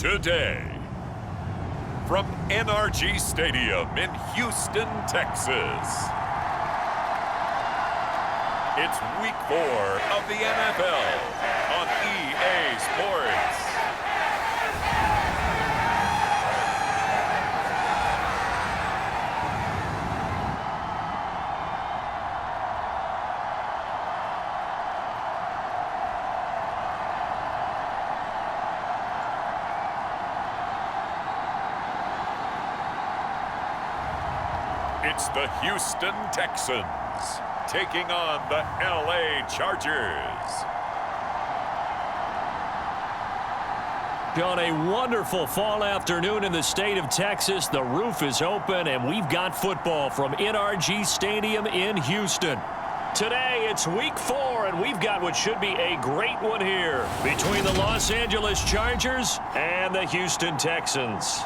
today. From NRG Stadium in Houston, Texas, it's Week 4 of the NFL on EA Sports. It's the Houston Texans taking on the LA Chargers. On a wonderful fall afternoon in the state of Texas, the roof is open and we've got football from NRG Stadium in Houston. Today it's Week 4 and we've got what should be a great one here between the Los Angeles Chargers and the Houston Texans.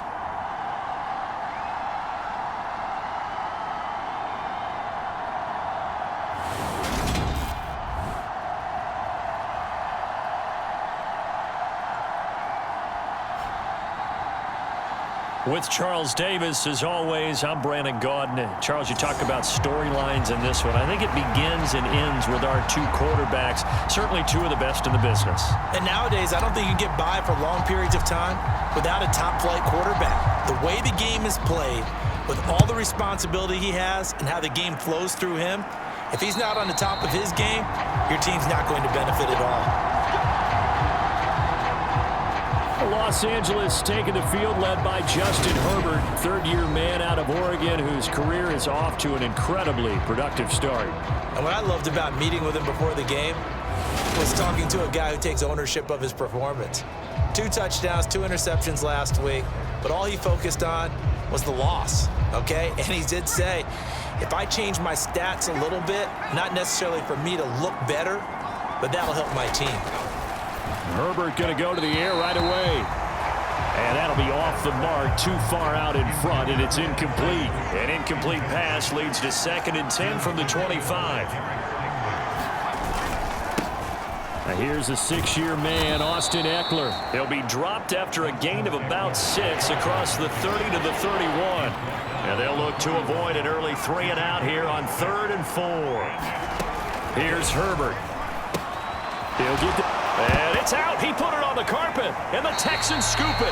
With Charles Davis, as always, I'm Brandon Gaudin. Charles, you talk about storylines in this one. I think it begins and ends with our two quarterbacks, certainly two of the best in the business. And nowadays, I don't think you get by for long periods of time without a top-flight quarterback. The way the game is played, with all the responsibility he has and how the game flows through him, if he's not on the top of his game, your team's not going to benefit at all. Los Angeles taking the field led by Justin Herbert, third-year man out of Oregon whose career is off to an incredibly productive start. And what I loved about meeting with him before the game was talking to a guy who takes ownership of his performance. 2 touchdowns, 2 interceptions last week, but all he focused on was the loss, okay? And he did say, if I change my stats a little bit, not necessarily for me to look better, but that'll help my team. Herbert going to go to the air right away. And that'll be off the mark, too far out in front, and it's incomplete. An incomplete pass leads to 2nd and 10 from the 25. Now here's a 6-year man, Austin Eckler. He'll be dropped after a gain of about 6 across the 30 to the 31. And they'll look to avoid an early 3-and-out here on 3rd and 4. Here's Herbert. He'll get the... And it's out. He put it on the carpet, and the Texans scoop it.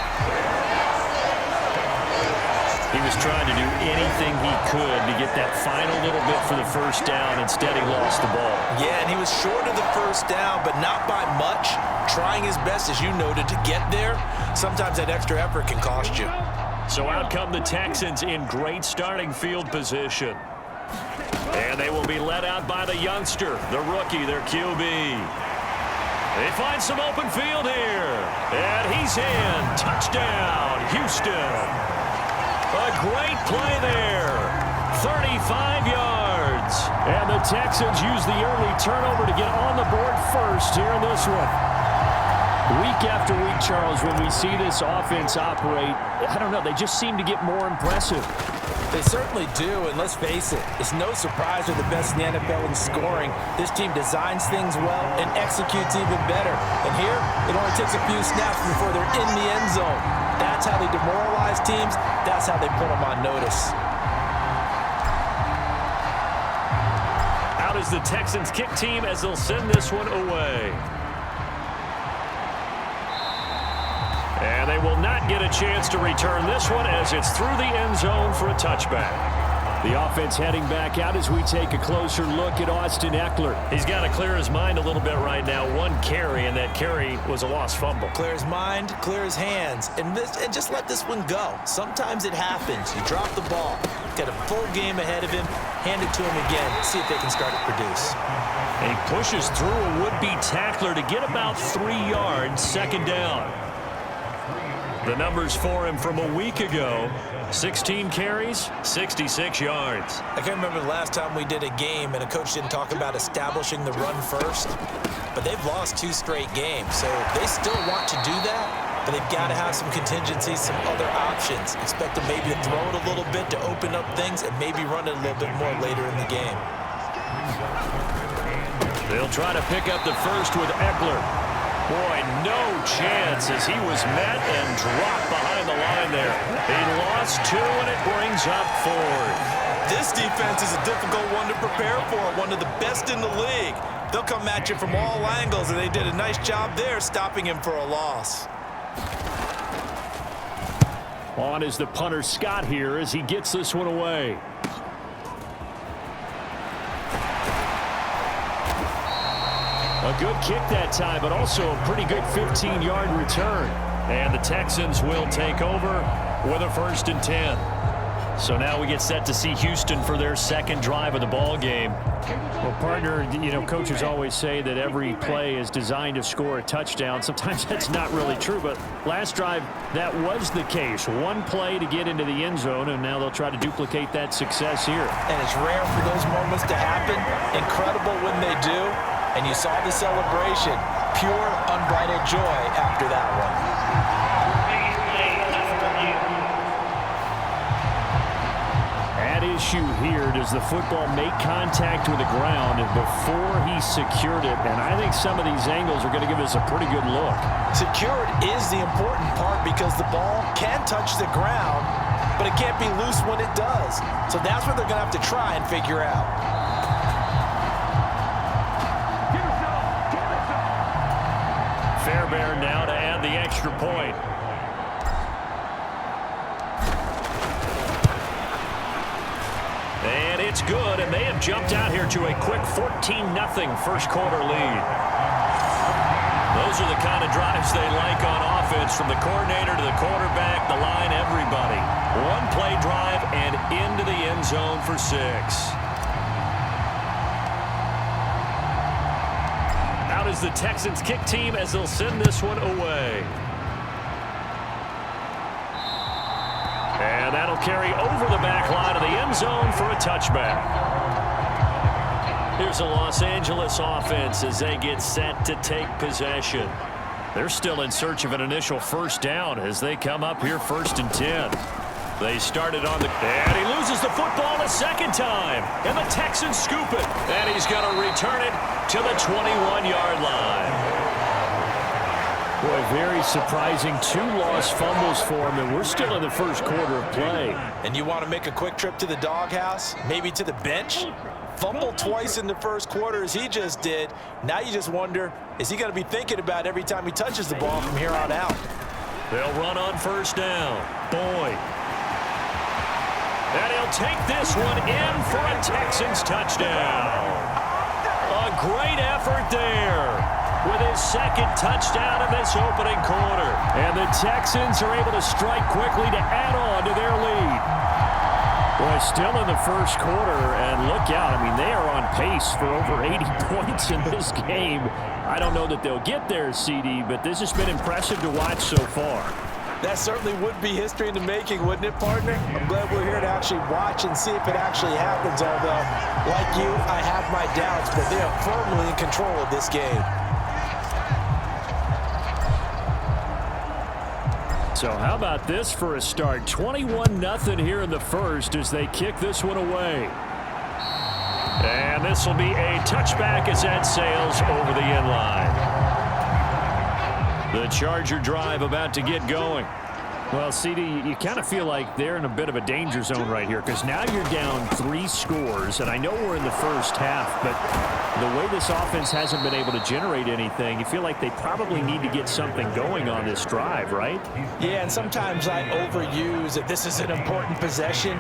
He was trying to do anything he could to get that final little bit for the first down. Instead, he lost the ball. Yeah, and he was short of the first down, but not by much. Trying his best, as you noted, to get there. Sometimes that extra effort can cost you. So out come the Texans in great starting field position. And they will be led out by the youngster, the rookie, their QB. They find some open field here. And he's in. Touchdown, Houston. A great play there. 35 yards. And the Texans use the early turnover to get on the board first here in this one. Week after week, Charles, when we see this offense operate, I don't know, they just seem to get more impressive. They certainly do, and let's face it, it's no surprise they're the best in the NFL in scoring. This team designs things well and executes even better. And here, it only takes a few snaps before they're in the end zone. That's how they demoralize teams. That's how they put them on notice. Out is the Texans kick team as they'll send this one away. And they will not get a chance to return this one as it's through the end zone for a touchback. The offense heading back out as we take a closer look at Austin Eckler. He's got to clear his mind a little bit right now. 1 carry, and that carry was a lost fumble. Clear his mind, clear his hands, and just let this one go. Sometimes it happens. You drop the ball. Got a full game ahead of him. Hand it to him again. See if they can start to produce. And he pushes through a would-be tackler to get about 3 yards, 2nd down. The numbers for him from a week ago, 16 carries, 66 yards. I can't remember the last time we did a game and a coach didn't talk about establishing the run first, but they've lost 2 straight games, so they still want to do that, but they've got to have some contingencies, some other options. Expect them maybe to throw it a little bit to open up things and maybe run it a little bit more later in the game. They'll try to pick up the first with Eckler. Boy, no chance as he was met and dropped behind the line there. He lost 2, and it brings up 4th. This defense is a difficult one to prepare for, one of the best in the league. They'll come at you from all angles, and they did a nice job there stopping him for a loss. On is the punter Scott here as he gets this one away. A good kick that time, but also a pretty good 15-yard return. And the Texans will take over with a 1st and 10. So now we get set to see Houston for their second drive of the ball game. Well, partner, you know, coaches always say that every play is designed to score a touchdown. Sometimes that's not really true, but last drive, that was the case. One play to get into the end zone, and now they'll try to duplicate that success here. And it's rare for those moments to happen. Incredible when they do. And you saw the celebration. Pure, unbridled joy after that one. Issue here, does the football make contact with the ground before he secured it? And I think some of these angles are going to give us a pretty good look. Secured is the important part because the ball can touch the ground, but it can't be loose when it does. So that's what they're going to have to try and figure out. Fairbairn now to add the extra point. And it's good, and they have jumped out here to a quick 14-0 first quarter lead. Those are the kind of drives they like on offense, from the coordinator to the quarterback, the line, everybody. One play drive and into the end zone for 6. Out is the Texans kick team as they'll send this one away. And that'll carry over the back line of the end zone for a touchback. Here's a Los Angeles offense as they get set to take possession. They're still in search of an initial first down as they come up here 1st and 10. They started on the... And he loses the football a second time. And the Texans scoop it. And he's going to return it to the 21-yard line. Boy, very surprising. 2 lost fumbles for him, and we're still in the first quarter of play. And you want to make a quick trip to the doghouse, maybe to the bench? Fumble twice in the first quarter as he just did. Now you just wonder, is he going to be thinking about every time he touches the ball from here on out? They'll run on first down. Boyd. And he'll take this one in for a Texans touchdown. A great effort there with his second touchdown in this opening quarter. And the Texans are able to strike quickly to add on to their lead. Boy, still in the first quarter, and look out. I mean, they are on pace for over 80 points in this game. I don't know that they'll get there, CD, but this has been impressive to watch so far. That certainly would be history in the making, wouldn't it, partner? I'm glad we're here to actually watch and see if it actually happens, although, like you, I have my doubts, but they are firmly in control of this game. So how about this for a start? 21-0 here in the first as they kick this one away. And this will be a touchback as that sails over the end line. The Charger drive about to get going. Well, CD, you kind of feel like they're in a bit of a danger zone right here because now you're down 3 scores, and I know we're in the first half, but the way this offense hasn't been able to generate anything, you feel like they probably need to get something going on this drive, right? Yeah, and sometimes I overuse that this is an important possession,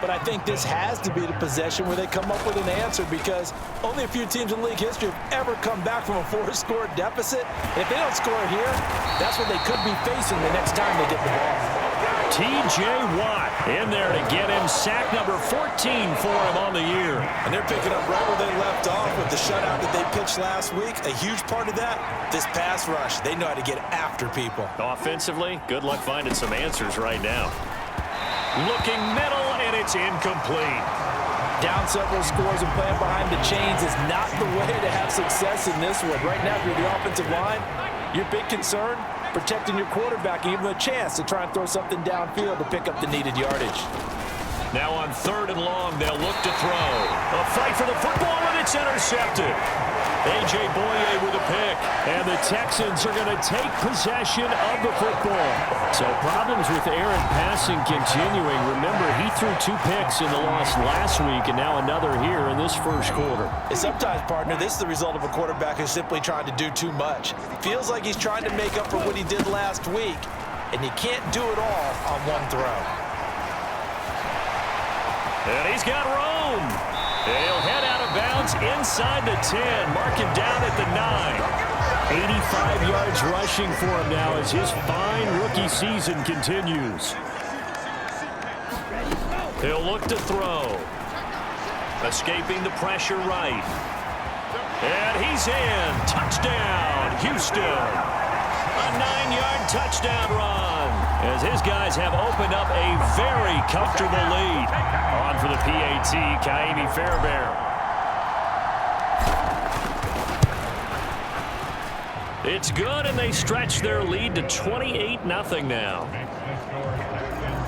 but I think this has to be the possession where they come up with an answer because only a few teams in league history have ever come back from a 4-score deficit. If they don't score here, that's what they could be facing the next time they get the ball. T.J. Watt in there to get him sack number 14 for him on the year. And they're picking up right where they left off with the shutout that they pitched last week. A huge part of that, this pass rush. They know how to get after people. Offensively, good luck finding some answers right now. Looking middle, and it's incomplete. Down several scores and playing behind the chains is not the way to have success in this one. Right now, if you're the offensive line, your big concern, protecting your quarterback and giving him a chance to try and throw something downfield to pick up the needed yardage. Now on 3rd and long, they'll look to throw. A fight for the football, and it's intercepted. A.J. Boye with a pick. And the Texans are going to take possession of the football. So problems with Aaron passing continuing. Remember, he threw 2 picks in the loss last week and now another here in this first quarter. And sometimes, partner, this is the result of a quarterback who's simply trying to do too much. Feels like he's trying to make up for what he did last week, and you can't do it all on one throw. And he's got room. And he'll head out of bounds inside the 10. Mark him down at the 9. 85 yards rushing for him now as his fine rookie season continues. He'll look to throw. Escaping the pressure right. And he's in. Touchdown, Houston. A 9-yard touchdown run as his guys have opened up a very comfortable lead. On for the PAT, Kaimi Fairbairn. It's good, and they stretch their lead to 28-0 now.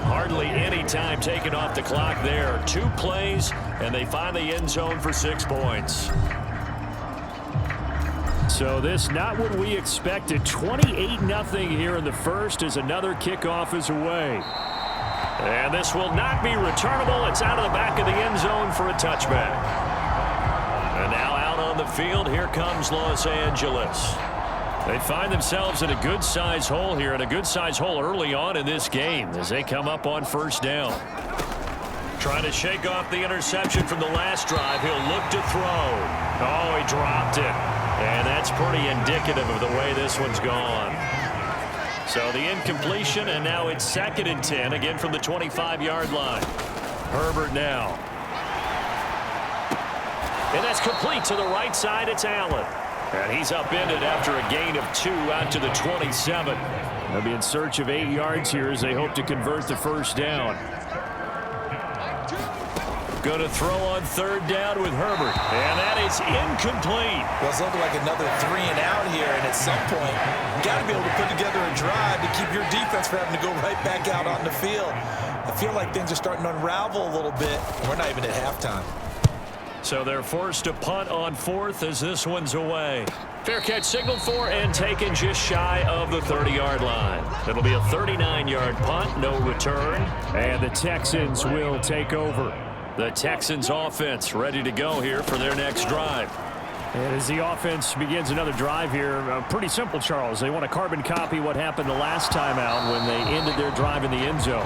Hardly any time taken off the clock there. 2 plays, and they find the end zone for 6 points. So this not what we expected. 28-0 here in the first as another kickoff is away. And this will not be returnable. It's out of the back of the end zone for a touchback. And now out on the field, here comes Los Angeles. They find themselves in a good-sized hole here, and a good-sized hole early on in this game as they come up on first down. Trying to shake off the interception from the last drive. He'll look to throw. Oh, he dropped it. And that's pretty indicative of the way this one's gone. So the incompletion, and now it's 2nd and 10, again from the 25-yard line. Herbert now. And that's complete to the right side. It's Allen. And he's upended after a gain of 2 out to the 27. They'll be in search of 8 yards here as they hope to convert the first down. Going to throw on 3rd down with Herbert. And that is incomplete. Well, it's looking like another 3 and out here, and at some point, you got to be able to put together a drive to keep your defense from having to go right back out on the field. I feel like things are starting to unravel a little bit. We're not even at halftime. So they're forced to punt on 4th as this one's away. Fair catch signaled for and taken just shy of the 30-yard line. It'll be a 39-yard punt, no return. And the Texans will take over. The Texans offense ready to go here for their next drive. And as the offense begins another drive here, pretty simple, Charles. They want to carbon copy what happened the last time out when they ended their drive in the end zone.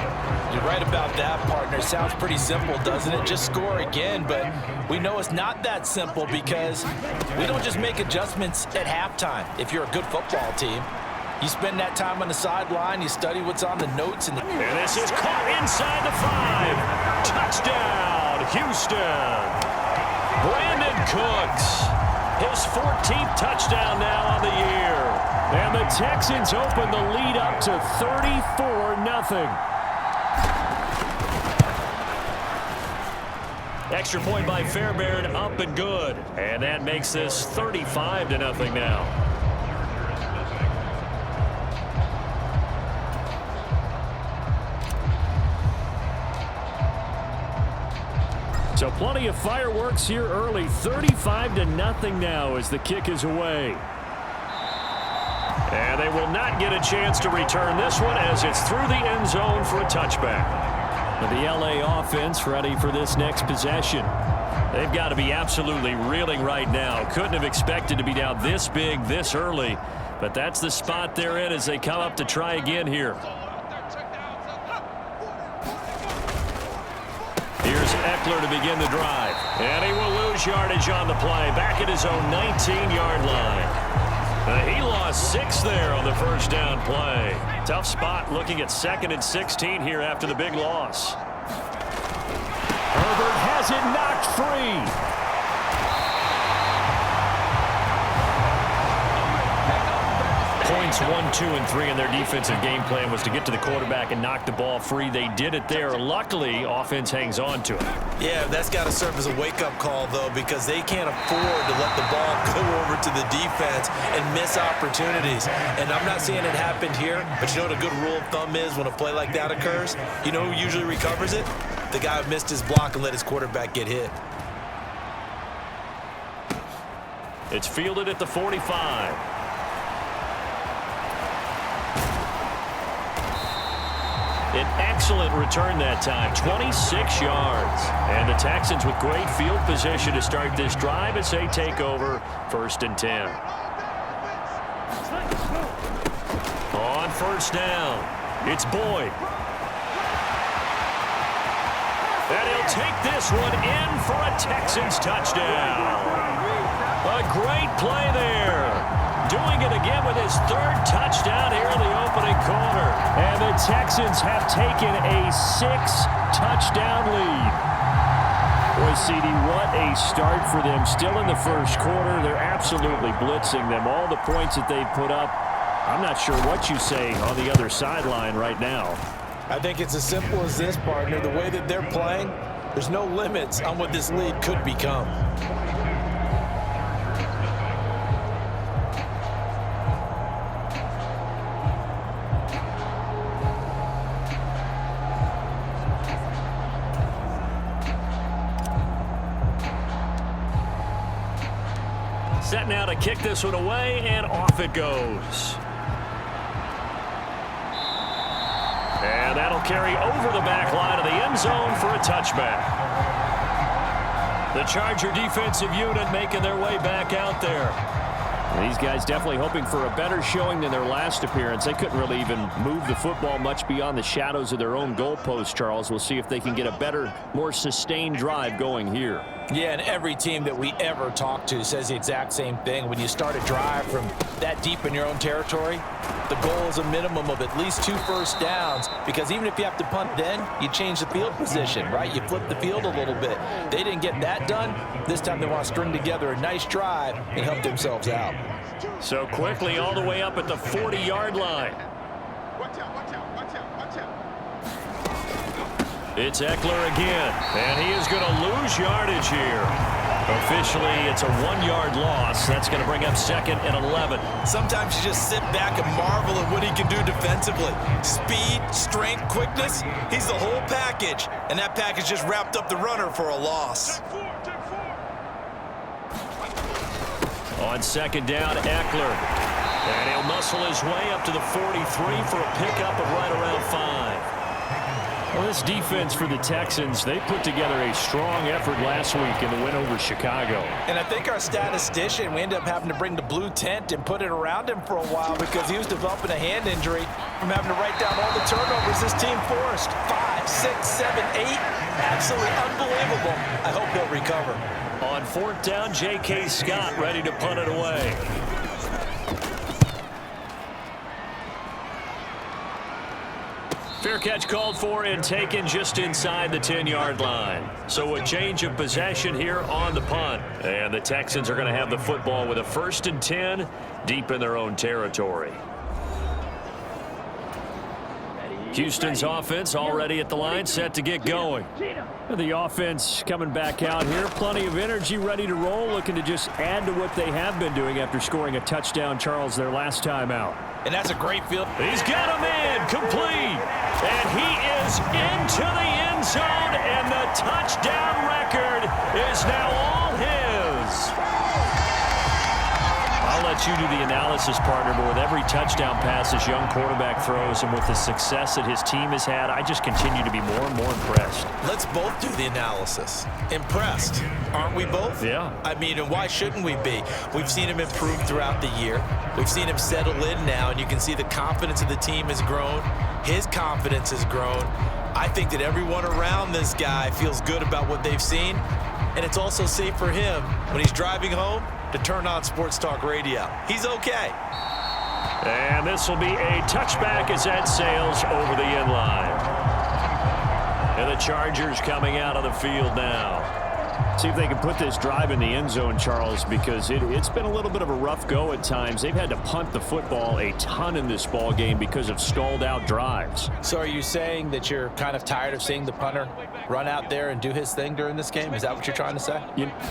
You're right about that, partner. Sounds pretty simple, doesn't it? Just score again, but we know it's not that simple because we don't just make adjustments at halftime. If you're a good football team, you spend that time on the sideline, you study what's on the notes. And this is caught inside the 5. Touchdown, Houston. Brandon Cooks. His 14th touchdown now on the year. And the Texans open the lead up to 34-0. Extra point by Fairbairn, up and good. And that makes this 35-0 now. So plenty of fireworks here early. 35-0 now as the kick is away. And they will not get a chance to return this one as it's through the end zone for a touchback. The LA offense ready for this next possession. They've got to be absolutely reeling right now. Couldn't have expected to be down this big this early. But that's the spot they're in as they come up to try again here. Here's Eckler to begin the drive. And he will lose yardage on the play. Back at his own 19-yard line. He lost 6 there on the first down play. Tough spot looking at 2nd and 16 here after the big loss. Herbert has it knocked free. Points 1, 2, and 3 in their defensive game plan was to get to the quarterback and knock the ball free. They did it there. Luckily, offense hangs on to it. Yeah, that's got to serve as a wake-up call, though, because they can't afford to let the ball go over to the defense and miss opportunities. And I'm not saying it happened here, but you know what a good rule of thumb is when a play like that occurs? You know who usually recovers it? The guy who missed his block and let his quarterback get hit. It's fielded at the 45. An excellent return that time, 26 yards. And the Texans with great field position to start this drive as they take over 1st and 10. On 1st down, it's Boyd. And he'll take this one in for a Texans touchdown. A great play there. Doing it again with his 3rd touchdown here in the opening quarter. And the Texans have taken a 6-touchdown lead. Boy, CD, what a start for them. Still in the 1st quarter. They're absolutely blitzing them. All the points that they've put up, I'm not sure what you say on the other sideline right now. I think it's as simple as this, partner. The way that they're playing, there's no limits on what this lead could become. Set now to kick this one away, and off it goes. And that'll carry over the back line of the end zone for a touchback. The Charger defensive unit making their way back out there. These guys definitely hoping for a better showing than their last appearance. They couldn't really even move the football much beyond the shadows of their own goalpost, Charles. We'll see if they can get a better, more sustained drive going here. Yeah, and every team that we ever talk to says the exact same thing. When you start a drive from that deep in your own territory, the goal is a minimum of at least 2 first downs, because even if you have to punt then, you change the field position, right? You flip the field a little bit. They didn't get that done. This time they want to string together a nice drive and help themselves out. So quickly all the way up at the 40-yard line. It's Eckler again, and he is going to lose yardage here. Officially, it's a 1-yard loss. That's going to bring up 2nd and 11. Sometimes you just sit back and marvel at what he can do defensively. Speed, strength, quickness, he's the whole package. And that package just wrapped up the runner for a loss. On 2nd down, Eckler. And he'll muscle his way up to the 43 for a pickup of right around 5. Well, this defense for the Texans, they put together a strong effort last week in the win over Chicago. And I think our statistician, we ended up having to bring the blue tent and put it around him for a while because he was developing a hand injury from having to write down all the turnovers this team forced. 5, 6, 7, 8. Absolutely unbelievable. I hope he'll recover. On 4th down, J.K. Scott ready to punt it away. Fair catch called for and taken just inside the 10-yard line. So a change of possession here on the punt. And the Texans are going to have the football with a 1st and 10 deep in their own territory. Houston's offense already at the line, set to get going. The offense coming back out here. Plenty of energy, ready to roll, looking to just add to what they have been doing after scoring a touchdown, Charles, their last time out. And that's a great field. He's got a man complete. And he is into the end zone, and the touchdown record is now all his. I'll let you do the analysis, partner, but with every touchdown pass this young quarterback throws and with the success that his team has had, I just continue to be more and more impressed. Let's both do the analysis. Impressed, aren't we both? Yeah. I mean, and why shouldn't we be? We've seen him improve throughout the year. We've seen him settle in now, and you can see the confidence of the team has grown. His confidence has grown. I think that everyone around this guy feels good about what they've seen, and it's also safe for him when he's driving home to turn on Sports Talk Radio. He's okay. And this will be a touchback as that sails over the end line. And the Chargers coming out of the field now. See if they can put this drive in the end zone, Charles, because it's been a little bit of a rough go at times. They've had to punt the football a ton in this ball game because of stalled out drives. So are you saying that you're kind of tired of seeing the punter run out there and do his thing during this game? Is that what you're trying to say?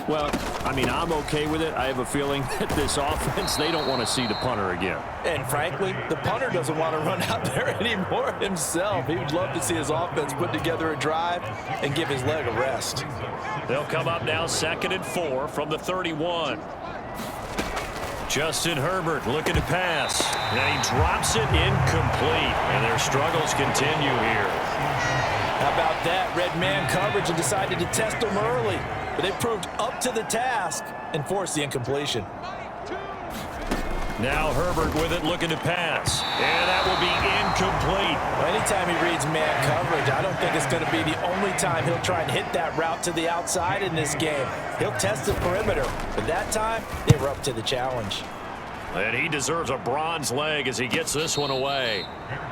Well, I mean, I'm okay with it. I have a feeling that this offense, they don't want to see the punter again. And frankly, the punter doesn't want to run out there anymore himself. He would love to see his offense put together a drive and give his leg a rest. They'll come up now 2nd and 4 from the 31. Justin Herbert looking to pass. And he drops it incomplete. And their struggles continue here. How about that? Red man coverage and decided to test them early. But they proved up to the task and forced the incompletion. Now Herbert with it looking to pass. And that will be incomplete. Well, anytime he reads man coverage, I don't think it's going to be the only time he'll try and hit that route to the outside in this game. He'll test the perimeter. But that time, they were up to the challenge. And he deserves a bronze leg as he gets this one away.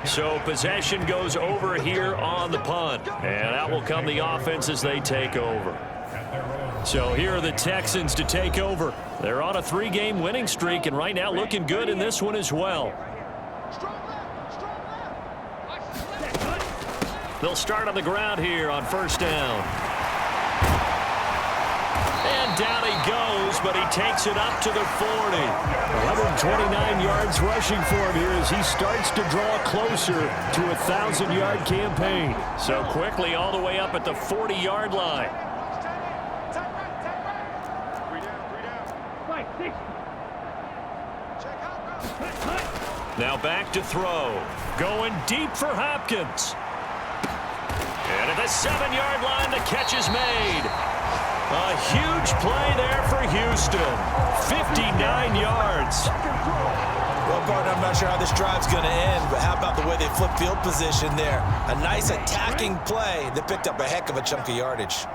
So possession goes over here on the punt. And out will come the offense as they take over. So here are the Texans to take over. They're on a 3-game winning streak and right now looking good in this one as well. They'll start on the ground here on first down. And down he goes, but he takes it up to the 40. 129 yards rushing for him here as he starts to draw closer to a 1,000-yard campaign. So quickly all the way up at the 40-yard line. Now back to throw. Going deep for Hopkins. And at the 7-yard line, the catch is made. A huge play there for Houston. 59 yards. Well, partner, I'm not sure how this drive's going to end, but how about the way they flip field position there? A nice attacking play that picked up a heck of a chunk of yardage.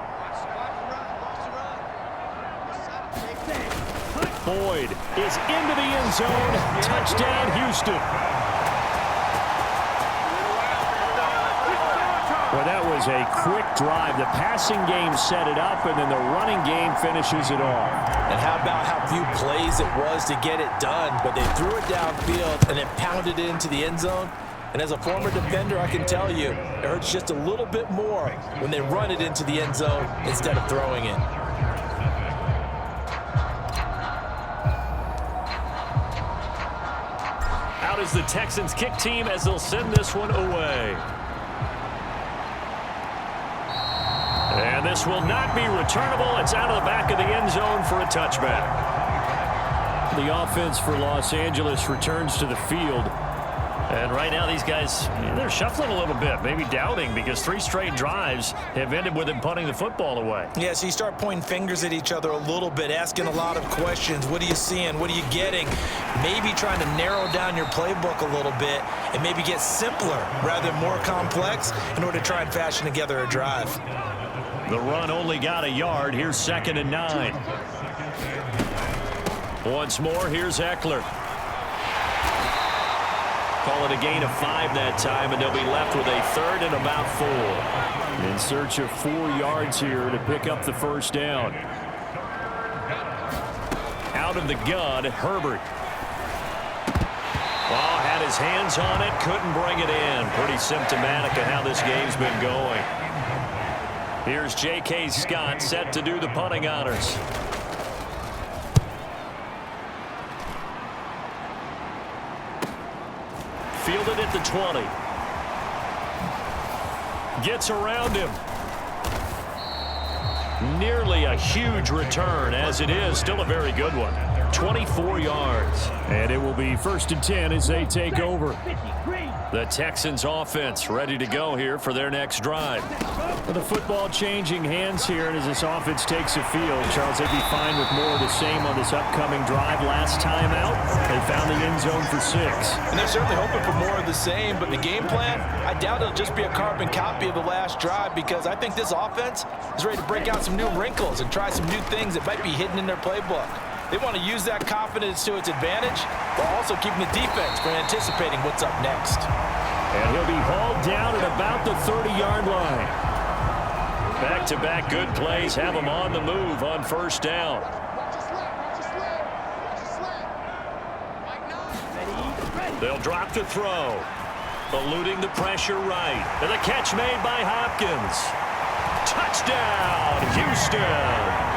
Boyd is into the end zone. Touchdown, Houston. Well, that was a quick drive. The passing game set it up, and then the running game finishes it off. And how about how few plays it was to get it done, but they threw it downfield and then pounded it into the end zone. And as a former defender, I can tell you, it hurts just a little bit more when they run it into the end zone instead of throwing it. Out is the Texans kick team as they'll send this one away. And this will not be returnable. It's out of the back of the end zone for a touchback. The offense for Los Angeles returns to the field. And right now these guys, they're shuffling a little bit, maybe doubting, because 3 straight drives have ended with them punting the football away. Yeah, so you start pointing fingers at each other a little bit, asking a lot of questions. What are you seeing? What are you getting? Maybe trying to narrow down your playbook a little bit and maybe get simpler rather than more complex in order to try and fashion together a drive. The run only got a yard. Here's 2nd and 9. Once more, here's Eckler. Call it a gain of 5 that time, and they'll be left with a 3rd and about 4. In search of 4 yards here to pick up the first down. Out of the gun, Herbert. Oh, had his hands on it, couldn't bring it in. Pretty symptomatic of how this game's been going. Here's J.K. Scott set to do the punting honors. Fielded at the 20. Gets around him. Nearly a huge return, as it is still a very good one. 24 yards. And it will be 1st and 10 as they take over. The Texans offense ready to go here for their next drive. The football changing hands here, and as this offense takes the field, Charles, they'd be fine with more of the same on this upcoming drive. Last time out, they found the end zone for 6. And they're certainly hoping for more of the same, but the game plan, I doubt it'll just be a carbon copy of the last drive, because I think this offense is ready to break out some new wrinkles and try some new things that might be hidden in their playbook. They want to use that confidence to its advantage, while also keeping the defense from anticipating what's up next. And he'll be hauled down at about the 30-yard line. Back-to-back good plays have them on the move on first down. They'll drop to throw. Eluding the pressure right. And the catch made by Hopkins. Touchdown, Houston.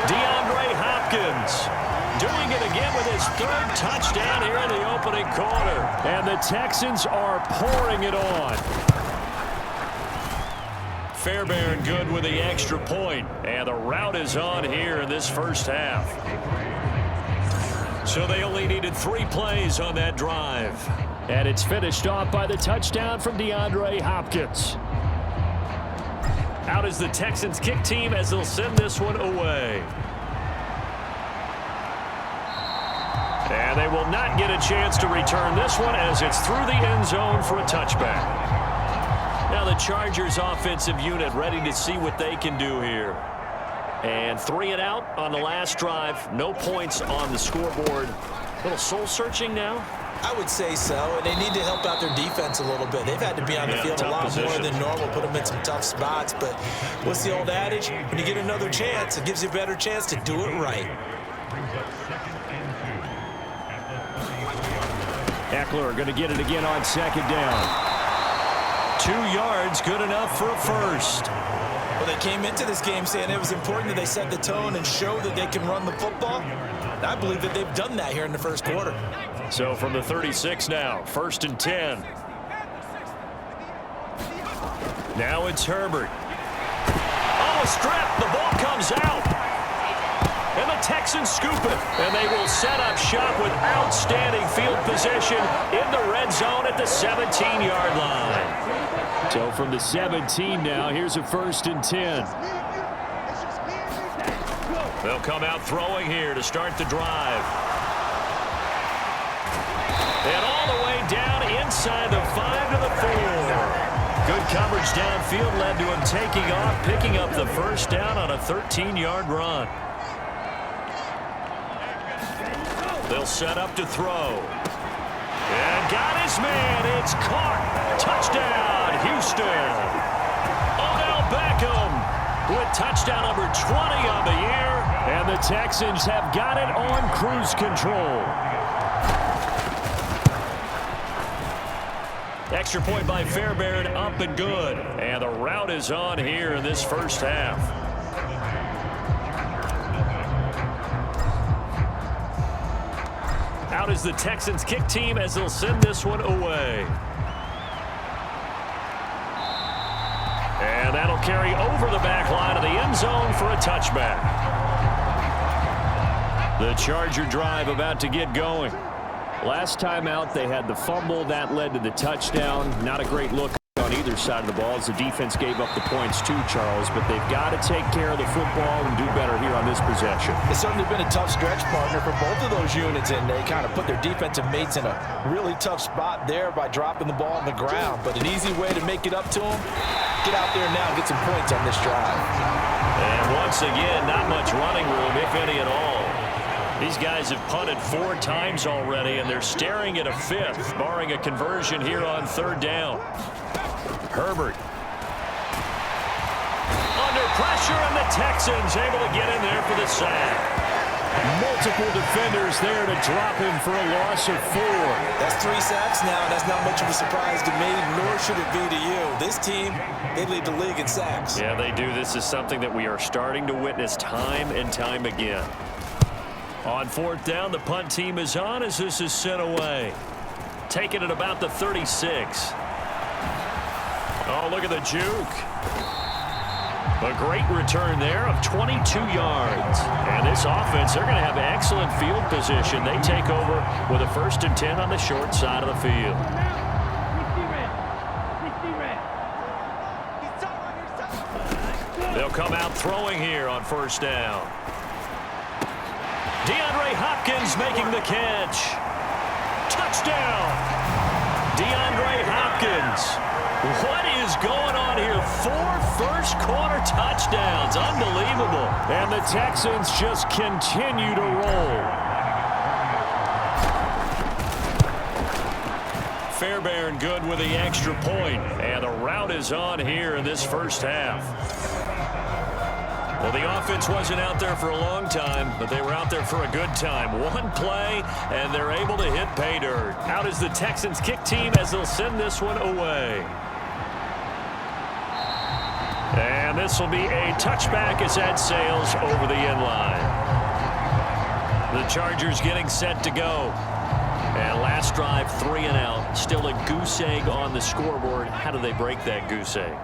DeAndre Hopkins doing it again with his 3rd touchdown here in the opening quarter. And the Texans are pouring it on. Fairbairn good with the extra point, and the route is on here in this first half. So they only needed 3 plays on that drive. And it's finished off by the touchdown from DeAndre Hopkins. Out is the Texans kick team as they'll send this one away. And they will not get a chance to return this one as it's through the end zone for a touchback. Now the Chargers offensive unit ready to see what they can do here. And 3 and out on the last drive. No points on the scoreboard. A little soul searching now. I would say so, and they need to help out their defense a little bit. They've had to be on the field a lot more than normal, put them in some tough spots. But what's the old adage? When you get another chance, it gives you a better chance to do it right. Eckler going to get it again on second down. 2 yards, good enough for a first. Well, they came into this game saying it was important that they set the tone and show that they can run the football. And I believe that they've done that here in the first quarter. So from the 36 now, 1st and 10. Now it's Herbert. Oh, a strip. The ball comes out. And the Texans scoop it. And they will set up shop with outstanding field position in the red zone at the 17-yard line. So from the 17 now, here's a 1st and 10. They'll come out throwing here to start the drive. And all the way down inside the 5 to the 4. Good coverage downfield led to him taking off, picking up the first down on a 13-yard run. They'll set up to throw. And got his man. It's caught. Touchdown, Houston. Odell Beckham with touchdown number 20 on the year. And the Texans have got it on cruise control. Extra point by Fairbairn, up and good. And the route is on here in this first half. Out is the Texans kick team as they'll send this one away. And that'll carry over the back line of the end zone for a touchback. The Charger drive about to get going. Last time out, they had the fumble. That led to the touchdown. Not a great look on either side of the ball as the defense gave up the points too, Charles. But they've got to take care of the football and do better here on this possession. It's certainly been a tough stretch, partner, for both of those units, and they kind of put their defensive mates in a really tough spot there by dropping the ball on the ground. But an easy way to make it up to them, get out there now and get some points on this drive. And once again, not much running room, if any at all. These guys have punted 4 times already, and they're staring at a 5th, barring a conversion here on 3rd down. Herbert. Under pressure, and the Texans able to get in there for the sack. Multiple defenders there to drop him for a loss of 4. That's 3 sacks now, and that's not much of a surprise to me, nor should it be to you. This team, they lead the league in sacks. Yeah, they do. This is something that we are starting to witness time and time again. On 4th down, the punt team is on as this is sent away. Taking it about the 36. Oh, look at the juke. A great return there of 22 yards. And this offense, they're going to have excellent field position. They take over with a 1st and 10 on the short side of the field. They'll come out throwing here on 1st down. DeAndre Hopkins making the catch. Touchdown. DeAndre Hopkins. What is going on here? 4 first-quarter touchdowns. Unbelievable. And the Texans just continue to roll. Fairbairn good with the extra point. And the route is on here in this first half. Well, the offense wasn't out there for a long time, but they were out there for a good time. 1 play, and they're able to hit pay dirt. Out is the Texans kick team as they'll send this one away. And this will be a touchback as that sails over the end line. The Chargers getting set to go. And last drive, 3 and out. Still a goose egg on the scoreboard. How do they break that goose egg?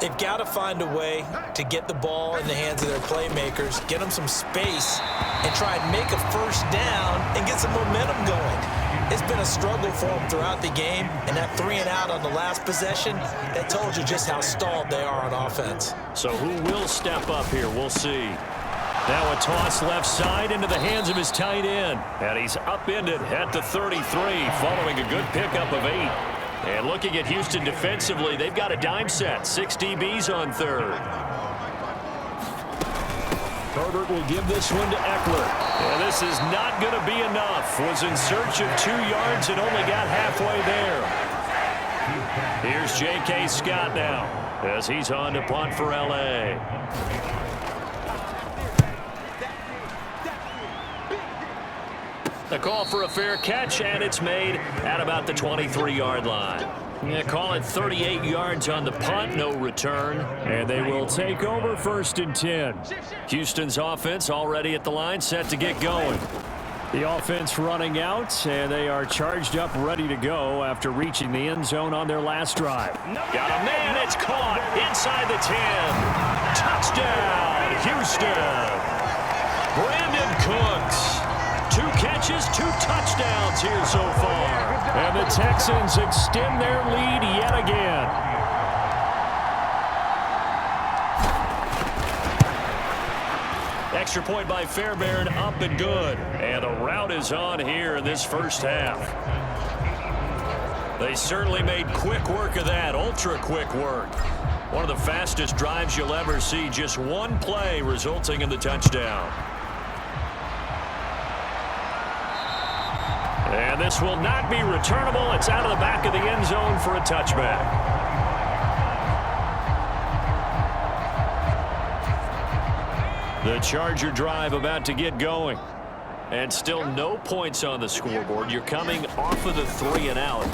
They've got to find a way to get the ball in the hands of their playmakers, get them some space, and try and make a first down and get some momentum going. It's been a struggle for them throughout the game, and that 3-and-out on the last possession, that told you just how stalled they are on offense. So who will step up here? We'll see. Now a toss left side into the hands of his tight end. And he's upended at the 33 following a good pickup of 8. And looking at Houston defensively, they've got a dime set. 6 DBs on third. Herbert will give this one to Eckler. And this is not going to be enough. Was in search of 2 yards and only got halfway there. Here's J.K. Scott now as he's on to punt for L.A. The call for a fair catch, and it's made at about the 23-yard line. Yeah, call it 38 yards on the punt, no return. And they will take over 1st and 10. Houston's offense already at the line, set to get going. The offense running out, and they are charged up, ready to go after reaching the end zone on their last drive. Got a man, it's caught inside the 10. Touchdown, Houston. Brandon Cooks. 2 catches, 2 touchdowns here so far. And the Texans extend their lead yet again. Extra point by Fairbairn, up and good. And the route is on here in this first half. They certainly made quick work of that, ultra quick work. One of the fastest drives you'll ever see, just 1 play resulting in the touchdown. And this will not be returnable. It's out of the back of the end zone for a touchback. The Charger drive about to get going. And still no points on the scoreboard. You're coming off of the 3-and-out.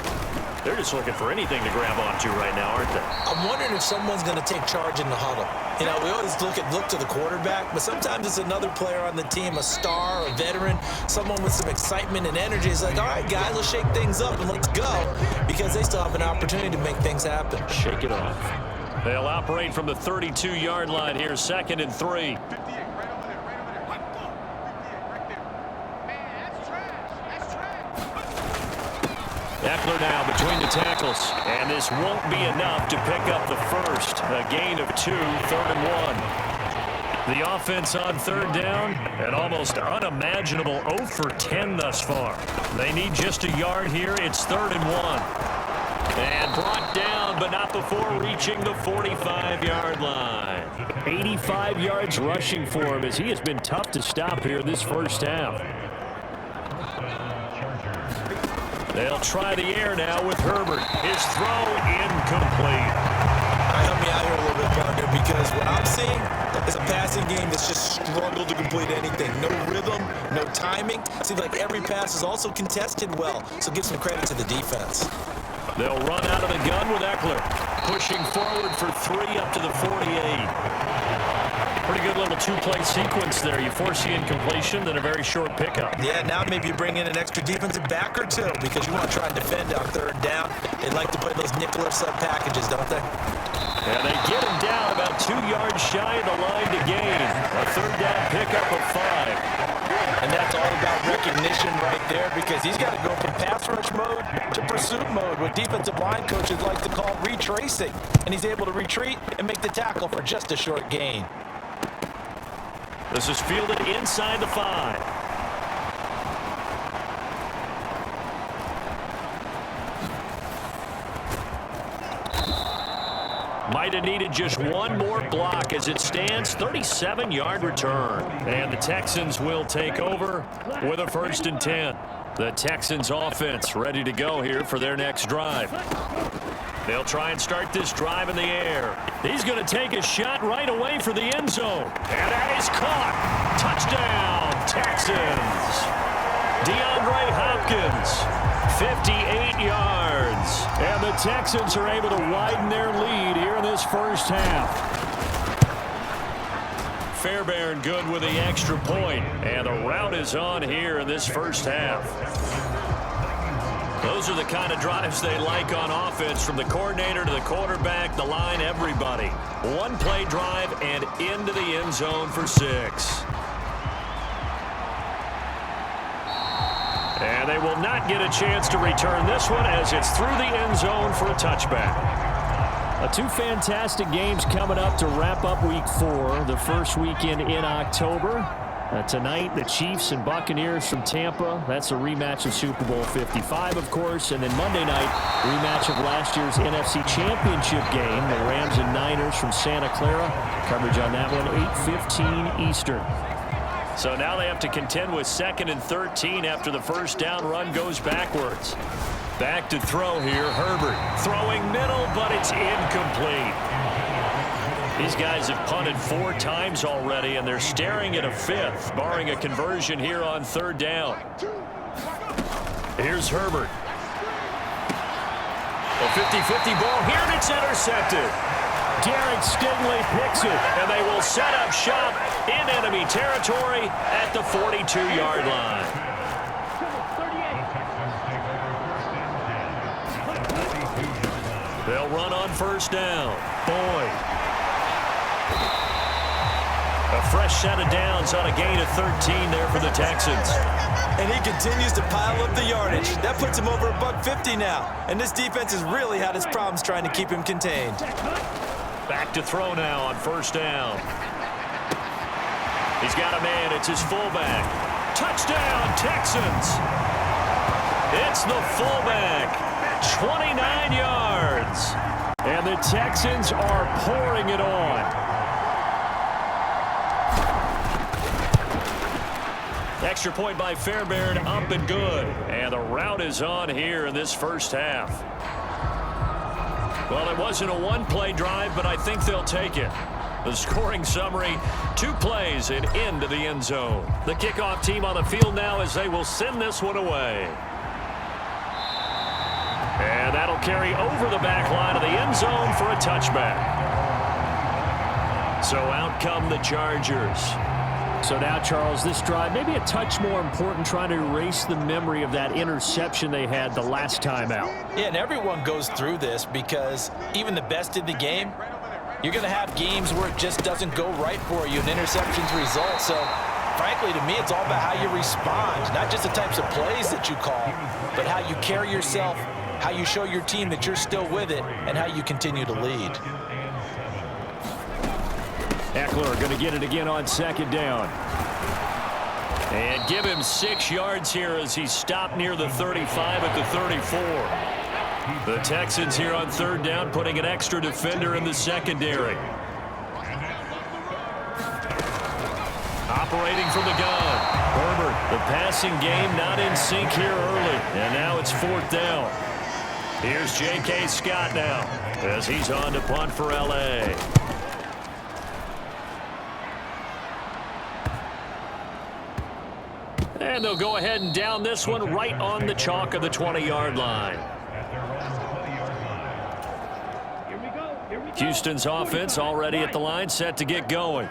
They're just looking for anything to grab onto right now, aren't they? I'm wondering if someone's going to take charge in the huddle. You know, we always look to the quarterback, but sometimes it's another player on the team, a star, a veteran, someone with some excitement and energy. It's like, all right, guys, let's shake things up and let's go, because they still have an opportunity to make things happen. Shake it off. They'll operate from the 32-yard line here, 2nd and 3. Eckler now between the tackles, and this won't be enough to pick up the first. A gain of 2, 3rd and 1. The offense on 3rd down, an almost unimaginable 0 for 10 thus far. They need just a yard here. It's 3rd and 1. And brought down, but not before reaching the 45-yard line. 85 yards rushing for him, as he has been tough to stop here this first half. They'll try the air now with Herbert. His throw incomplete. Help me out here a little bit, partner, because what I'm seeing is a passing game that's just struggled to complete anything. No rhythm, no timing. Seems like every pass is also contested well, so give some credit to the defense. They'll run out of the gun with Eckler, pushing forward for 3 up to the 48. Pretty good little 2-play sequence there. You force the incompletion, then a very short pickup. Yeah, now maybe you bring in an extra defensive back or 2 because you want to try and defend on 3rd down. They like to play those nickel or sub packages, don't they? And they get him down about 2 yards shy of the line to gain. A 3rd down pickup of 5. And that's all about recognition right there, because he's got to go from pass rush mode to pursuit mode, what defensive line coaches like to call retracing. And he's able to retreat and make the tackle for just a short gain. This is fielded inside the 5. Might have needed just 1 more block as it stands. 37-yard return. And the Texans will take over with a 1st and 10. The Texans offense ready to go here for their next drive. They'll try and start this drive in the air. He's going to take a shot right away for the end zone. And that is caught. Touchdown, Texans. DeAndre Hopkins, 58 yards. And the Texans are able to widen their lead here in this first half. Fairbairn good with the extra point. And the route is on here in this first half. Those are the kind of drives they like on offense, from the coordinator to the quarterback, the line, everybody. One-play drive and into the end zone for 6. And they will not get a chance to return this one as it's through the end zone for a touchback. Two fantastic games coming up to wrap up Week 4, the first weekend in October. Tonight, the Chiefs and Buccaneers from Tampa. That's a rematch of Super Bowl 55, of course. And then Monday night, rematch of last year's NFC Championship game, the Rams and Niners from Santa Clara. Coverage on that one, 8:15 Eastern. So now they have to contend with 2nd and 13 after the first down run goes backwards. Back to throw here, Herbert. Throwing middle, but it's incomplete. These guys have punted 4 times already, and they're staring at a 5th, barring a conversion here on 3rd down. Here's Herbert. A 50-50 ball here, and it's intercepted. Derek Stingley picks it. And they will set up shop in enemy territory at the 42-yard line. They'll run on 1st down. Boyd. A fresh set of downs on a gain of 13 there for the Texans. And he continues to pile up the yardage. That puts him over $150 now. And this defense has really had its problems trying to keep him contained. Back to throw now on 1st down. He's got a man. It's his fullback. Touchdown, Texans. It's the fullback. 29 yards. And the Texans are pouring it on. Extra point by Fairbairn, up and good. And the route is on here in this first half. Well, it wasn't a one-play drive, but I think they'll take it. The scoring summary, 2 plays and into the end zone. The kickoff team on the field now as they will send this one away. And that'll carry over the back line of the end zone for a touchback. So out come the Chargers. So now, Charles, this drive maybe a touch more important, trying to erase the memory of that interception they had the last time out. Yeah, and everyone goes through this because even the best in the game, you're going to have games where it just doesn't go right for you and interceptions result. So, frankly, to me, it's all about how you respond, not just the types of plays that you call, but how you carry yourself, how you show your team that you're still with it, and how you continue to lead. Eckler going to get it again on 2nd down. And give him 6 yards here as he stopped near the 35 at the 34. The Texans here on 3rd down, putting an extra defender in the secondary. Operating from the gun. Herbert, the passing game not in sync here early. And now it's 4th down. Here's J.K. Scott now as he's on to punt for L.A. And they'll go ahead and down this one right on the chalk of the 20-yard line. Houston's offense already at the line, set to get going.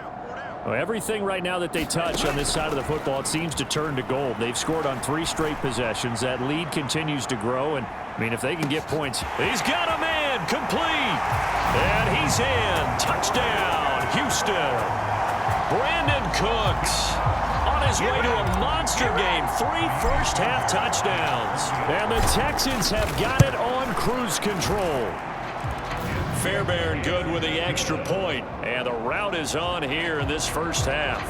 Well, everything right now that they touch on this side of the football, it seems to turn to gold. They've scored on 3 straight possessions. That lead continues to grow, and I mean, if they can get points. He's got a man, complete, and he's in. Touchdown, Houston. Brandon Cooks on his way to a monster game. 3 first-half touchdowns. And the Texans have got it on cruise control. Fairbairn good with the extra point, and the route is on here in this first half.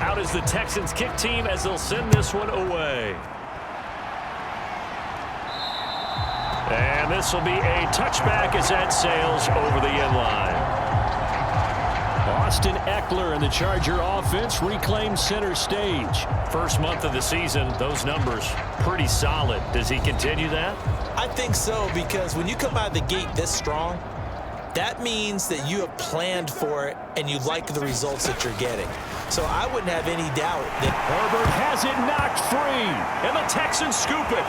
Out is the Texans kick team as they'll send this one away. And this will be a touchback as that sails over the end line. Austin Eckler and the Charger offense reclaim center stage. First month of the season, those numbers pretty solid. Does he continue that? I think so, because when you come out of the gate this strong, that means that you have planned for it and you like the results that you're getting. So I wouldn't have any doubt that Herbert has it knocked free, and the Texans scoop it.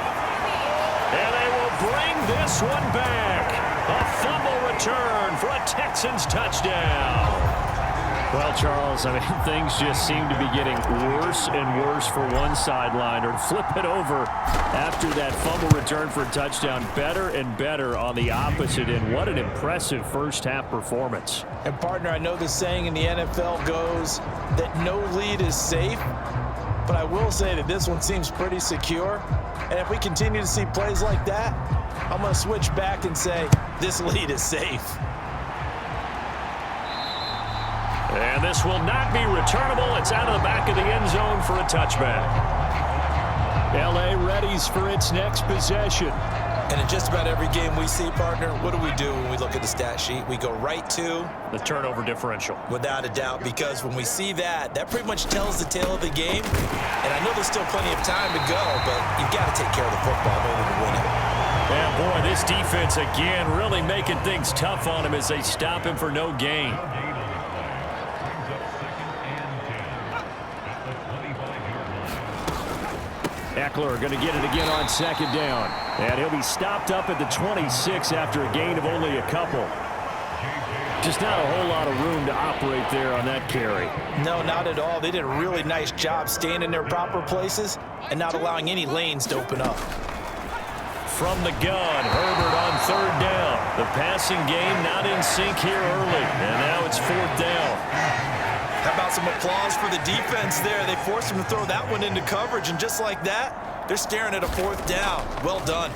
And they will bring this one back. A fumble return for a Texans touchdown. Well, Charles, I mean, things just seem to be getting worse and worse for one sideline. Or flip it over after that fumble return for a touchdown. Better and better on the opposite end. What an impressive first-half performance. And, partner, I know the saying in the NFL goes that no lead is safe, but I will say that this one seems pretty secure. And if we continue to see plays like that, I'm going to switch back and say this lead is safe. And this will not be returnable. It's out of the back of the end zone for a touchback. L.A. readies for its next possession. And in just about every game we see, partner, what do we do when we look at the stat sheet? We go right to the turnover differential. Without a doubt, because when we see that, that pretty much tells the tale of the game. And I know there's still plenty of time to go, but you've got to take care of the football in order to win it. Yeah, boy, this defense, again, really making things tough on him as they stop him for no gain. Eckler going to get it again on second down. And he'll be stopped up at the 26 after a gain of only a couple. Just not a whole lot of room to operate there on that carry. No, not at all. They did a really nice job staying in their proper places and not allowing any lanes to open up. From the gun, Herbert on third down. The passing game not in sync here early. And now it's fourth down. How about some applause for the defense there? They forced him to throw that one into coverage, and just like that, they're staring at a fourth down. Well done.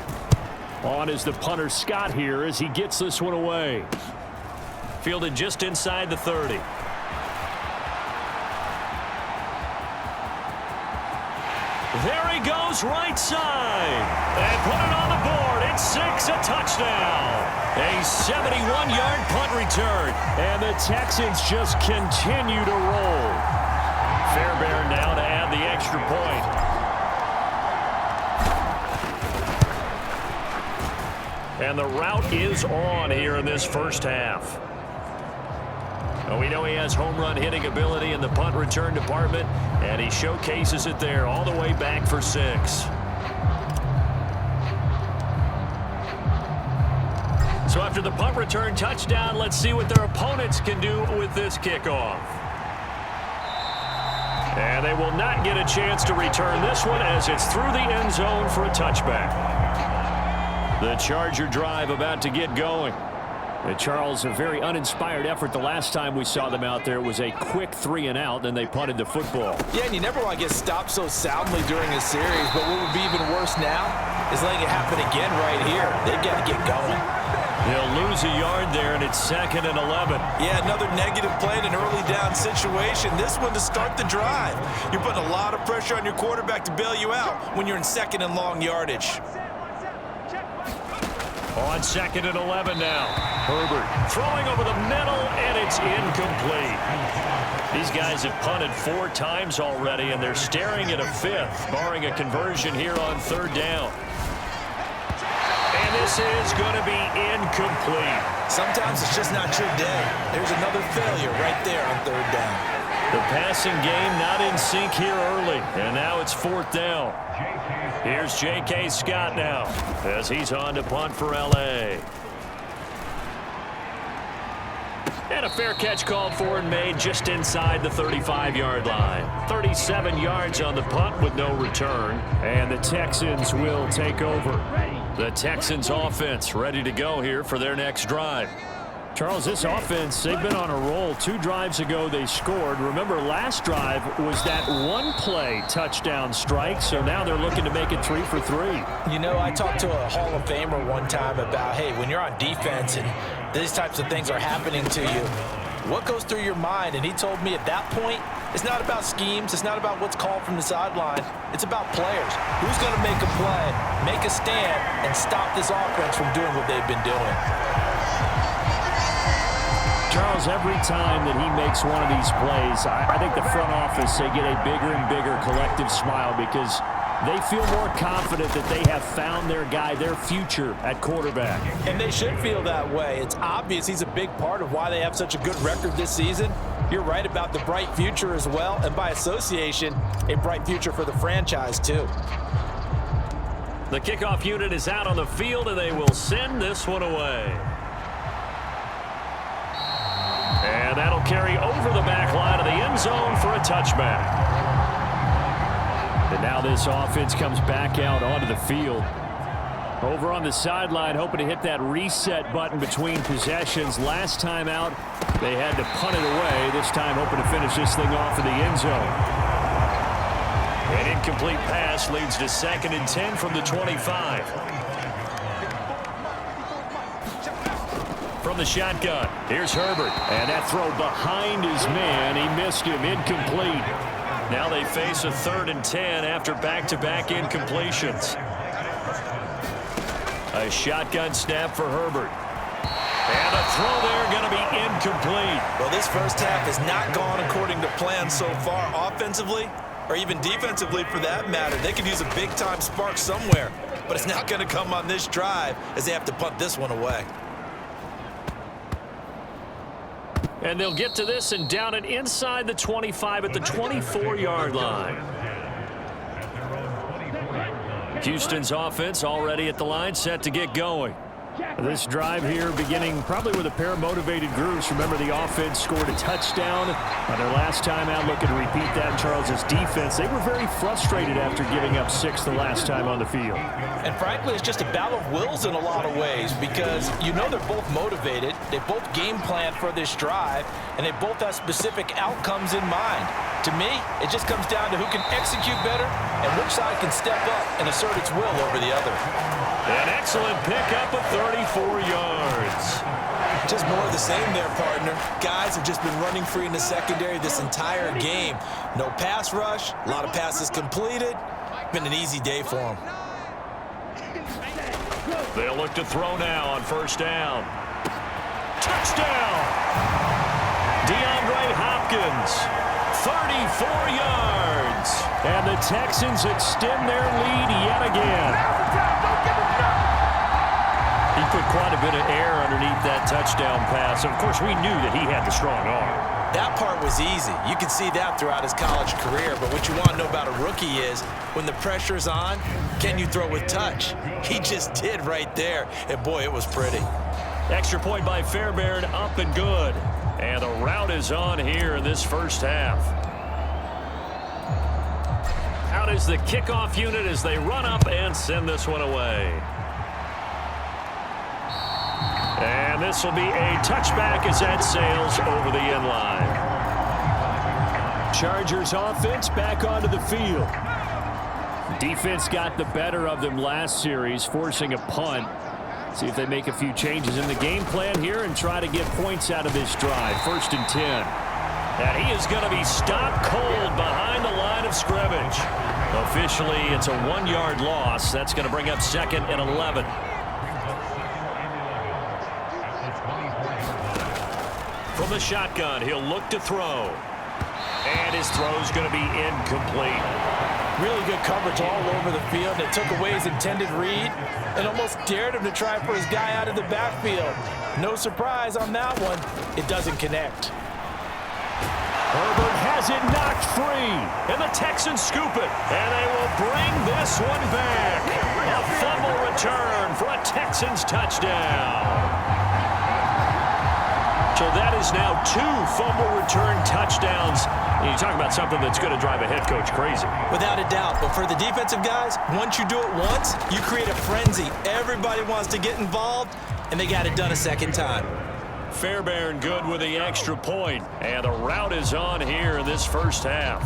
On is the punter Scott here as he gets this one away. Fielded just inside the 30. There he goes right side. And put it on the board. It's 6, a touchdown. A 71-yard punt return. And the Texans just continue to roll. Fairbairn now to add the extra point. And the route is on here in this first half. Well, we know he has home run hitting ability in the punt return department, and he showcases it there all the way back for 6. So after the punt return touchdown, let's see what their opponents can do with this kickoff. And they will not get a chance to return this one as it's through the end zone for a touchback. The Charger drive about to get going. Charles, a very uninspired effort the last time we saw them out there. It was a quick 3-and-out, and they punted the football. Yeah, and you never want to get stopped so soundly during a series, but what would be even worse now is letting it happen again right here. They've got to get going. They'll lose a yard there, and it's 2nd and 11. Yeah, another negative play in an early down situation. This one to start the drive. You're putting a lot of pressure on your quarterback to bail you out when you're in 2nd and long yardage. On 2nd and 11 now. Herbert throwing over the middle, and it's incomplete. These guys have punted 4 times already, and they're staring at a 5th, barring a conversion here on 3rd down. And this is going to be incomplete. Sometimes it's just not your day. There's another failure right there on 3rd down. The passing game not in sync here early, and now it's 4th down. Here's J.K. Scott now as he's on to punt for L.A. And a fair catch called for and made just inside the 35-yard line. 37 yards on the punt with no return. And the Texans will take over. The Texans offense ready to go here for their next drive. Charles, this offense, they've been on a roll. 2 drives ago, they scored. Remember, last drive was that one-play touchdown strike, so now they're looking to make it 3 for 3. You know, I talked to a Hall of Famer one time about, hey, when you're on defense and these types of things are happening to you, what goes through your mind? And he told me at that point, it's not about schemes. It's not about what's called from the sideline. It's about players. Who's going to make a play, make a stand, and stop this offense from doing what they've been doing? Charles, every time that he makes one of these plays, I think the front office, they get a bigger and bigger collective smile because they feel more confident that they have found their guy, their future at quarterback. And they should feel that way. It's obvious he's a big part of why they have such a good record this season. You're right about the bright future as well, and by association, a bright future for the franchise too. The kickoff unit is out on the field, and they will send this one away. And that'll carry over the back line of the end zone for a touchback. And now this offense comes back out onto the field. Over on the sideline, hoping to hit that reset button between possessions. Last time out, they had to punt it away. This time, hoping to finish this thing off in the end zone. An incomplete pass leads to 2nd and 10 from the 25. From the shotgun, here's Herbert. And that throw behind his man. He missed him, incomplete. Now they face a 3rd and 10 after back-to-back incompletions. A shotgun snap for Herbert. And a throw there going to be incomplete. Well, this first half has not gone according to plan so far offensively, or even defensively for that matter. They could use a big-time spark somewhere, but it's not going to come on this drive as they have to punt this one away. And they'll get to this and down it inside the 25 at the 24-yard line. Houston's offense already at the line, set to get going. This drive here beginning probably with a pair of motivated groups. Remember, the offense scored a touchdown on their last time out. Looking to repeat that in Charles's defense. They were very frustrated after giving up 6 the last time on the field. And frankly, it's just a battle of wills in a lot of ways because you know they're both motivated. They both game plan for this drive, and they both have specific outcomes in mind. To me, it just comes down to who can execute better and which side can step up and assert its will over the other. An excellent pickup of 34 yards. Just more of the same there, partner. Guys have just been running free in the secondary this entire game. No pass rush, a lot of passes completed. Been an easy day for them. They'll look to throw now on 1st down. Touchdown! DeAndre Hopkins, 34 yards. And the Texans extend their lead yet again. He put quite a bit of air underneath that touchdown pass. Of course, we knew that he had the strong arm. That part was easy. You can see that throughout his college career. But what you want to know about a rookie is when the pressure's on, can you throw with touch? He just did right there. And, boy, it was pretty. Extra point by Fairbairn, up and good. And the route is on here in this first half. Out is the kickoff unit as they run up and send this one away. And this will be a touchback as that sails over the end line. Chargers offense back onto the field. Defense got the better of them last series, forcing a punt. See if they make a few changes in the game plan here and try to get points out of this drive. 1st and 10. And he is going to be stopped cold behind the line of scrimmage. Officially, it's a 1-yard loss. That's going to bring up 2nd and 11. From the shotgun, he'll look to throw. And his throw's going to be incomplete. Really good coverage all over the field. It took away his intended read and almost dared him to try for his guy out of the backfield. No surprise on that one. It doesn't connect. Herbert has it knocked free, and the Texans scoop it, and they will bring this one back. A fumble return for a Texans touchdown. So that is now 2 fumble return touchdowns. And you talk about something that's going to drive a head coach crazy. Without a doubt. But for the defensive guys, once you do it once, you create a frenzy. Everybody wants to get involved, and they got it done a second time. Fairbairn good with the extra point. And the route is on here in this first half.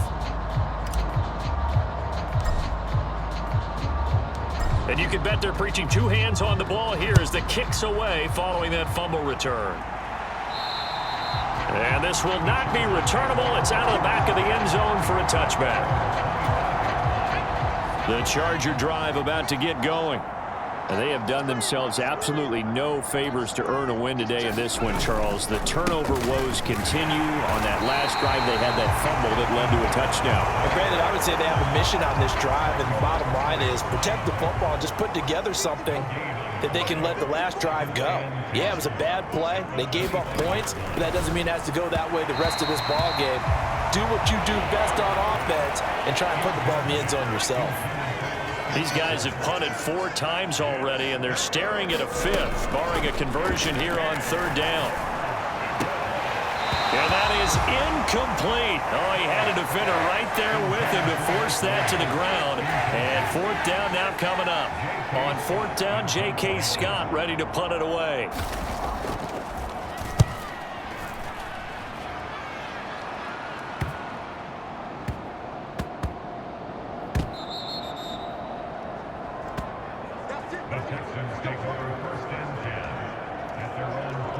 And you can bet they're preaching 2 hands on the ball here as the kick's away following that fumble return. And this will not be returnable. It's out of the back of the end zone for a touchback. The Charger drive about to get going. And they have done themselves absolutely no favors to earn a win today in this one, Charles. The turnover woes continue. On that last drive, they had that fumble that led to a touchdown. Well, granted, I would say they have a mission on this drive, and the bottom line is protect the football and just put together something that they can let the last drive go. Yeah, it was a bad play. They gave up points, but that doesn't mean it has to go that way the rest of this ball game. Do what you do best on offense and try and put the ball in the end zone yourself. These guys have punted 4 times already, and they're staring at a 5th, barring a conversion here on 3rd down. And that is incomplete. Oh, he had a defender right there with him to force that to the ground. And fourth down now coming up. On fourth down, J.K. Scott ready to punt it away.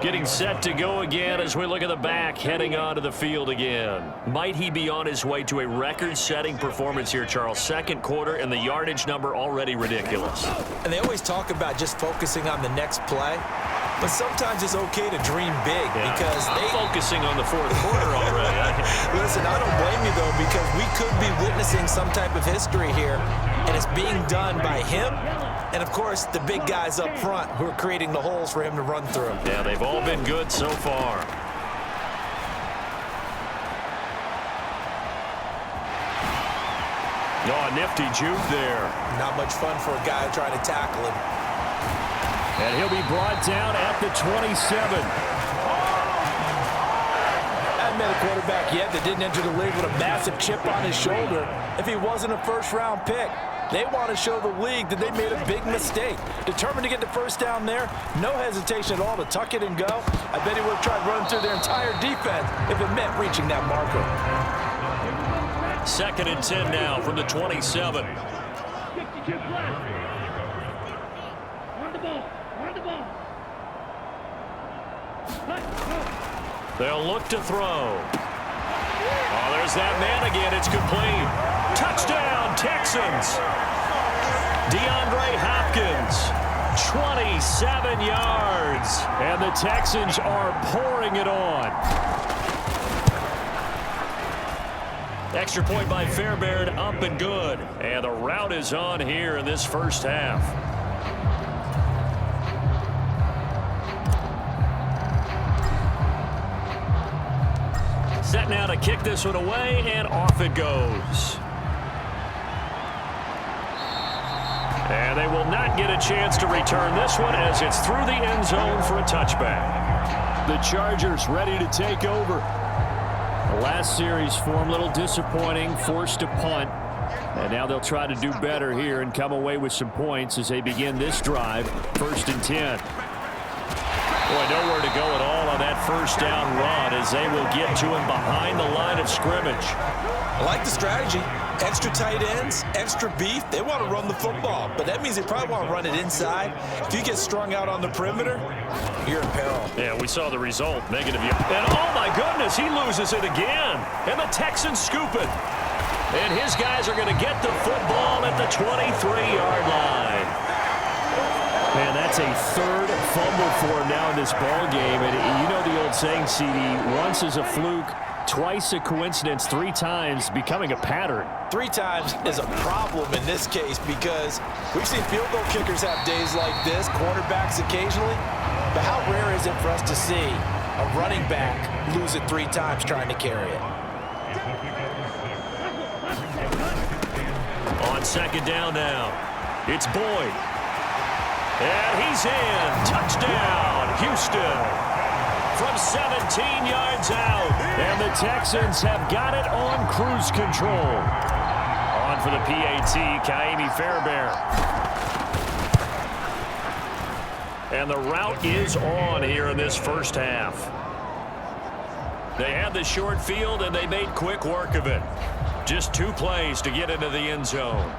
Getting set to go again as we look at the back heading onto the field again. Might he be on his way to a record-setting performance here, Charles? Second quarter and the yardage number already ridiculous. And they always talk about just focusing on the next play. But sometimes it's okay to dream big because they're focusing on the fourth quarter already. Listen, I don't blame you, though, because we could be witnessing some type of history here, and it's being done by him and, of course, the big guys up front who are creating the holes for him to run through. Yeah, they've all been good so far. Oh, nifty juke there. Not much fun for a guy trying to tackle him. And he'll be brought down at the 27. Hadn't met a quarterback yet that didn't enter the league with a massive chip on his shoulder if he wasn't a first-round pick. They want to show the league that they made a big mistake. Determined to get the first down there, no hesitation at all to tuck it and go. I bet he would have tried running through their entire defense if it meant reaching that marker. 2nd and 10 now from the 27. They'll look to throw. Oh, there's that man again. It's complete. Touchdown, Texans. DeAndre Hopkins, 27 yards. And the Texans are pouring it on. Extra point by Fairbairn, up and good. And the route is on here in this first half. Set now to kick this one away, and off it goes. And they will not get a chance to return this one as it's through the end zone for a touchback. The Chargers ready to take over. The last series form a little disappointing, forced to punt. And now they'll try to do better here and come away with some points as they begin this drive, 1st and 10. Boy, nowhere to go at all on that first down run as they will get to him behind the line of scrimmage. I like the strategy. Extra tight ends, extra beef. They want to run the football, but that means they probably want to run it inside. If you get strung out on the perimeter, you're in peril. Yeah, we saw the result. Negative. And oh my goodness, he loses it again. And the Texans scoop it. And his guys are going to get the football at the 23-yard line. Man, that's a 3rd fumble for him now in this ball game. And you know the old saying, CD, once is a fluke, twice a coincidence, 3 times becoming a pattern. 3 times is a problem in this case because we've seen field goal kickers have days like this, cornerbacks occasionally. But how rare is it for us to see a running back lose it 3 times trying to carry it? On 2nd down now, it's Boyd. And he's in. Touchdown, Houston. From 17 yards out. And the Texans have got it on cruise control. On for the PAT, Kaimi Fairbairn. And the route is on here in this first half. They had the short field, and they made quick work of it. Just 2 plays to get into the end zone.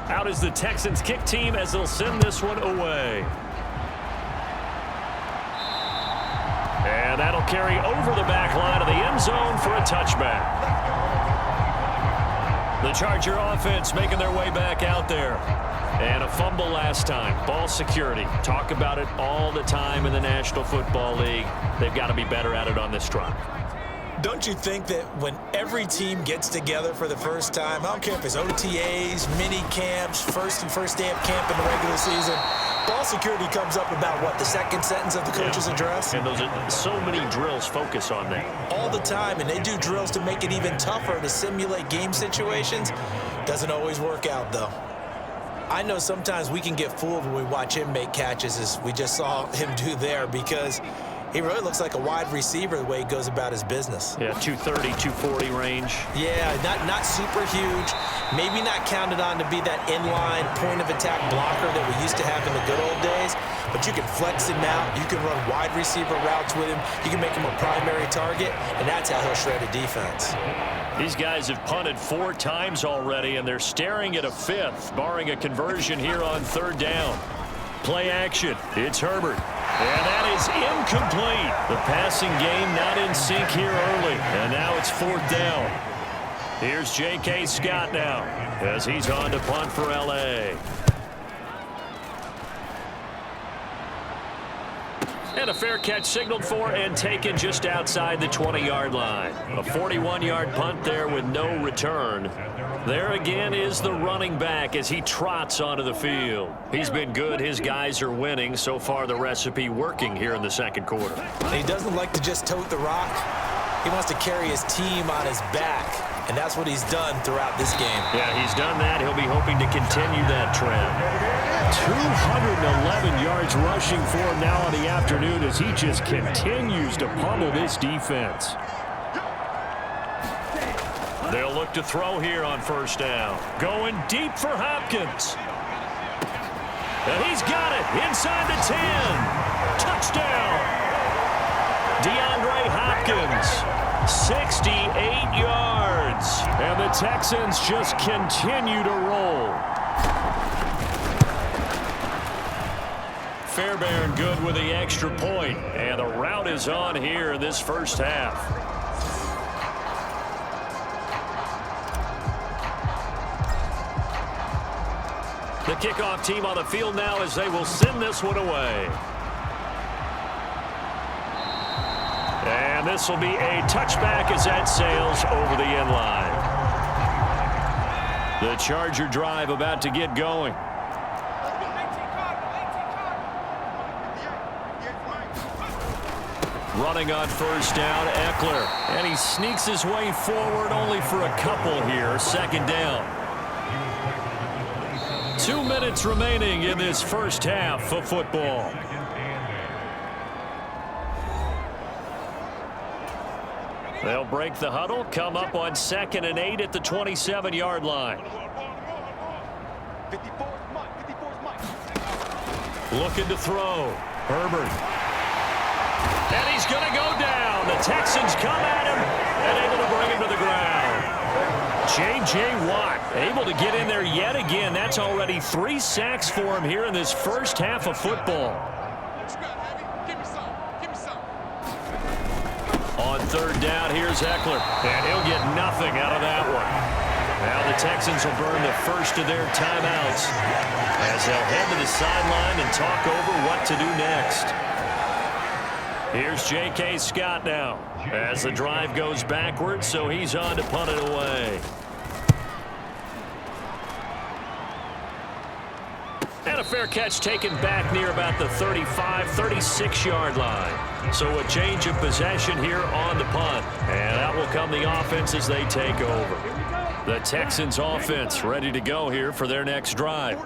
Out is the Texans kick team as they'll send this one away. And that'll carry over the back line of the end zone for a touchback. The Charger offense making their way back out there. And a fumble last time. Ball security. Talk about it all the time in the National Football League. They've got to be better at it on this drive. Don't you think that when every team gets together for the first time, I don't care if it's OTAs, mini camps, first day of camp in the regular season, ball security comes up about what, the second sentence of the coach's address? And those are so many drills focus on that. All the time, and they do drills to make it even tougher to simulate game situations. Doesn't always work out, though. I know sometimes we can get fooled when we watch him make catches, as we just saw him do there, because he really looks like a wide receiver the way he goes about his business. Yeah, 230, 240 range. Yeah, not super huge. Maybe not counted on to be that inline point-of-attack blocker that we used to have in the good old days, but you can flex him out. You can run wide receiver routes with him. You can make him a primary target, and that's how he'll shred a defense. These guys have punted 4 times already, and they're staring at a 5th, barring a conversion here on 3rd down. Play action. It's Herbert. And that is incomplete. The passing game not in sync here early. And now it's 4th down. Here's J.K. Scott now as he's on to punt for L.A. And a fair catch signaled for and taken just outside the 20-yard line. A 41-yard punt there with no return. There again is the running back as he trots onto the field. He's been good. His guys are winning. So far, the recipe working here in the second quarter. He doesn't like to just tote the rock. He wants to carry his team on his back, and that's what he's done throughout this game. Yeah, he's done that. He'll be hoping to continue that trend. 211 yards rushing for him now on the afternoon as he just continues to pummel this defense. They'll look to throw here on 1st down. Going deep for Hopkins. And he's got it inside the 10. Touchdown. DeAndre Hopkins, 68 yards. And the Texans just continue to roll. Fairbairn good with the extra point. And the route is on here in this first half. The kickoff team on the field now as they will send this one away. And this will be a touchback as that sails over the end line. The Charger drive about to get going. Running on 1st down, Eckler. And he sneaks his way forward only for a couple here. 2nd down. 2 minutes remaining in this first half of football. They'll break the huddle, come up on 2nd and 8 at the 27-yard line. Looking to throw. Herbert. And he's going to go down. The Texans come at him and able to bring him to the ground. J.J. Watt able to get in there yet again. That's already 3 sacks for him here in this first half of football. On 3rd down, here's Eckler. And he'll get nothing out of that one. Now the Texans will burn the first of their timeouts as they'll head to the sideline and talk over what to do next. Here's J.K. Scott now as the drive goes backwards, so he's on to punt it away. And a fair catch taken back near about the 35, 36-yard line. So a change of possession here on the punt. And out will come the offense as they take over. The Texans offense ready to go here for their next drive.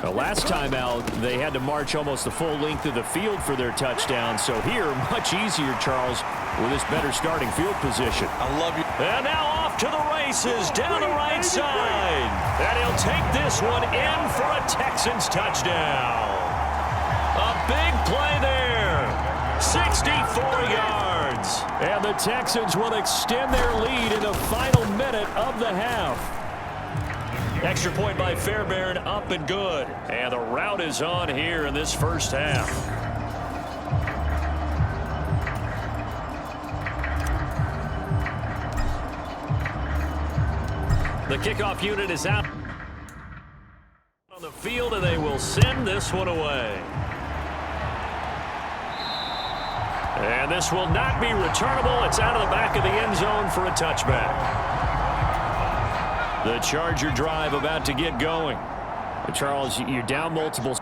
The last time out, they had to march almost the full length of the field for their touchdown. So here, much easier, Charles, with this better starting field position. I love you. And now off to the races down the right side. And he'll take this one in for a Texans touchdown. A big play there. 64 yards. And the Texans will extend their lead in the final minute of the half. Extra point by Fairbairn, up and good. And the route is on here in this first half. The kickoff unit is out on the field, and they will send this one away. And this will not be returnable. It's out of the back of the end zone for a touchback. The Charger drive about to get going. Charles, you're down multiple.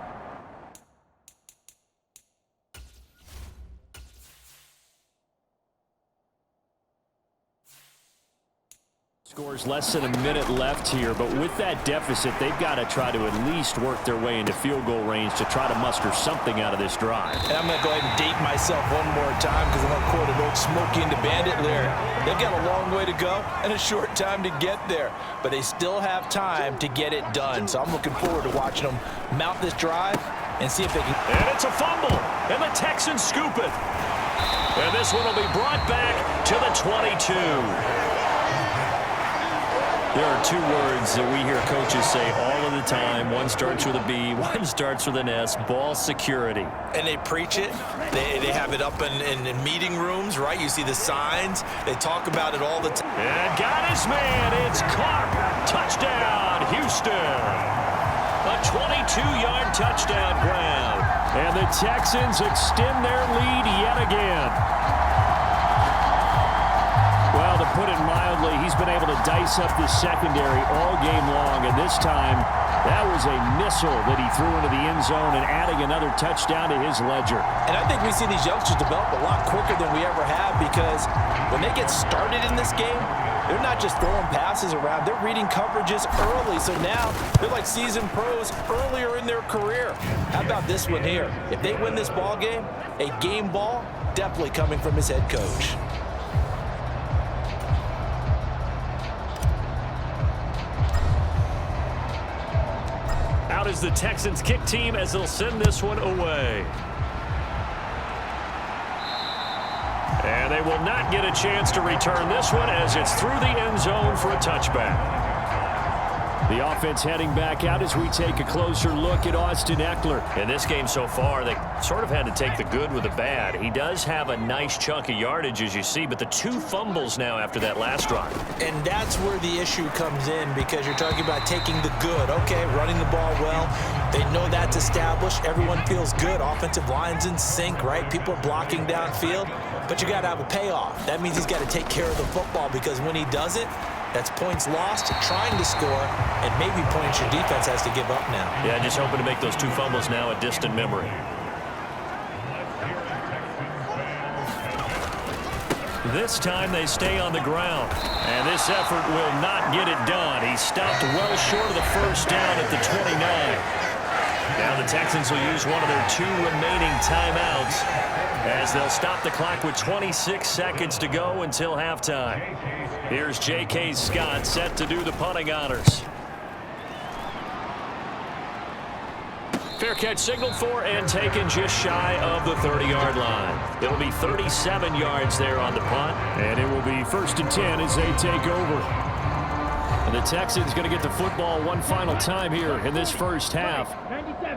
Scores less than a minute left here, but with that deficit, they've got to try to at least work their way into field goal range to try to muster something out of this drive. And I'm going to go ahead and date myself one more time because I'm going to quote an old Smokey and the Bandit lyric. They've got a long way to go and a short time to get there, but they still have time to get it done. So I'm looking forward to watching them mount this drive and see if they can. And it's a fumble, and the Texans scoop it. And this one will be brought back to the 22. There are two words that we hear coaches say all of the time. One starts with a B, one starts with an S, ball security. And they preach it. They have it up in meeting rooms, right? You see the signs. They talk about it all the time. And got his man. It's caught. Touchdown, Houston. A 22-yard touchdown grab. And the Texans extend their lead yet again. Well, to put it mildly, he's been able to dice up the secondary all game long, and this time that was a missile that he threw into the end zone and adding another touchdown to his ledger. And I think we see these youngsters develop a lot quicker than we ever have because when they get started in this game, they're not just throwing passes around, they're reading coverages early, so now they're like seasoned pros earlier in their career. How about this one here? If they win this ball game, a game ball definitely coming from his head coach. Out is the Texans kick team as they'll send this one away. And they will not get a chance to return this one as it's through the end zone for a touchback. The offense heading back out as we take a closer look at Austin Eckler. In this game so far, they sort of had to take the good with the bad. He does have a nice chunk of yardage, as you see, but the 2 fumbles now after that last drive. And that's where the issue comes in because you're talking about taking the good. Okay, running the ball well. They know that's established. Everyone feels good. Offensive line's in sync, right? People are blocking downfield. But you got to have a payoff. That means he's got to take care of the football because when he doesn't, that's points lost, trying to score, and maybe points your defense has to give up now. Yeah, just hoping to make those 2 fumbles now a distant memory. This time they stay on the ground, and this effort will not get it done. He stopped well short of the first down at the 29. Now the Texans will use one of their 2 remaining timeouts as they'll stop the clock with 26 seconds to go until halftime. Here's J.K. Scott set to do the punting honors. Fair catch signaled for and taken just shy of the 30-yard line. It'll be 37 yards there on the punt. And it will be 1st and 10 as they take over. And the Texans going to get the football one final time here in this first half.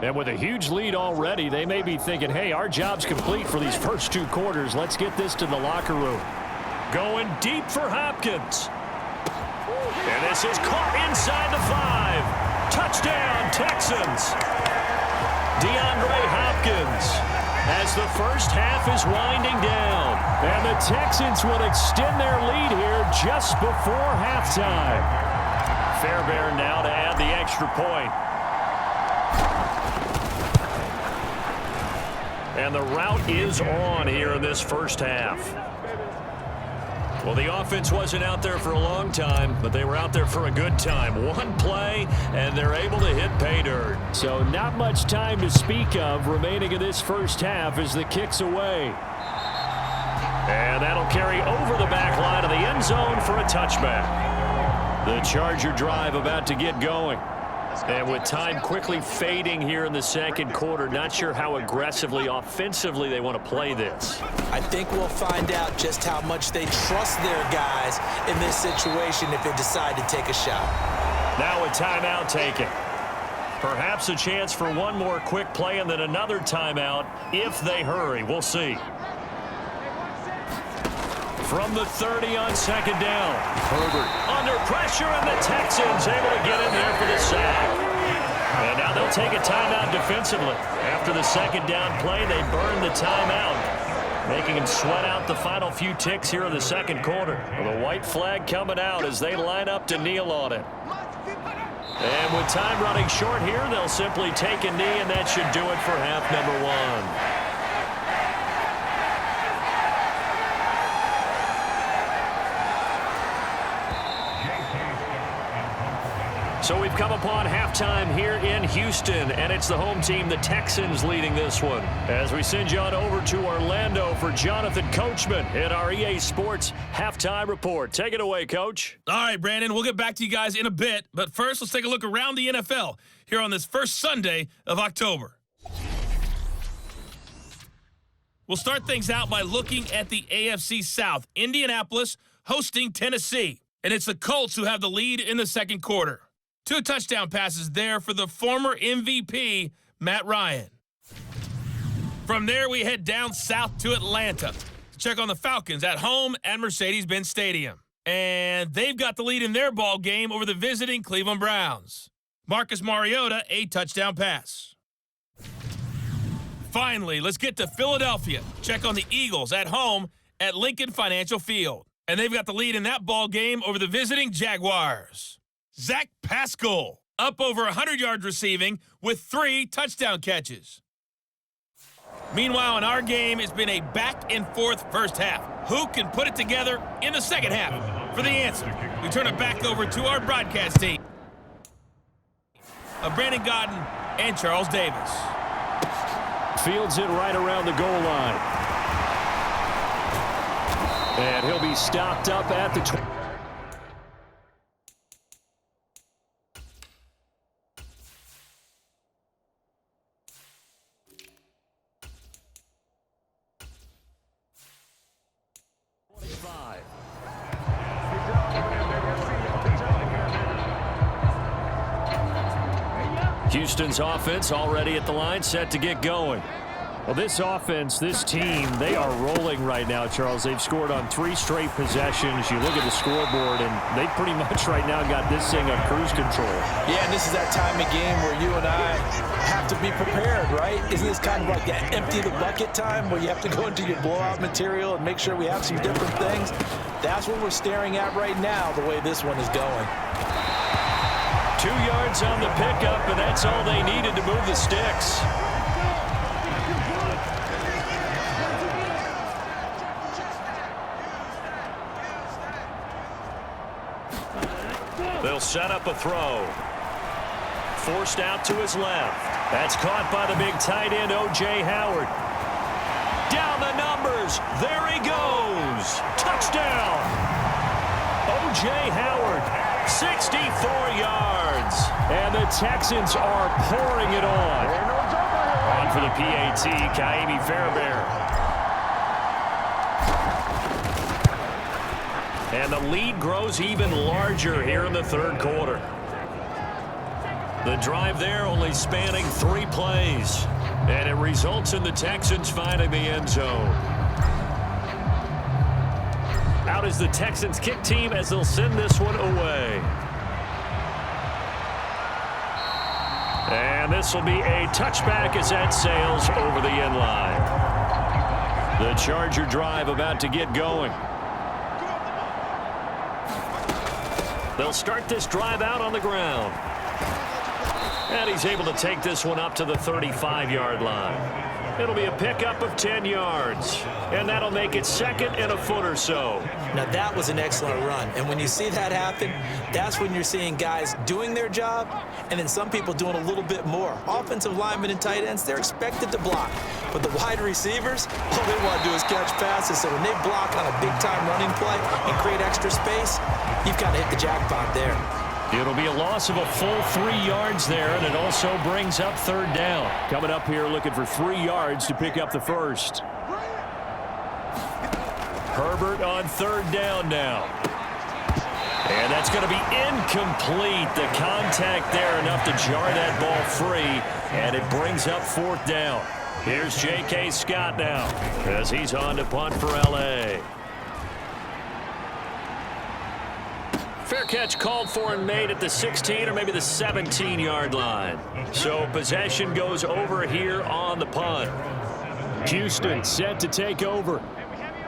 And with a huge lead already, they may be thinking, hey, our job's complete for these first 2 quarters. Let's get this to the locker room. Going deep for Hopkins. And this is caught inside the 5. Touchdown, Texans. DeAndre Hopkins as the first half is winding down. And the Texans will extend their lead here just before halftime. Fairbairn now to add the extra point. And the route is on here in this first half. Well, the offense wasn't out there for a long time, but they were out there for a good time. One play, and they're able to hit pay dirt. So not much time to speak of remaining in this first half as the kick's away. And that'll carry over the back line of the end zone for a touchback. The Charger drive about to get going. And with time quickly fading here in the second quarter, not sure how aggressively, offensively they want to play this. I think we'll find out just how much they trust their guys in this situation if they decide to take a shot. Now a timeout taken. Perhaps a chance for one more quick play and then another timeout if they hurry. We'll see. From the 30 on second down. Herbert under pressure, and the Texans able to get in there for the sack. And now they'll take a timeout defensively. After the second down play, they burn the timeout. making him sweat out the final few ticks here in the second quarter. Well, the white flag coming out as they line up to kneel on it. And with time running short here, they'll simply take a knee, and that should do it for half number one. So we've come upon halftime here in Houston, and it's the home team, the Texans, leading this one. As we send you on over to Orlando for Jonathan Coachman in our EA Sports Halftime Report. Take it away, Coach. All right, Brandon, we'll get back to you guys in a bit, but first let's take a look around the NFL here on this first Sunday of October. We'll start things out by looking at the AFC South. Indianapolis hosting Tennessee, and it's the Colts who have the lead in the second quarter. 2 touchdown passes there for the former MVP, Matt Ryan. From there, we head down south to Atlanta to check on the Falcons at home at Mercedes-Benz Stadium. And they've got the lead in their ball game over the visiting Cleveland Browns. Marcus Mariota, a touchdown pass. Finally, let's get to Philadelphia. Check on the Eagles at home at Lincoln Financial Field. And they've got the lead in that ball game over the visiting Jaguars. Zach Pascal, up over 100 yards receiving with 3 touchdown catches. Meanwhile, in our game, it's been a back-and-forth first half. Who can put it together in the second half? For the answer, we turn it back over to our broadcast team of Brandon Godden and Charles Davis. Fields it right around the goal line. And he'll be stopped up at the 20. Houston's offense already at the line, set to get going. Well, this offense, this team, they are rolling right now, Charles. They've scored on 3 straight possessions. You look at the scoreboard, and they pretty much right now got this thing on cruise control. Yeah, and this is that time of game where you and I have to be prepared, right? Isn't this kind of like that empty the bucket time where you have to go into your blowout material and make sure we have some different things? That's what we're staring at right now, the way this one is going. 2 yards on the pickup, and that's all they needed to move the sticks. They'll set up a throw. Forced out to his left. That's caught by the big tight end, O.J. Howard. Down the numbers. There he goes. Touchdown. O.J. Howard, 64 yards. And the Texans are pouring it on. On for the PAT, Kaimi Fairbairn. And the lead grows even larger here in the third quarter. The drive there only spanning 3 plays. And it results in the Texans finding the end zone. Out is the Texans kick team as they'll send this one away. And this will be a touchback as that sails over the end line. The Charger drive about to get going. They'll start this drive out on the ground. And he's able to take this one up to the 35-yard line. It'll be a pickup of 10 yards. And that'll make it second and a foot or so. Now, that was an excellent run. And when you see that happen, that's when you're seeing guys doing their job and then some people doing a little bit more. Offensive linemen and tight ends, they're expected to block. But the wide receivers, all they want to do is catch passes. So when they block on a big-time running play and create extra space, you've got to hit the jackpot there. It'll be a loss of a full 3 yards there, and it also brings up third down. Coming up here looking for 3 yards to pick up the first. Herbert on third down now. And that's going to be incomplete. The contact there enough to jar that ball free, and it brings up fourth down. Here's J.K. Scott now as he's on to punt for L.A. Fair catch called for and made at the 16 or maybe the 17-yard line. So possession goes over here on the punt. Houston set to take over.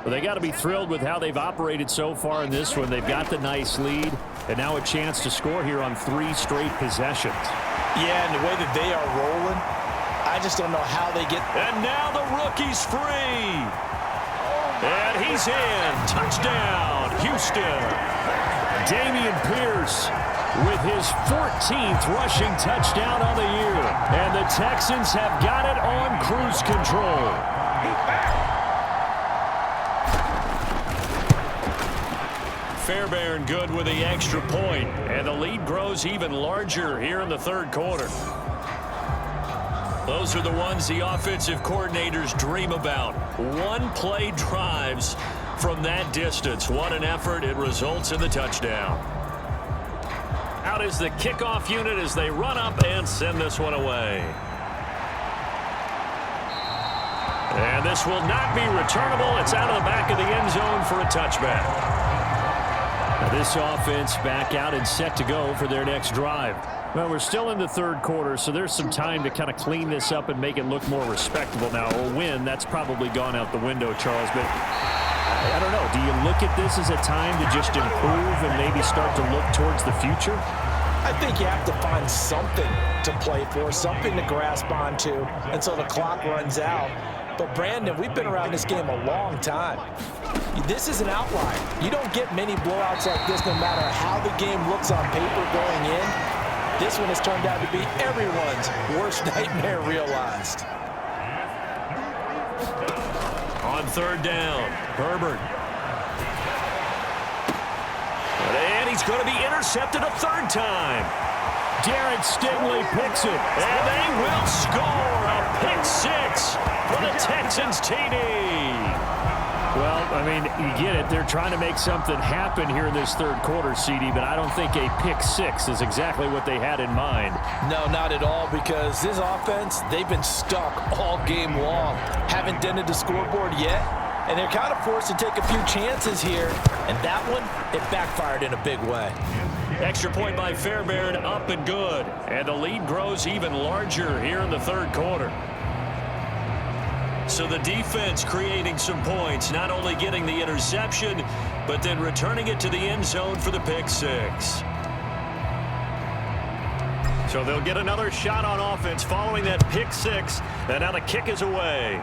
Well, they got to be thrilled with how they've operated so far in this one. They've got the nice lead, and now a chance to score here on 3 straight possessions. Yeah, and the way that they are rolling, I just don't know how they get... And now the rookie's free. And he's in. Touchdown, Houston. Dameon Pierce with his 14th rushing touchdown on the year. And the Texans have got it on cruise control. Fairbairn good with the extra point, and the lead grows even larger here in the third quarter. Those are the ones the offensive coordinators dream about. One-play drives from that distance. What an effort. It results in the touchdown. Out is the kickoff unit as they run up and send this one away. And this will not be returnable. It's out of the back of the end zone for a touchback. Now this offense back out and set to go for their next drive. Well, we're still in the third quarter, so there's some time to kind of clean this up and make it look more respectable. Now, a win, that's probably gone out the window, Charles, but I don't know. Do you look at this as a time to just improve and maybe start to look towards the future? I think you have to find something to play for, something to grasp onto until the clock runs out. But, Brandon, we've been around this game a long time. This is an outlier. You don't get many blowouts like this no matter how the game looks on paper going in. This one has turned out to be everyone's worst nightmare realized. On third down, Herbert. And he's going to be intercepted a third time. Derek Stingley picks it. And they will score a pick 6 for the Texans TD. Well, I mean, you get it. They're trying to make something happen here in this third quarter, CD, but I don't think a pick 6 is exactly what they had in mind. No, not at all, because this offense, they've been stuck all game long. Haven't dented the scoreboard yet, and they're kind of forced to take a few chances here, and that one, it backfired in a big way. Extra point by Fairbairn, up and good. And the lead grows even larger here in the third quarter. So the defense creating some points, not only getting the interception, but then returning it to the end zone for the pick 6. So they'll get another shot on offense following that pick 6, and now the kick is away.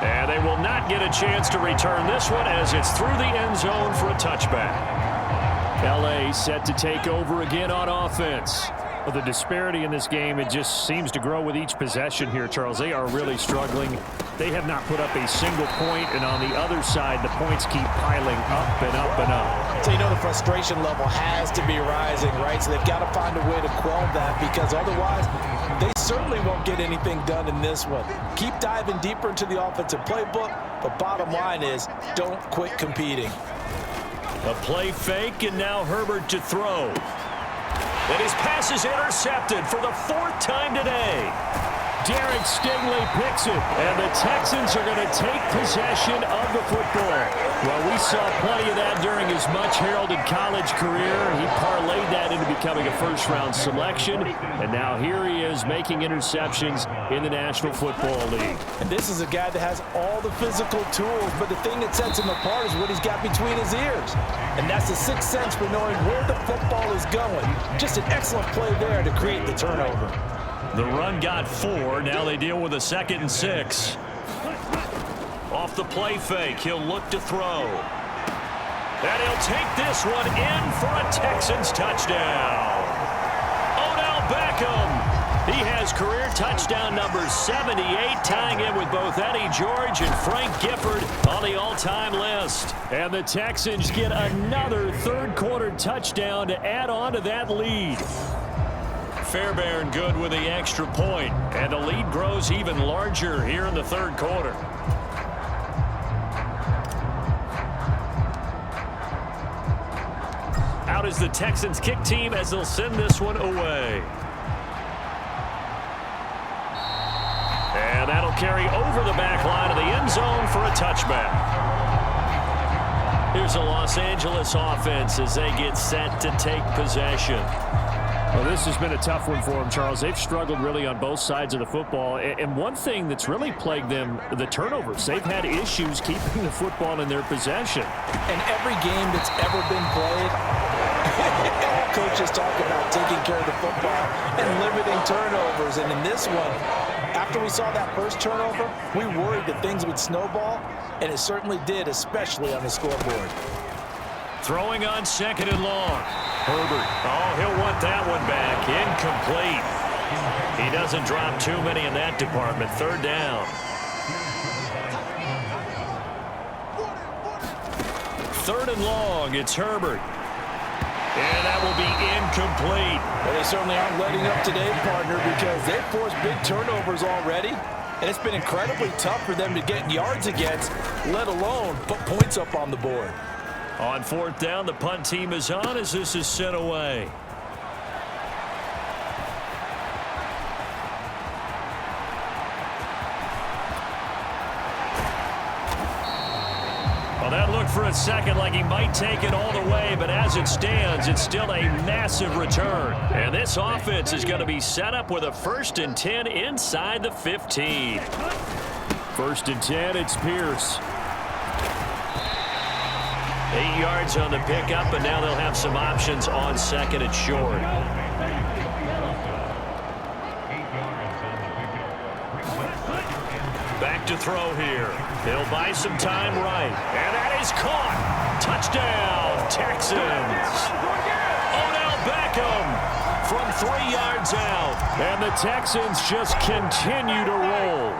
And they will not get a chance to return this one as it's through the end zone for a touchback. LA set to take over again on offense. Well, the disparity in this game, it just seems to grow with each possession here, Charles. They are really struggling. They have not put up a single point, and on the other side, the points keep piling up and up and up. So you know the frustration level has to be rising, right? So they've got to find a way to quell that, because otherwise they certainly won't get anything done in this one. Keep diving deeper into the offensive playbook, but bottom line is don't quit competing. A play fake, and now Herbert to throw. And his pass is intercepted for the 4th time today. Derek Stingley picks it, and the Texans are going to take possession of the football. Well, we saw plenty of that during his much-heralded college career. He parlayed that into becoming a first-round selection, and now here he is making interceptions in the National Football League. And this is a guy that has all the physical tools, but the thing that sets him apart is what he's got between his ears. And that's the sixth sense for knowing where the football is going. Just an excellent play there to create the turnover. The run got 4. Now they deal with a 2nd and 6. Off the play fake, he'll look to throw. And he'll take this one in for a Texans touchdown. Odell Beckham. He has career touchdown number 78, tying in with both Eddie George and Frank Gifford on the all-time list. And the Texans get another third-quarter touchdown to add on to that lead. Fairbairn good with the extra point, and the lead grows even larger here in the third quarter. Out is the Texans kick team as they'll send this one away. And that'll carry over the back line of the end zone for a touchback. Here's a Los Angeles offense as they get set to take possession. Well, this has been a tough one for them, Charles. They've struggled really on both sides of the football. And one thing that's really plagued them, the turnovers. They've had issues keeping the football in their possession. And every game that's ever been played, coaches talk about taking care of the football and limiting turnovers. And in this one, after we saw that first turnover, we worried that things would snowball, and it certainly did, especially on the scoreboard. Throwing on 2nd and long. Herbert. Oh, he'll want that one back. Incomplete. He doesn't drop too many in that department. 3rd down. 3rd and long. It's Herbert. And that will be incomplete. Well, they certainly aren't letting up today, partner, because they've forced big turnovers already, and it's been incredibly tough for them to get yards against, let alone put points up on the board. On 4th down, the punt team is on as this is sent away. Well, that looked for a second like he might take it all the way, but as it stands, it's still a massive return. And this offense is going to be set up with a 1st and 10 inside the 15. 1st and 10, it's Pierce. 8 yards on the pickup, and now they'll have some options on 2nd and short. Back to throw here. He'll buy some time right. And that is caught. Touchdown, Texans. Odell Beckham from 3 yards out. And the Texans just continue to roll.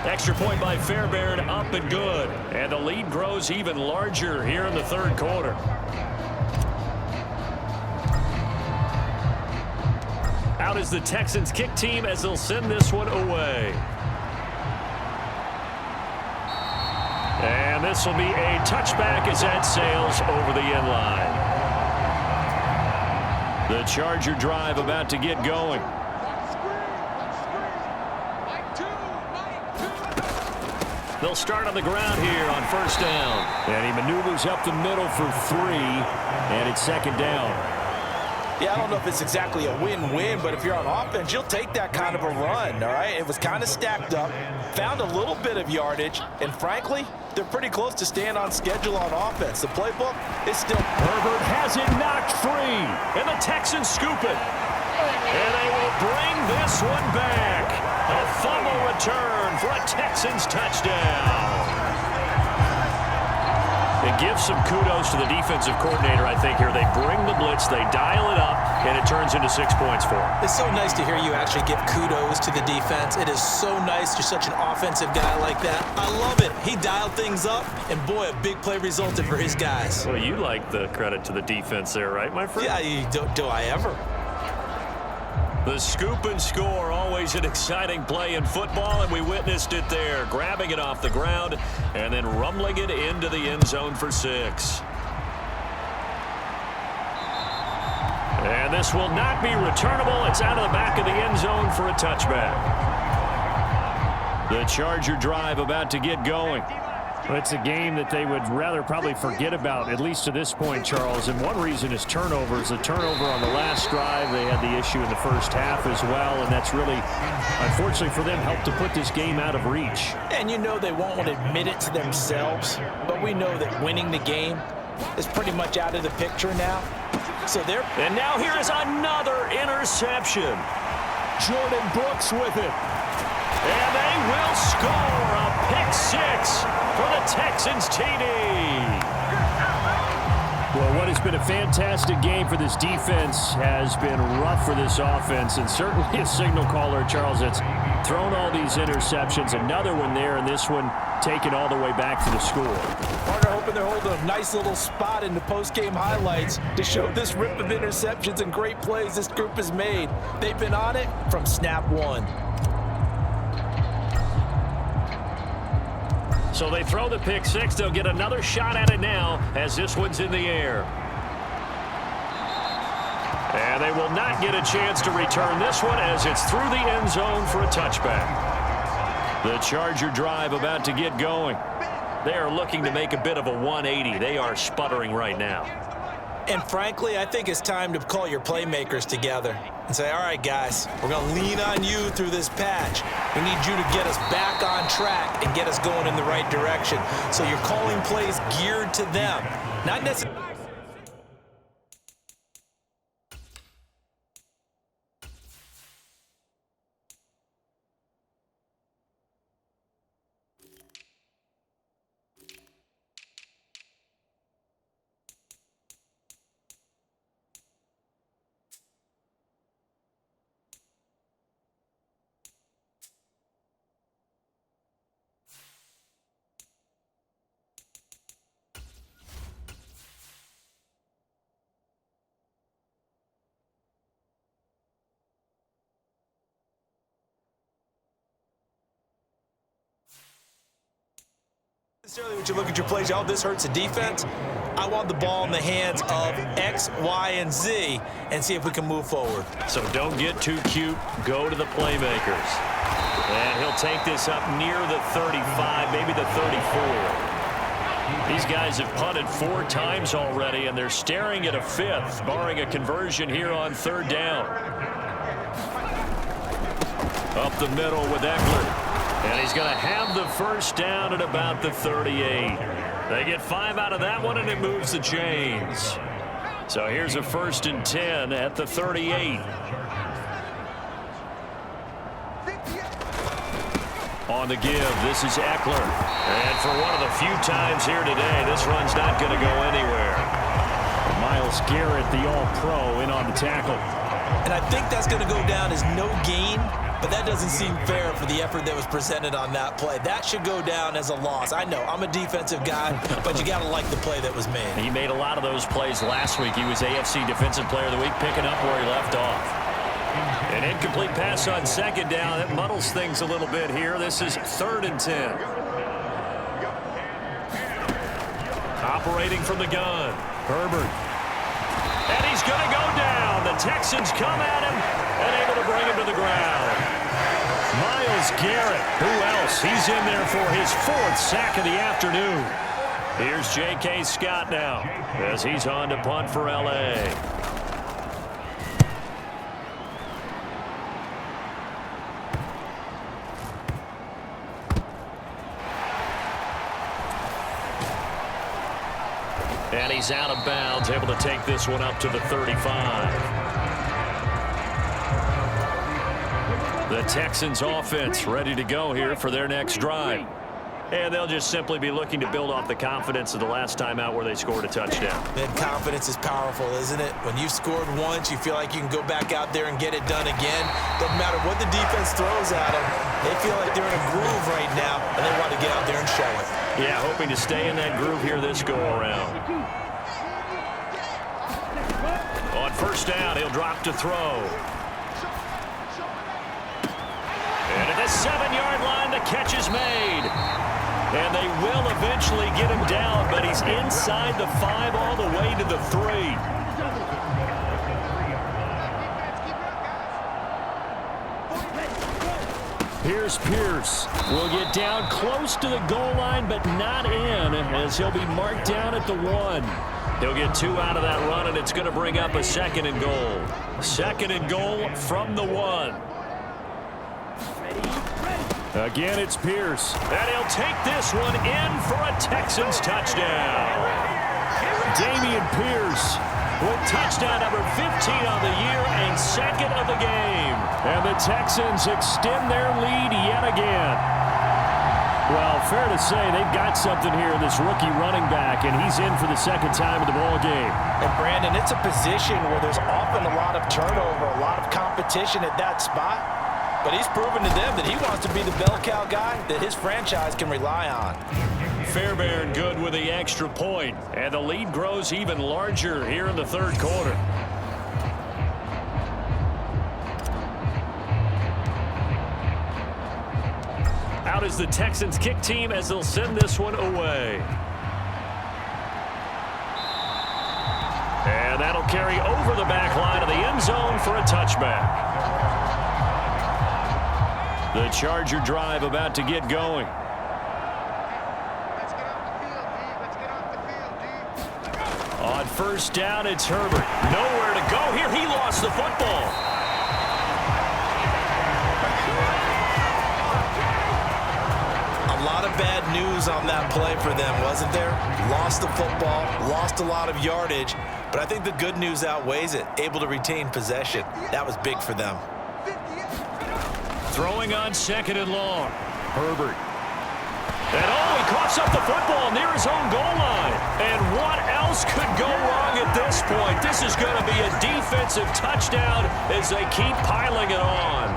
Extra point by Fairbairn, up and good. And the lead grows even larger here in the 3rd quarter. Out is the Texans kick team as they'll send this one away. And this will be a touchback as that sails over the end line. The Charger drive about to get going. They'll start on the ground here on 1st down. And he maneuvers up the middle for 3, and it's 2nd down. Yeah, I don't know if it's exactly a win-win, but if you're on offense, you'll take that kind of a run, all right? It was kind of stacked up, found a little bit of yardage, and frankly, they're pretty close to staying on schedule on offense. The playbook is still... Herbert has it knocked free, and the Texans scoop it. And they will bring this one back. A fumble return for a Texans touchdown. It gives some kudos to the defensive coordinator, I think, here. They bring the blitz, they dial it up, and it turns into 6 points for them. It's so nice to hear you actually give kudos to the defense. It is so nice. You're such an offensive guy like that. I love it. He dialed things up, and boy, a big play resulted for his guys. Well, you like the credit to the defense there, right, my friend? Yeah, do I ever? The scoop and score, always an exciting play in football, and we witnessed it there, grabbing it off the ground and then rumbling it into the end zone for 6. And this will not be returnable. It's out of the back of the end zone for a touchback. The Charger drive about to get going. Well, it's a game that they would rather probably forget about, at least to this point, Charles. And one reason is turnovers. A turnover on the last drive. They had the issue in the first half as well, and that's really, unfortunately for them, helped to put this game out of reach. And you know they won't want to admit it to themselves, but we know that winning the game is pretty much out of the picture now. So they're... And now here is another interception. Jordan Brooks with it. And they will score a pick 6 for the Texans TD. Well, what has been a fantastic game for this defense has been rough for this offense, and certainly a signal caller, Charles, that's thrown all these interceptions. Another one there, and this one taken all the way back for the score. Partner hoping they're holding a nice little spot in the post-game highlights to show this rip of interceptions and great plays this group has made. They've been on it from snap 1. So they throw the pick 6. They'll get another shot at it now as this one's in the air. And they will not get a chance to return this one as it's through the end zone for a touchback. The Charger drive about to get going. They are looking to make a bit of a 180. They are sputtering right now. And frankly, I think it's time to call your playmakers together and say, all right, guys, we're going to lean on you through this patch. We need you to get us back on track and get us going in the right direction. So you're calling plays geared to them, not necessarily. What you look at your plays, oh, this hurts the defense. I want the ball in the hands of X, Y, and Z and see if we can move forward. So don't get too cute. Go to the playmakers. And he'll take this up near the 35, maybe the 34. These guys have punted 4 times already, and they're staring at a 5th, barring a conversion here on 3rd down. Up the middle with Eckler. And he's going to have the first down at about the 38. They get 5 out of that one, and it moves the chains. So here's a 1st and 10 at the 38. On the give, this is Eckler. And for one of the few times here today, this run's not going to go anywhere. Myles Garrett, the All-Pro, in on the tackle. And I think that's going to go down as no gain, but that doesn't seem fair for the effort that was presented on that play. That should go down as a loss. I know, I'm a defensive guy, but you got to like the play that was made. He made a lot of those plays last week. He was AFC Defensive Player of the Week, picking up where he left off. An incomplete pass on 2nd down. That muddles things a little bit here. This is 3rd and 10. Operating from the gun, Herbert. And he's going to go down. The Texans come at him and able to bring him to the ground. Myles Garrett, who else? He's in there for his 4th sack of the afternoon. Here's J.K. Scott now as he's on to punt for L.A. And he's out of bounds, able to take this one up to the 35. The Texans offense ready to go here for their next drive. And they'll just simply be looking to build off the confidence of the last time out where they scored a touchdown. And confidence is powerful, isn't it? When you've scored once, you feel like you can go back out there and get it done again. Doesn't matter what the defense throws at them. They feel like they're in a groove right now, and they want to get out there and show it. Yeah, hoping to stay in that groove here this go-around. On 1st down, he'll drop to throw. And at the 7-yard line, the catch is made. And they will eventually get him down, but he's inside the 5 all the way to the 3. Here's Pierce. Will get down close to the goal line, but not in, as he'll be marked down at the 1. He'll get 2 out of that run, and it's going to bring up a 2nd and goal. 2nd and goal from the 1. Again, it's Pierce. And he'll take this one in for a Texans touchdown. Dameon Pierce with touchdown number 15 on the year and 2nd of the game. And the Texans extend their lead yet again. Well, fair to say they've got something here in this rookie running back, and he's in for the 2nd time of the ball game. And Brandon, it's a position where there's often a lot of turnover, a lot of competition at that spot. But he's proven to them that he wants to be the bell cow guy that his franchise can rely on. Fairbairn good with the extra point, and the lead grows even larger here in the 3rd quarter. Out is the Texans kick team as they'll send this one away. And that'll carry over the back line of the end zone for a touchback. The Charger drive about to get going. On first down. It's Herbert. Nowhere to go here. He lost the football. A lot of bad news on that play for them, wasn't there? Lost the football, lost a lot of yardage, but I think the good news outweighs it. Able to retain possession. That was big for them. Throwing on 2nd and long. Herbert. And he coughs up the football near his own goal line. And what else could go wrong at this point? This is going to be a defensive touchdown as they keep piling it on.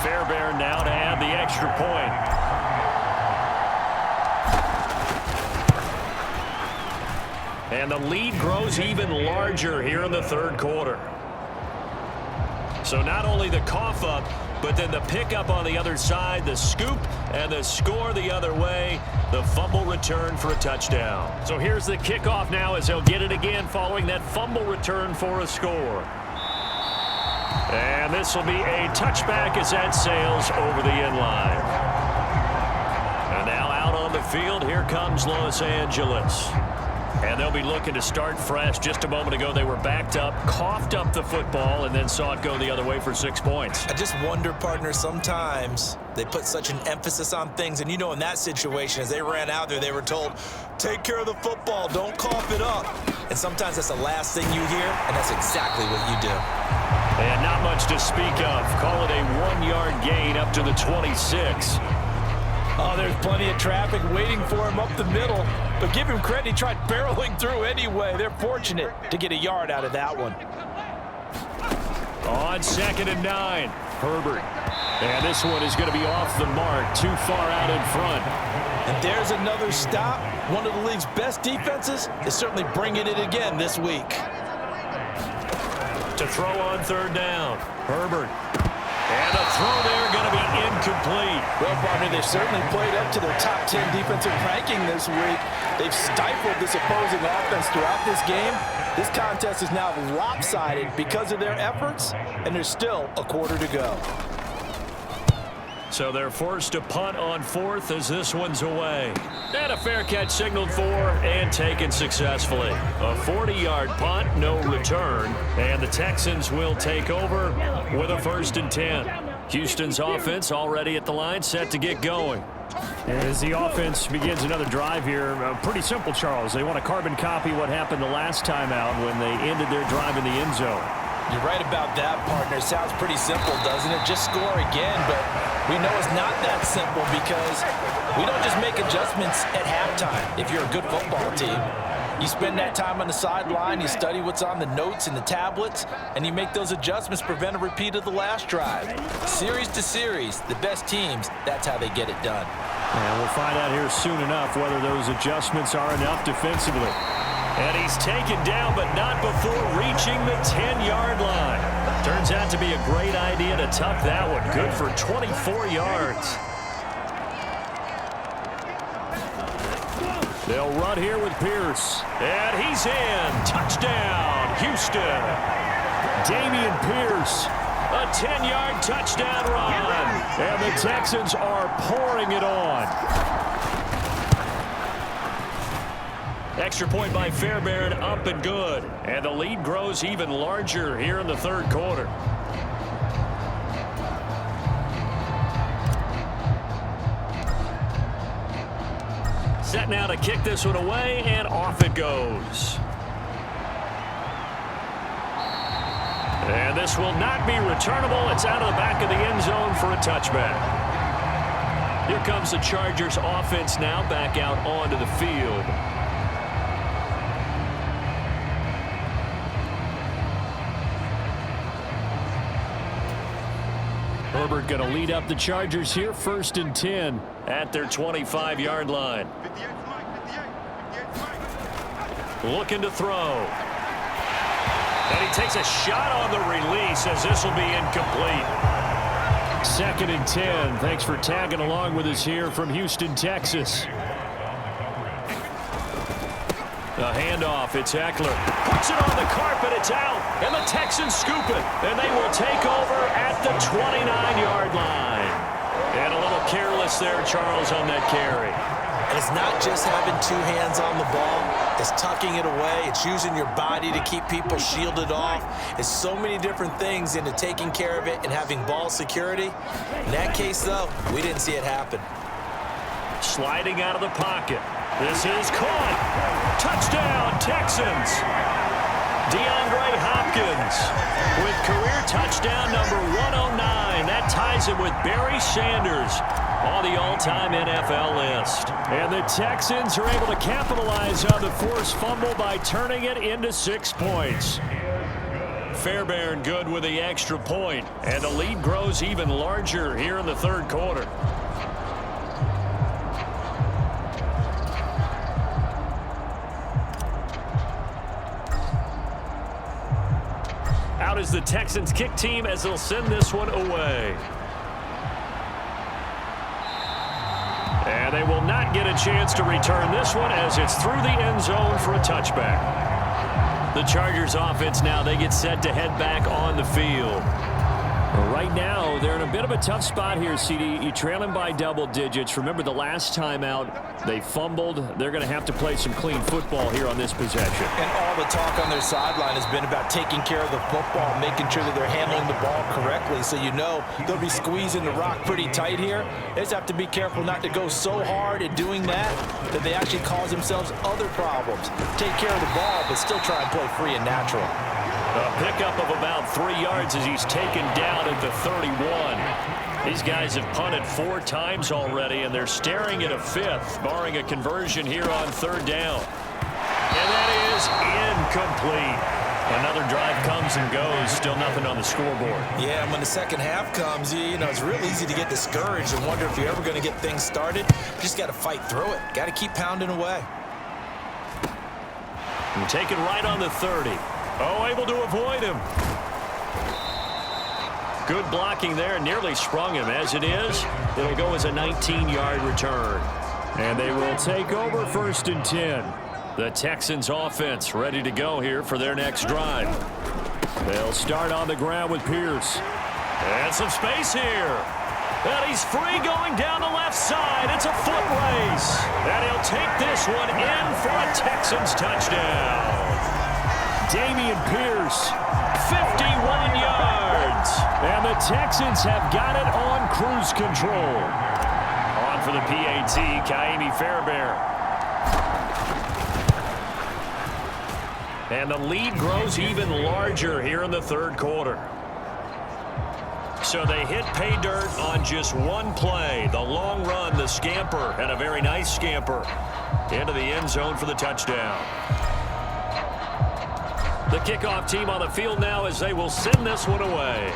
Fairbairn now to add the extra point. And the lead grows even larger here in the 3rd quarter. So not only the cough up, but then the pickup on the other side, the scoop, and the score the other way, the fumble return for a touchdown. So here's the kickoff now as they'll get it again following that fumble return for a score. And this will be a touchback as that sails over the end line. And now out on the field, here comes Los Angeles. And they'll be looking to start fresh. Just a moment ago, they were backed up, coughed up the football, and then saw it go the other way for 6 points. I just wonder, partner, sometimes they put such an emphasis on things. And, you know, in that situation, as they ran out there, they were told, take care of the football, don't cough it up. And sometimes that's the last thing you hear, and that's exactly what you do. And not much to speak of. Call it a 1-yard gain up to the 26. Oh, there's plenty of traffic waiting for him up the middle. But give him credit, he tried barreling through anyway. They're fortunate to get a yard out of that one. On 2nd and 9, Herbert. And this one is going to be off the mark, too far out in front. And there's another stop. One of the league's best defenses is certainly bringing it again this week. To throw on 3rd down, Herbert. And the throw there going to be incomplete. Well, partner, they've certainly played up to their top 10 defensive ranking this week. They've stifled this opposing offense throughout this game. This contest is now lopsided because of their efforts, and there's still a quarter to go. So they're forced to punt on 4th as this one's away. And a fair catch signaled for and taken successfully. A 40-yard punt, no return. And the Texans will take over with a 1st and 10. Houston's offense already at the line, set to get going. As the offense begins another drive here, pretty simple, Charles. They want to carbon copy what happened the last time out when they ended their drive in the end zone. You're right about that, partner. Sounds pretty simple, doesn't it? Just score again, but we know it's not that simple because we don't just make adjustments at halftime. If you're a good football team, you spend that time on the sideline, you study what's on the notes and the tablets, and you make those adjustments, prevent a repeat of the last drive. Series to series, the best teams, that's how they get it done. And we'll find out here soon enough whether those adjustments are enough defensively. And he's taken down, but not before reaching the 10-yard line. Turns out to be a great idea to tuck that one. Good for 24 yards. They'll run here with Pierce. And he's in. Touchdown, Houston. Dameon Pierce. A 10-yard touchdown run. And the Texans are pouring it on. Extra point by Fairbairn, up and good. And the lead grows even larger here in the 3rd quarter. Set now to kick this one away, and off it goes. And this will not be returnable. It's out of the back of the end zone for a touchback. Here comes the Chargers offense now back out onto the field. Herbert going to lead up the Chargers here, 1st and 10 at their 25-yard line. Looking to throw. And he takes a shot on the release as this will be incomplete. 2nd and 10. Thanks for tagging along with us here from Houston, Texas. The handoff, it's Eckler. Puts it on the carpet, it's out. And the Texans scoop it. And they will take over at the 29-yard line. And a little careless there, Charles, on that carry. And it's not just having two hands on the ball. It's tucking it away. It's using your body to keep people shielded off. It's so many different things into taking care of it and having ball security. In that case, though, we didn't see it happen. Sliding out of the pocket. This is caught. Touchdown, Texans. DeAndre Hopkins with career touchdown number 109. That ties him with Barry Sanders on the all-time NFL list. And the Texans are able to capitalize on the forced fumble by turning it into 6 points. Fairbairn good with the extra point, and the lead grows even larger here in the third quarter. Out is the Texans kick team as they'll send this one away. And they will not get a chance to return this one as it's through the end zone for a touchback. The Chargers offense now, they get set to head back on the field. Right now, they're in a bit of a tough spot here, CD. You're trailing by double digits. Remember the last time out, they fumbled. They're going to have to play some clean football here on this possession. And all the talk on their sideline has been about taking care of the football, making sure that they're handling the ball correctly. So you know they'll be squeezing the rock pretty tight here. They just have to be careful not to go so hard at doing that they actually cause themselves other problems. Take care of the ball, but still try and play free and natural. A pickup of about 3 yards as he's taken down at the 31. These guys have punted 4 times already, and they're staring at a 5th, barring a conversion here on 3rd down. And that is incomplete. Another drive comes and goes, still nothing on the scoreboard. Yeah, and when the second half comes, you know, it's real easy to get discouraged and wonder if you're ever going to get things started. You just got to fight through it. Got to keep pounding away. And take it right on the 30. Oh, able to avoid him. Good blocking there. Nearly sprung him. As it is, it'll go as a 19-yard return. And they will take over 1st and 10. The Texans offense ready to go here for their next drive. They'll start on the ground with Pierce. And some space here. And he's free going down the left side. It's a foot race. And he'll take this one in for a Texans touchdown. Dameon Pierce, 51 yards. And the Texans have got it on cruise control. On for the PAT, Kaimi Fairbairn. And the lead grows even larger here in the 3rd quarter. So they hit pay dirt on just one play. The long run, the scamper, and a very nice scamper into the end zone for the touchdown. The kickoff team on the field now as they will send this one away.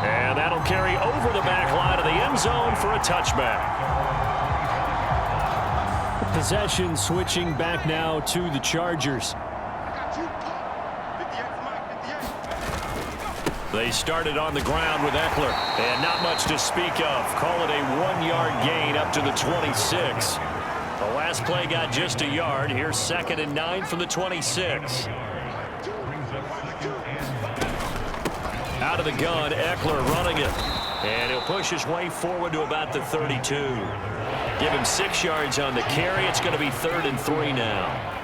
And that'll carry over the back line of the end zone for a touchback. Possession switching back now to the Chargers. They started on the ground with Eckler, and not much to speak of. Call it a 1-yard gain up to the 26. The last play got just a yard. Here's 2nd and 9 from the 26. Out of the gun, Eckler running it. And he'll push his way forward to about the 32. Give him 6 yards on the carry. It's going to be 3rd and 3 now.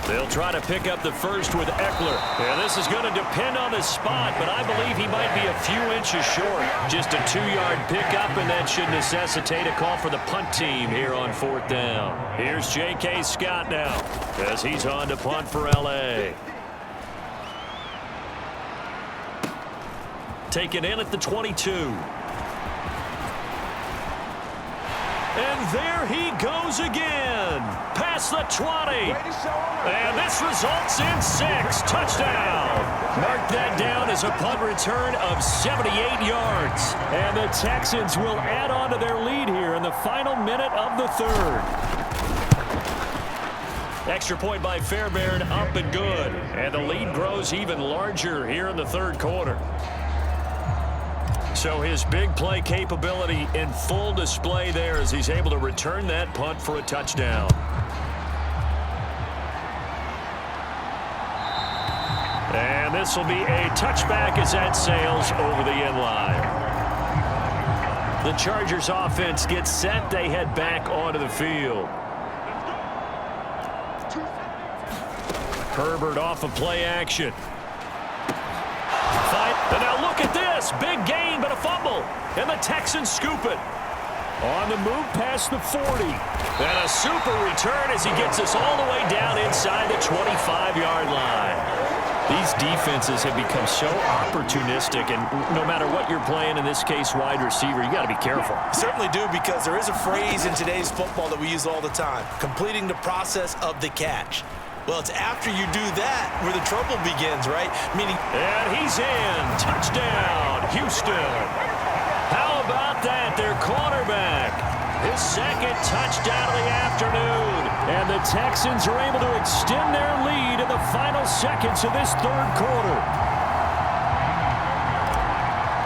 They'll try to pick up the first with Eckler. And this is going to depend on the spot, but I believe he might be a few inches short. Just a 2-yard pickup, and that should necessitate a call for the punt team here on 4th down. Here's J.K. Scott now as he's on to punt for L.A. Taken in at the 22. And there he goes again. Past the 20. And this results in 6. Touchdown. Mark that down as a punt return of 78 yards. And the Texans will add on to their lead here in the final minute of the 3rd. Extra point by Fairbairn, up and good. And the lead grows even larger here in the 3rd quarter. So his big play capability in full display there as he's able to return that punt for a touchdown. And this will be a touchback as that sails over the end line. The Chargers offense gets set. They head back onto the field. Herbert off of play action. And now look at this. Big gain, but a fumble. And the Texans scoop it. On the move past the 40. And a super return as he gets us all the way down inside the 25-yard line. These defenses have become so opportunistic, and no matter what you're playing, in this case wide receiver, you got to be careful. Certainly do, because there is a phrase in today's football that we use all the time, completing the process of the catch. Well, it's after you do that where the trouble begins, right? Meaning, and he's in. Touchdown, Houston. How about that, their cornerback? His second touchdown of the afternoon. And the Texans are able to extend their lead in the final seconds of this third quarter.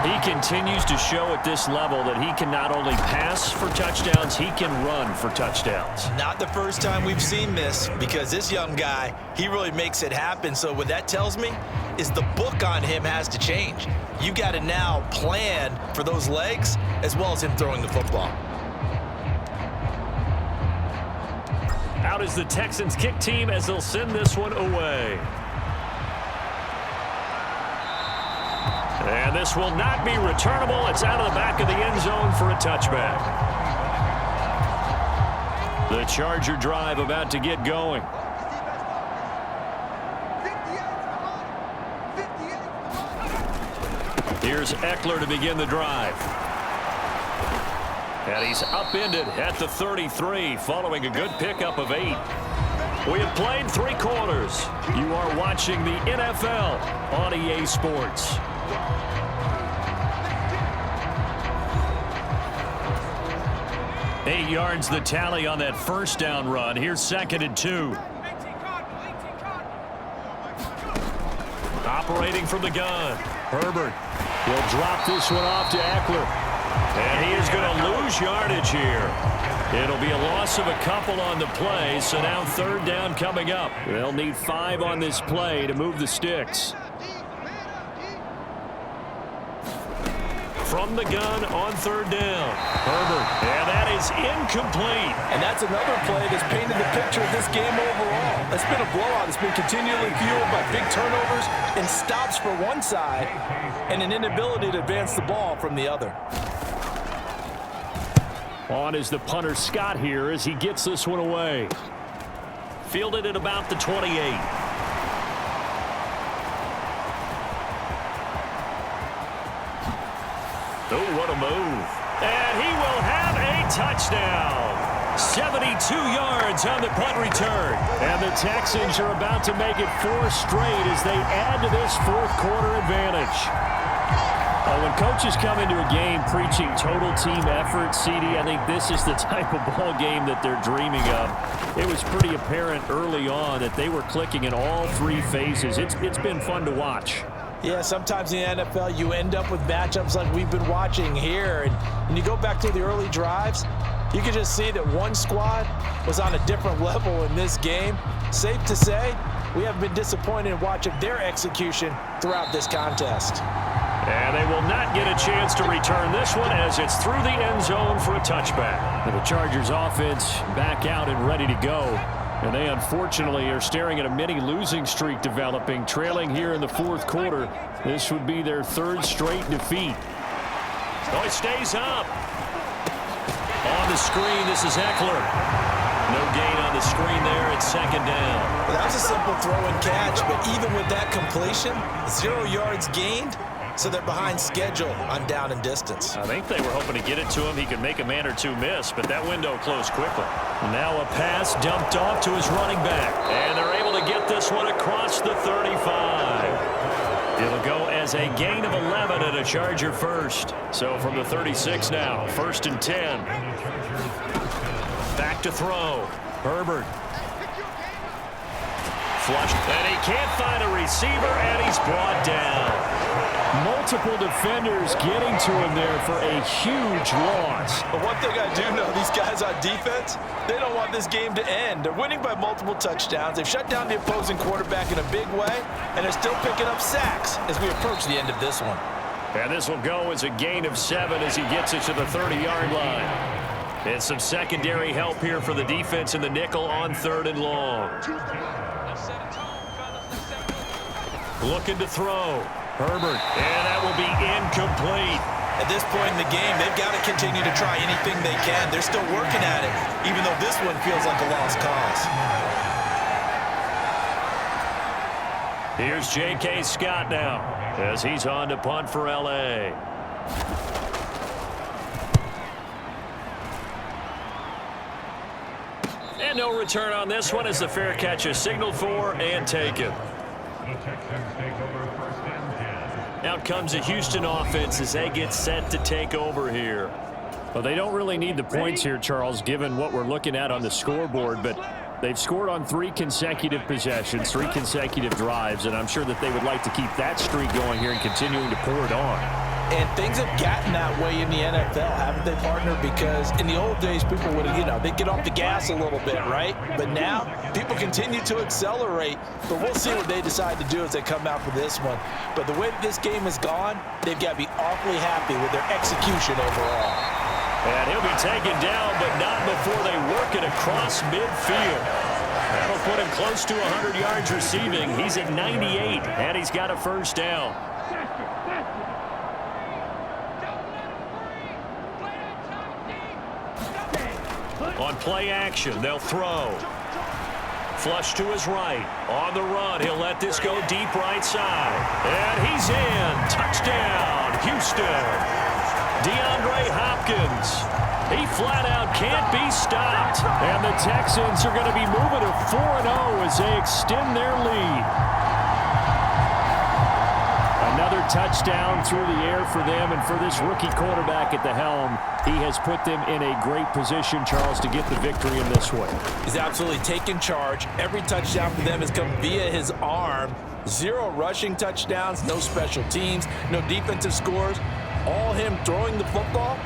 He continues to show at this level that he can not only pass for touchdowns, he can run for touchdowns. Not the first time we've seen this, because this young guy, he really makes it happen. So what that tells me is the book on him has to change. You got to now plan for those legs as well as him throwing the football. Out is the Texans kick team as they'll send this one away. And this will not be returnable. It's out of the back of the end zone for a touchback. The Charger drive about to get going. Here's Eckler to begin the drive. And he's upended at the 33 following a good pickup of 8. We have played 3 quarters. You are watching the NFL on EA Sports. Eight yards the tally on that first down run. Here's 2nd and 2. Operating from the gun. Herbert will drop this one off to Eckler. And he is going to lose yardage here. It'll be a loss of a couple on the play, so now 3rd down coming up. They'll need 5 on this play to move the sticks. From the gun on 3rd down. Herbert, and that is incomplete. And that's another play that's painted the picture of this game overall. It's been a blowout. It's been continually fueled by big turnovers and stops for one side and an inability to advance the ball from the other. On is the punter Scott here as he gets this one away. Fielded at about the 28. Oh, what a move. And he will have a touchdown. 72 yards on the punt return. And the Texans are about to make it 4 straight as they add to this 4th quarter advantage. When coaches come into a game preaching total team effort, CD, I think this is the type of ball game that they're dreaming of. It was pretty apparent early on that they were clicking in all 3 phases. It's been fun to watch. Yeah, sometimes in the NFL you end up with matchups like we've been watching here. And when you go back to the early drives, you can just see that one squad was on a different level in this game. Safe to say, we have been disappointed in watching their execution throughout this contest. And they will not get a chance to return this one as it's through the end zone for a touchback. And the Chargers offense back out and ready to go. And they unfortunately are staring at a mini losing streak developing, trailing here in the 4th quarter. This would be their 3rd straight defeat. Oh, it stays up. On the screen, this is Eckler. No gain on the screen there at 2nd down. Well, that was a simple throw and catch, but even with that completion, 0 yards gained. So they're behind schedule on down and distance. I think they were hoping to get it to him. He could make a man or 2 miss, but that window closed quickly. Now a pass dumped off to his running back. And they're able to get this one across the 35. It'll go as a gain of 11 and a Charger first. So from the 36 now, 1st and 10. Back to throw. Herbert. Flushed. And he can't find a receiver, and he's brought down. Multiple defenders getting to him there for a huge loss. But one thing I do know, these guys on defense, they don't want this game to end. They're winning by multiple touchdowns. They've shut down the opposing quarterback in a big way, and they're still picking up sacks as we approach the end of this one. And this will go as a gain of 7 as he gets it to the 30-yard line. And some secondary help here for the defense in the nickel on 3rd and long. Looking to throw. Herbert, and that will be incomplete. At this point in the game, they've got to continue to try anything they can. They're still working at it, even though this one feels like a lost cause. Here's J.K. Scott now as he's on to punt for L.A. And no return on this one as the fair catch is signaled for and taken. Out comes the Houston offense as they get set to take over here. Well, they don't really need the points here, Charles, given what we're looking at on the scoreboard, but they've scored on 3 consecutive possessions, 3 consecutive drives, and I'm sure that they would like to keep that streak going here and continuing to pour it on. And things have gotten that way in the NFL, haven't they, partner? Because in the old days, people would, they'd get off the gas a little bit, right? But now, people continue to accelerate. But we'll see what they decide to do as they come out for this one. But the way that this game has gone, they've got to be awfully happy with their execution overall. And he'll be taken down, but not before they work it across midfield. That'll put him close to 100 yards receiving. He's at 98, and he's got a first down. On play action, they'll throw. Flush to his right. On the run, he'll let this go deep right side. And he's in. Touchdown, Houston. DeAndre Hopkins. He flat out can't be stopped. And the Texans are going to be moving to 4-0 as they extend their lead. Another touchdown through the air for them, and for this rookie quarterback at the helm, he has put them in a great position, Charles, to get the victory in this one. He's absolutely taken charge. Every touchdown for them has come via his arm. 0 rushing touchdowns, no special teams, no defensive scores. All him throwing the football.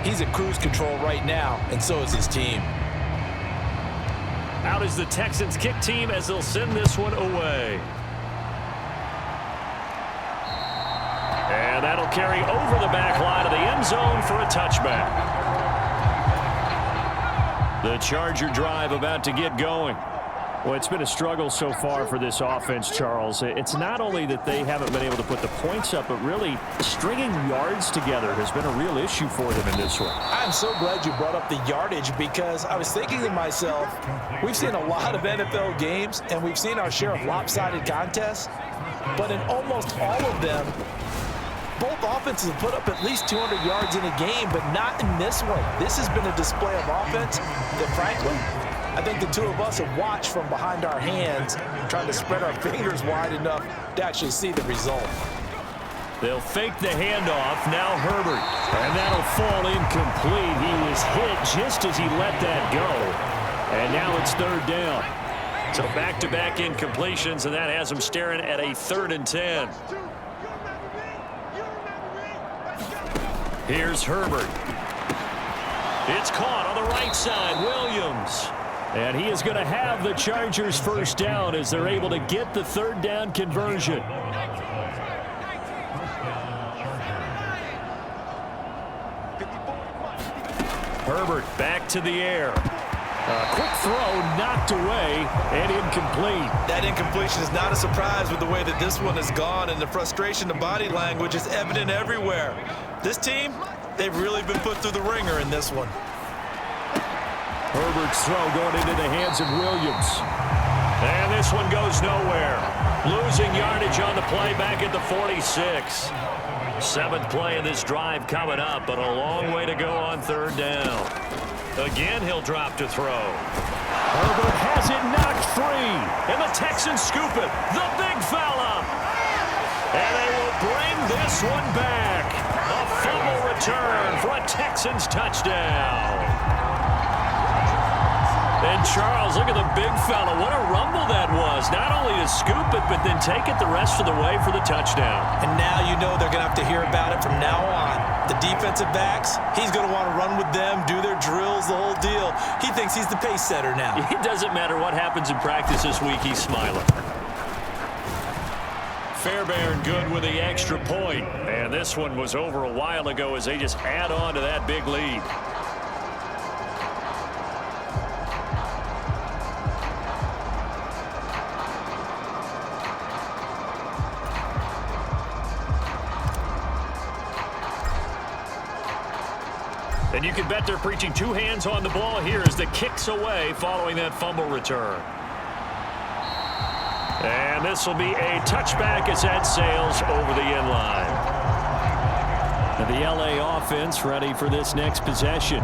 He's at cruise control right now, and so is his team. Out is the Texans kick team as they'll send this one away. And that'll carry over the back line of the end zone for a touchback. The Charger drive about to get going. Well, it's been a struggle so far for this offense, Charles. It's not only that they haven't been able to put the points up, but really stringing yards together has been a real issue for them in this one. I'm so glad you brought up the yardage, because I was thinking to myself, we've seen a lot of NFL games, and we've seen our share of lopsided contests, but in almost all of them, both offenses have put up at least 200 yards in a game, but not in this one. This has been a display of offense that, frankly, I think the two of us have watched from behind our hands, trying to spread our fingers wide enough to actually see the result. They'll fake the handoff. Now Herbert. And that'll fall incomplete. He was hit just as he let that go. And now it's 3rd down. So back-to-back incompletions, and that has him staring at a 3rd and 10. Here's Herbert. It's caught on the right side. Williams. And he is going to have the Chargers first down as they're able to get the 3rd down conversion. Herbert back to the air. A quick throw knocked away and incomplete. That incompletion is not a surprise with the way that this one has gone, and the frustration, the body language is evident everywhere. This team, they've really been put through the ringer in this one. Herbert's throw going into the hands of Williams. And this one goes nowhere. Losing yardage on the play back at the 46. 7th play of this drive coming up, but a long way to go on 3rd down. Again, he'll drop to throw. Herbert has it knocked free. And the Texans scoop it. The big fella. And they will bring this one back. A fumble return for a Texans touchdown. And Charles, look at the big fella. What a rumble that was. Not only to scoop it, but then take it the rest of the way for the touchdown. And now you know they're going to have to hear about it from now on. The defensive backs, he's going to want to run with them, do their drills, the whole deal. He thinks he's the pace setter now. It doesn't matter what happens in practice this week, he's smiling. Fairbairn good with the extra point. And this one was over a while ago as they just add on to that big lead. And you can bet they're preaching two hands on the ball here as the kick's away following that fumble return. And this will be a touchback as that sails over the end line. The LA offense ready for this next possession.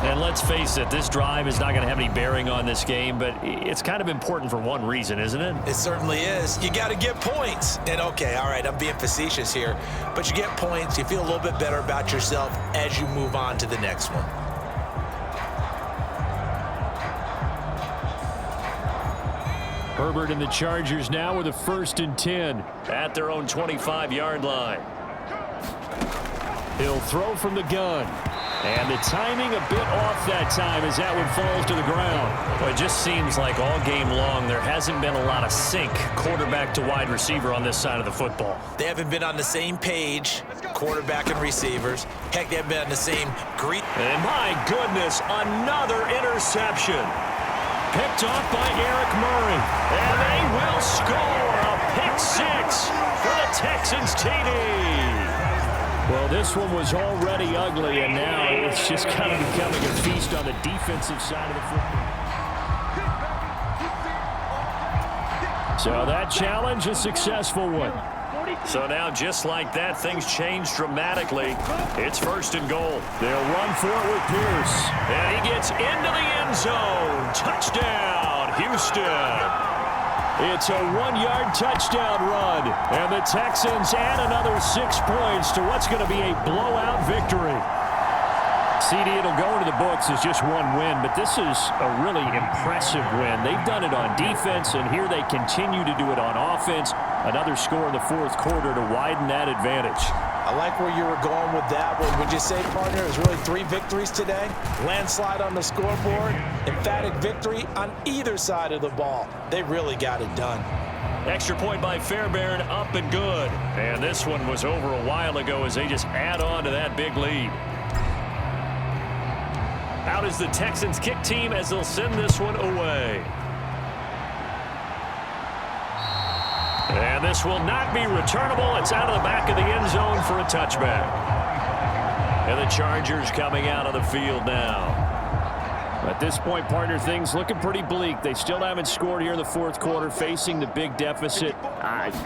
And let's face it, this drive is not going to have any bearing on this game, but it's kind of important for one reason, isn't it? It certainly is. You got to get points. And okay, all right, I'm being facetious here, but you get points, you feel a little bit better about yourself as you move on to the next one. Herbert and the Chargers now with a 1st and 10 at their own 25-yard line. He'll throw from the gun. And the timing a bit off that time as that one falls to the ground. Well, it just seems like all game long there hasn't been a lot of sync quarterback to wide receiver on this side of the football. They haven't been on the same page, quarterback and receivers. Heck, they haven't been on the same greet. And my goodness, another interception. Picked off by Eric Murray. And they will score a pick six for the Texans TD. Well, this one was already ugly, and now it's just kind of becoming a feast on the defensive side of the football. So that challenge, a successful one. So now, just like that, things change dramatically. It's 1st and goal. They'll run for it with Pierce. And he gets into the end zone. Touchdown, Houston. It's a 1-yard touchdown run, and the Texans add another 6 points to what's going to be a blowout victory. CD, it'll go into the books as just one win, but this is a really impressive win. They've done it on defense, and here they continue to do it on offense. Another score in the 4th quarter to widen that advantage. I like where you were going with that one. Would you say, partner, it was really 3 victories today? Landslide on the scoreboard, emphatic victory on either side of the ball. They really got it done. Extra point by Fairbairn, up and good. And this one was over a while ago as they just add on to that big lead. Out is the Texans kick team as they'll send this one away. And this will not be returnable. It's out of the back of the end zone for a touchback. And the Chargers coming out of the field now. At this point, partner, things looking pretty bleak. They still haven't scored here in the 4th quarter, facing the big deficit.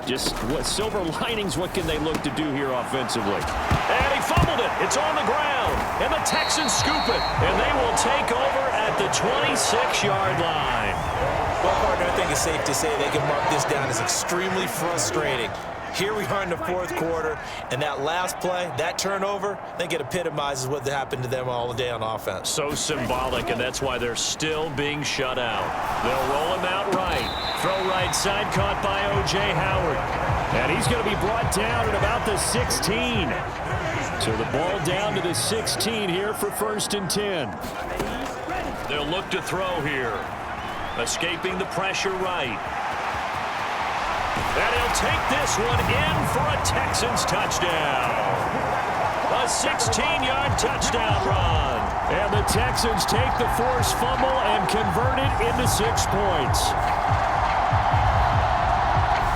Just what silver linings, what can they look to do here offensively? And he fumbled it. It's on the ground. And the Texans scoop it. And they will take over at the 26-yard line. Well, partner, I think it's safe to say they can mark this down as extremely frustrating. Here we are in the 4th quarter, and that last play, that turnover, I think it epitomizes what happened to them all day on offense. So symbolic, and that's why they're still being shut out. They'll roll him out right. Throw right side, caught by O.J. Howard. And he's going to be brought down at about the 16. So the ball down to the 16 here for 1st and 10. They'll look to throw here. Escaping the pressure right. And he'll take this one in for a Texans touchdown. A 16-yard touchdown run. And the Texans take the forced fumble and convert it into 6 points.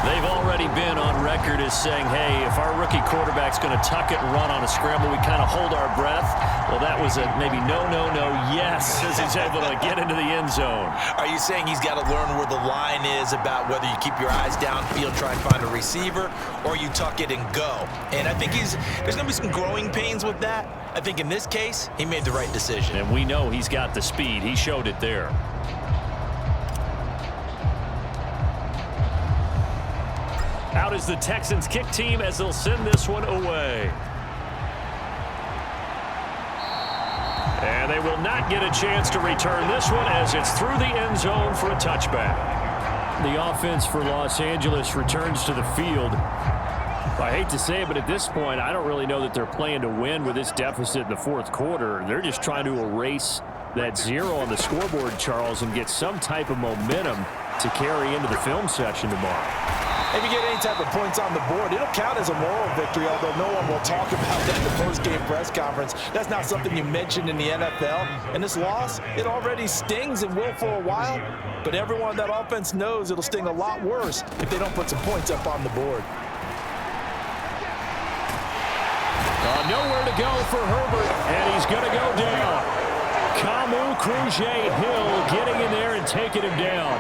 They've already been on record as saying, hey, if our rookie quarterback's going to tuck it and run on a scramble, we kind of hold our breath. Well, that was a maybe no, yes, as he's able to get into the end zone. Are you saying he's got to learn where the line is about whether you keep your eyes downfield, try and find a receiver, or you tuck it and go? And I think there's going to be some growing pains with that. I think in this case, he made the right decision. And we know he's got the speed. He showed it there. Out is the Texans kick team as they'll send this one away. And they will not get a chance to return this one as it's through the end zone for a touchback. The offense for Los Angeles returns to the field. I hate to say it, but at this point, I don't really know that they're playing to win with this deficit in the fourth quarter. They're just trying to erase that 0 on the scoreboard, Charles, and get some type of momentum to carry into the film session tomorrow. If you get any type of points on the board, it'll count as a moral victory, although no one will talk about that in the post-game press conference. That's not something you mentioned in the NFL. And this loss, it already stings and will for a while, but everyone on that offense knows it'll sting a lot worse if they don't put some points up on the board. Nowhere to go for Herbert, and he's going to go down. Kamu Cruz-Hill getting in there and taking him down.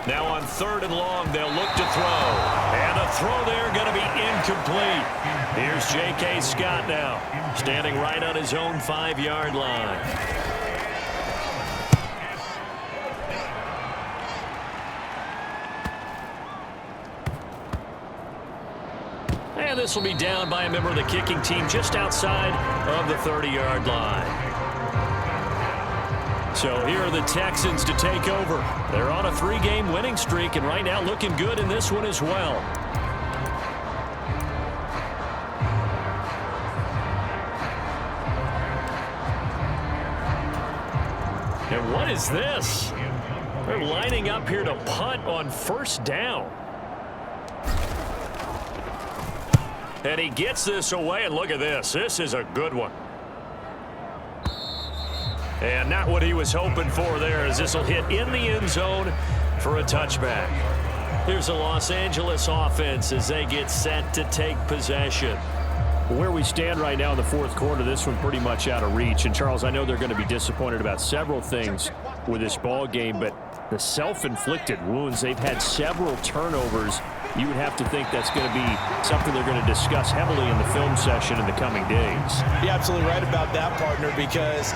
Now on 3rd and long, they'll look to throw. And the throw there going to be incomplete. Here's J.K. Scott now, standing right on his own 5-yard line. And this will be down by a member of the kicking team just outside of the 30-yard line. So here are the Texans to take over. They're on a 3-game winning streak, and right now looking good in this one as well. And what is this? They're lining up here to punt on 1st down. And he gets this away, and look at this. This is a good one. And not what he was hoping for there, as this will hit in the end zone for a touchback. Here's the Los Angeles offense as they get set to take possession. Where we stand right now in the fourth quarter, this one pretty much out of reach. And, Charles, I know they're going to be disappointed about several things with this ball game, but the self-inflicted wounds, they've had several turnovers. You would have to think that's going to be something they're going to discuss heavily in the film session in the coming days. You're absolutely right about that, partner, because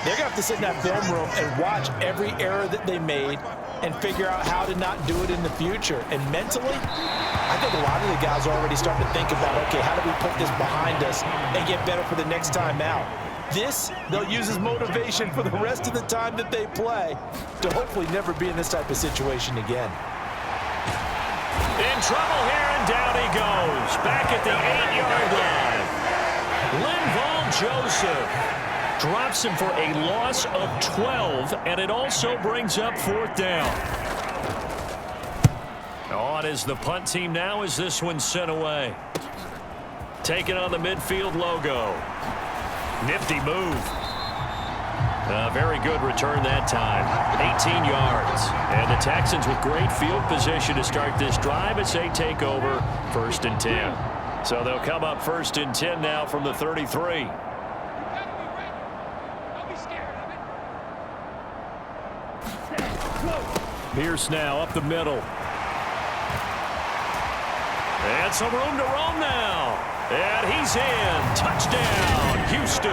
they're going to have to sit in that film room and watch every error that they made and figure out how to not do it in the future. And mentally, I think a lot of the guys are already starting to think about, okay, how do we put this behind us and get better for the next time out? This, they'll use as motivation for the rest of the time that they play to hopefully never be in this type of situation again. In trouble here, and down he goes. Back at the 8-yard line. Linval Joseph drops him for a loss of 12, and it also brings up 4th down. On is the punt team now as this one's sent away. Taking on the midfield logo. Nifty move. A very good return that time. 18 yards. And the Texans with great field position to start this drive as they take over 1st and 10. So they'll come up 1st and 10 now from the 33. Pierce now up the middle. And some room to roam now. And he's in. Touchdown, Houston.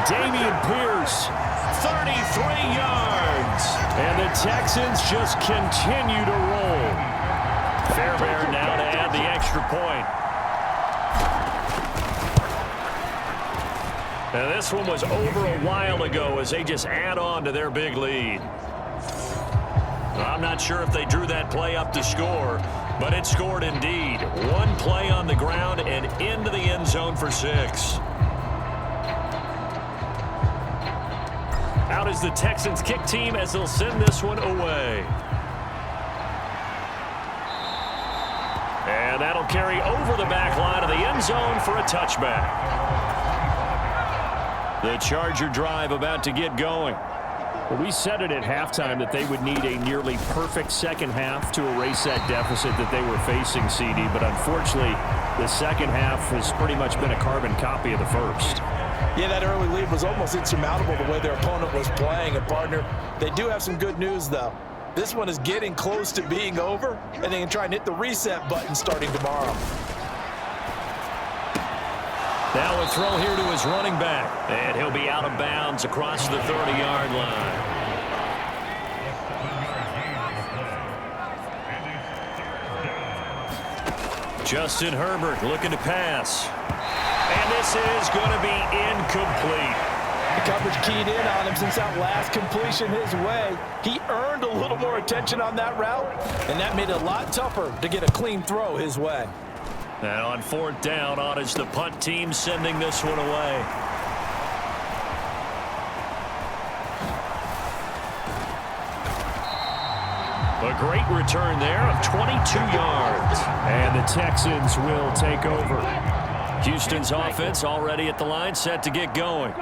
Damian Pierce, 33 yards. And the Texans just continue to roll. Fairbairn now to add the extra point. And this one was over a while ago as they just add on to their big lead. I'm not sure if they drew that play up to score, but it scored indeed. One play on the ground and into the end zone for 6. Out is the Texans kick team as they'll send this one away. And that'll carry over the back line of the end zone for a touchback. The Charger drive about to get going. Well, we said it at halftime that they would need a nearly perfect second half to erase that deficit that they were facing, CD. But unfortunately, the second half has pretty much been a carbon copy of the first. Yeah, that early lead was almost insurmountable the way their opponent was playing. And, partner, they do have some good news, though. This one is getting close to being over, and they can try and hit the reset button starting tomorrow. Now a throw here to his running back, and he'll be out of bounds across the 30-yard line. Justin Herbert looking to pass. And this is going to be incomplete. The coverage keyed in on him since that last completion his way. He earned a little more attention on that route, and that made it a lot tougher to get a clean throw his way. And on 4th down, on is the punt team sending this one away. A great return there of 22 yards. And the Texans will take over. Houston's offense already at the line, set to get going.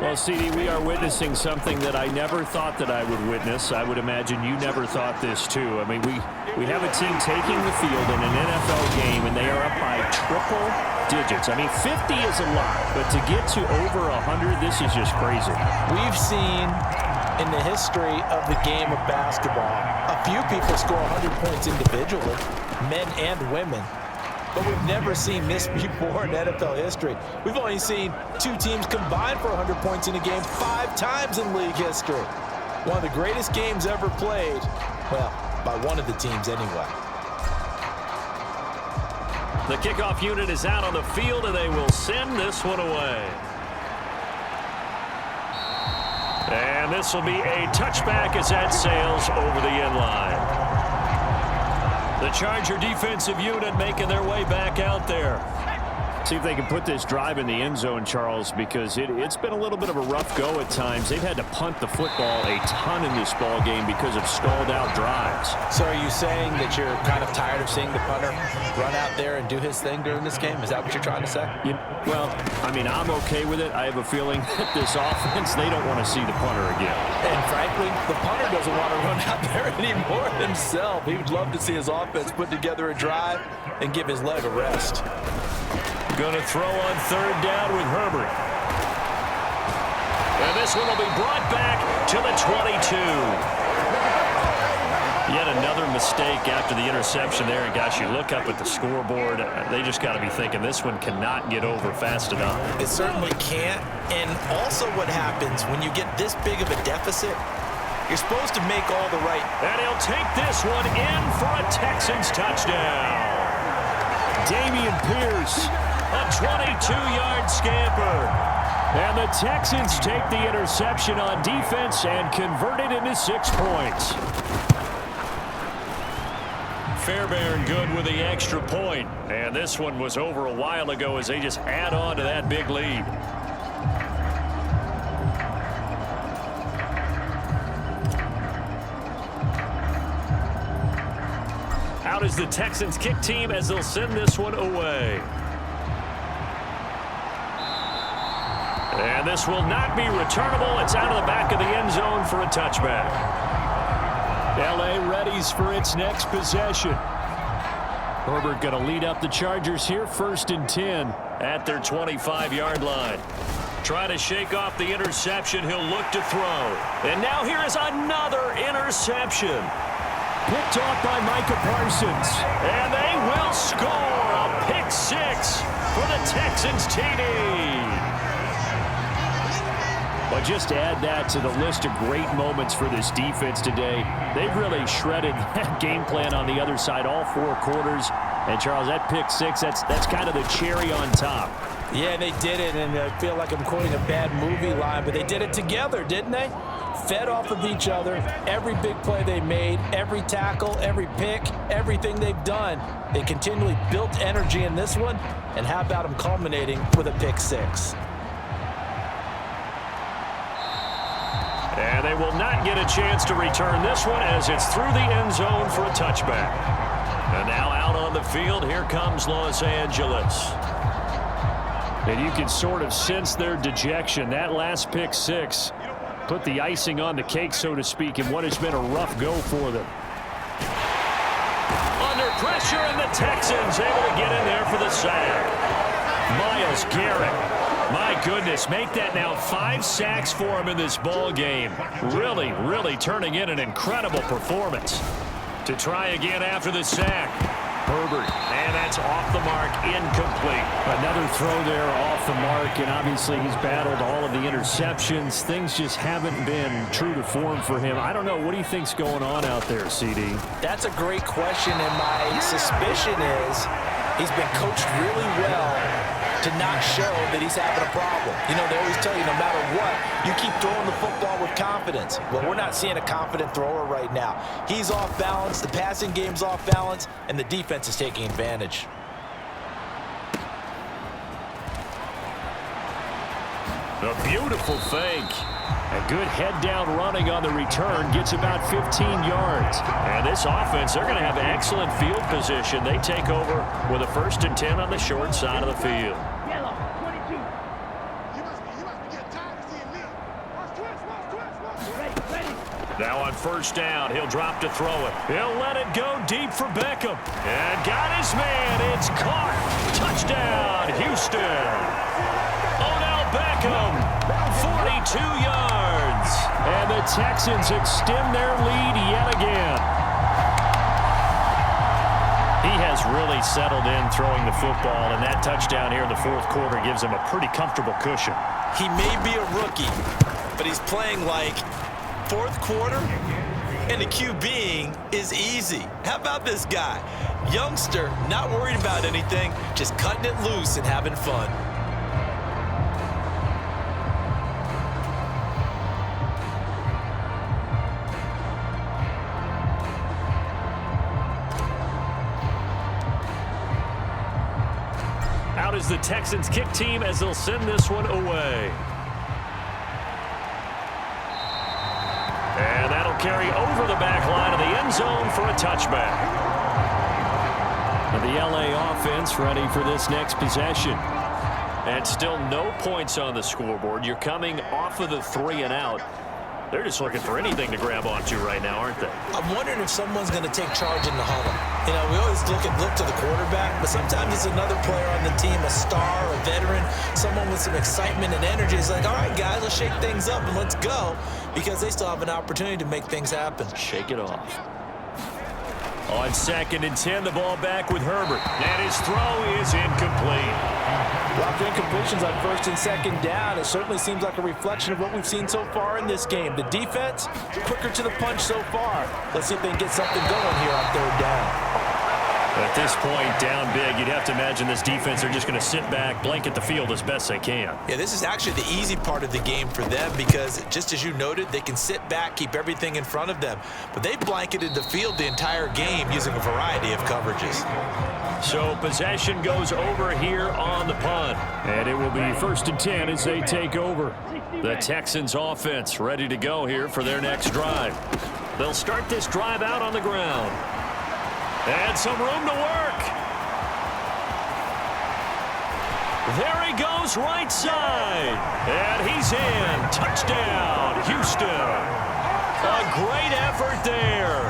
Well, CD, we are witnessing something that I never thought that I would witness. I would imagine you never thought this, too. I mean, we have a team taking the field in an NFL game, and they are up by triple digits. I mean, 50 is a lot, but to get to over 100, this is just crazy. We've seen in the history of the game of basketball a few people score 100 points individually, men and women. But we've never seen this before in NFL history. We've only seen 2 teams combine for 100 points in a game 5 times in league history. One of the greatest games ever played, well, by one of the teams anyway. The kickoff unit is out on the field, and they will send this one away. And this will be a touchback as that sails over the end line. The Charger defensive unit making their way back out there. See if they can put this drive in the end zone, Charles, because it's been a little bit of a rough go at times. They've had to punt the football a ton in this ball game because of stalled out drives. So are you saying that you're kind of tired of seeing the punter run out there and do his thing during this game? Is that what you're trying to say? Well, I mean, I'm okay with it. I have a feeling that this offense, they don't want to see the punter again. And frankly, the punter doesn't want to run out there anymore himself. He would love to see his offense put together a drive and give his leg a rest. Going to throw on 3rd down with Herbert. And this one will be brought back to the 22. Yet another mistake after the interception there. And gosh, you look up at the scoreboard, they just got to be thinking this one cannot get over fast enough. It certainly can't. And also what happens when you get this big of a deficit, you're supposed to make all the right. And he'll take this one in for a Texans touchdown. Damian Pierce. A 22-yard scamper. And the Texans take the interception on defense and convert it into 6 points. Fairbairn good with the extra point. And this one was over a while ago as they just add on to that big lead. Out is the Texans kick team as they'll send this one away. And this will not be returnable. It's out of the back of the end zone for a touchback. L.A. readies for its next possession. Herbert going to lead up the Chargers here, 1st and 10. At their 25-yard line. Try to shake off the interception. He'll look to throw. And now here is another interception. Picked off by Micah Parsons. And they will score a pick 6 for the Texans TD. But just to add that to the list of great moments for this defense today. They've really shredded that game plan on the other side all 4 quarters. And, Charles, that pick 6, that's kind of the cherry on top. Yeah, they did it, and I feel like I'm quoting a bad movie line, but they did it together, didn't they? Fed off of each other, every big play they made, every tackle, every pick, everything they've done. They continually built energy in this one, and how about them culminating with a pick 6? And they will not get a chance to return this one as it's through the end zone for a touchback. And now out on the field, here comes Los Angeles. And you can sort of sense their dejection. That last pick 6 put the icing on the cake, so to speak, in what has been a rough go for them. Under pressure, and the Texans able to get in there for the sack. Myles Garrett. My goodness, make that now 5 sacks for him in this ball game. Really, really turning in an incredible performance. To try again after the sack. Herbert, and that's off the mark, incomplete. Another throw there off the mark, and obviously he's battled all of the interceptions. Things just haven't been true to form for him. I don't know. What do you think's going on out there, CD? That's a great question, and my suspicion is He's been coached really well to not show that he's having a problem. You know, they always tell you no matter what, you keep throwing the football with confidence. Well, we're not seeing a confident thrower right now. He's off balance, the passing game's off balance, and the defense is taking advantage. A beautiful fake. A good head-down running on the return gets about 15 yards. And this offense, they're going to have excellent field position. They take over with a 1st and 10 on the short side of the field. Now on 1st down, he'll drop to throw it. He'll let it go deep for Beckham. And got his man. It's caught. Touchdown, Houston. Odell Beckham, 42 yards. And the Texans extend their lead yet again. He has really settled in throwing the football, and that touchdown here in the 4th quarter gives him a pretty comfortable cushion. He may be a rookie, but he's playing like 4th quarter, and the QBing is easy. How about this guy? Youngster, not worried about anything, just cutting it loose and having fun. Out is the Texans kick team as they'll send this one away. And that'll carry over the back line of the end zone for a touchback. And the LA offense ready for this next possession. And still no points on the scoreboard. You're coming off of the 3 and out. They're just looking for anything to grab onto right now, aren't they? I'm wondering if someone's going to take charge in the huddle. You know, we always look to the quarterback, but sometimes it's another player on the team, a star, a veteran, someone with some excitement and energy. It's like, all right, guys, let's shake things up and let's go, because they still have an opportunity to make things happen. Shake it off. On 2nd and 10, the ball back with Herbert. And his throw is incomplete. Well, after incompletions on 1st and 2nd down, it certainly seems like a reflection of what we've seen so far in this game. The defense, quicker to the punch so far. Let's see if they can get something going here on 3rd down. At this point, down big, you'd have to imagine this defense are just going to sit back, blanket the field as best they can. Yeah, this is actually the easy part of the game for them because, just as you noted, they can sit back, keep everything in front of them. But they've blanketed the field the entire game using a variety of coverages. So possession goes over here on the punt. And it will be 1st and 10 as they take over. The Texans offense ready to go here for their next drive. They'll start this drive out on the ground. And some room to work. There he goes, right side. And he's in. Touchdown, Houston. A great effort there.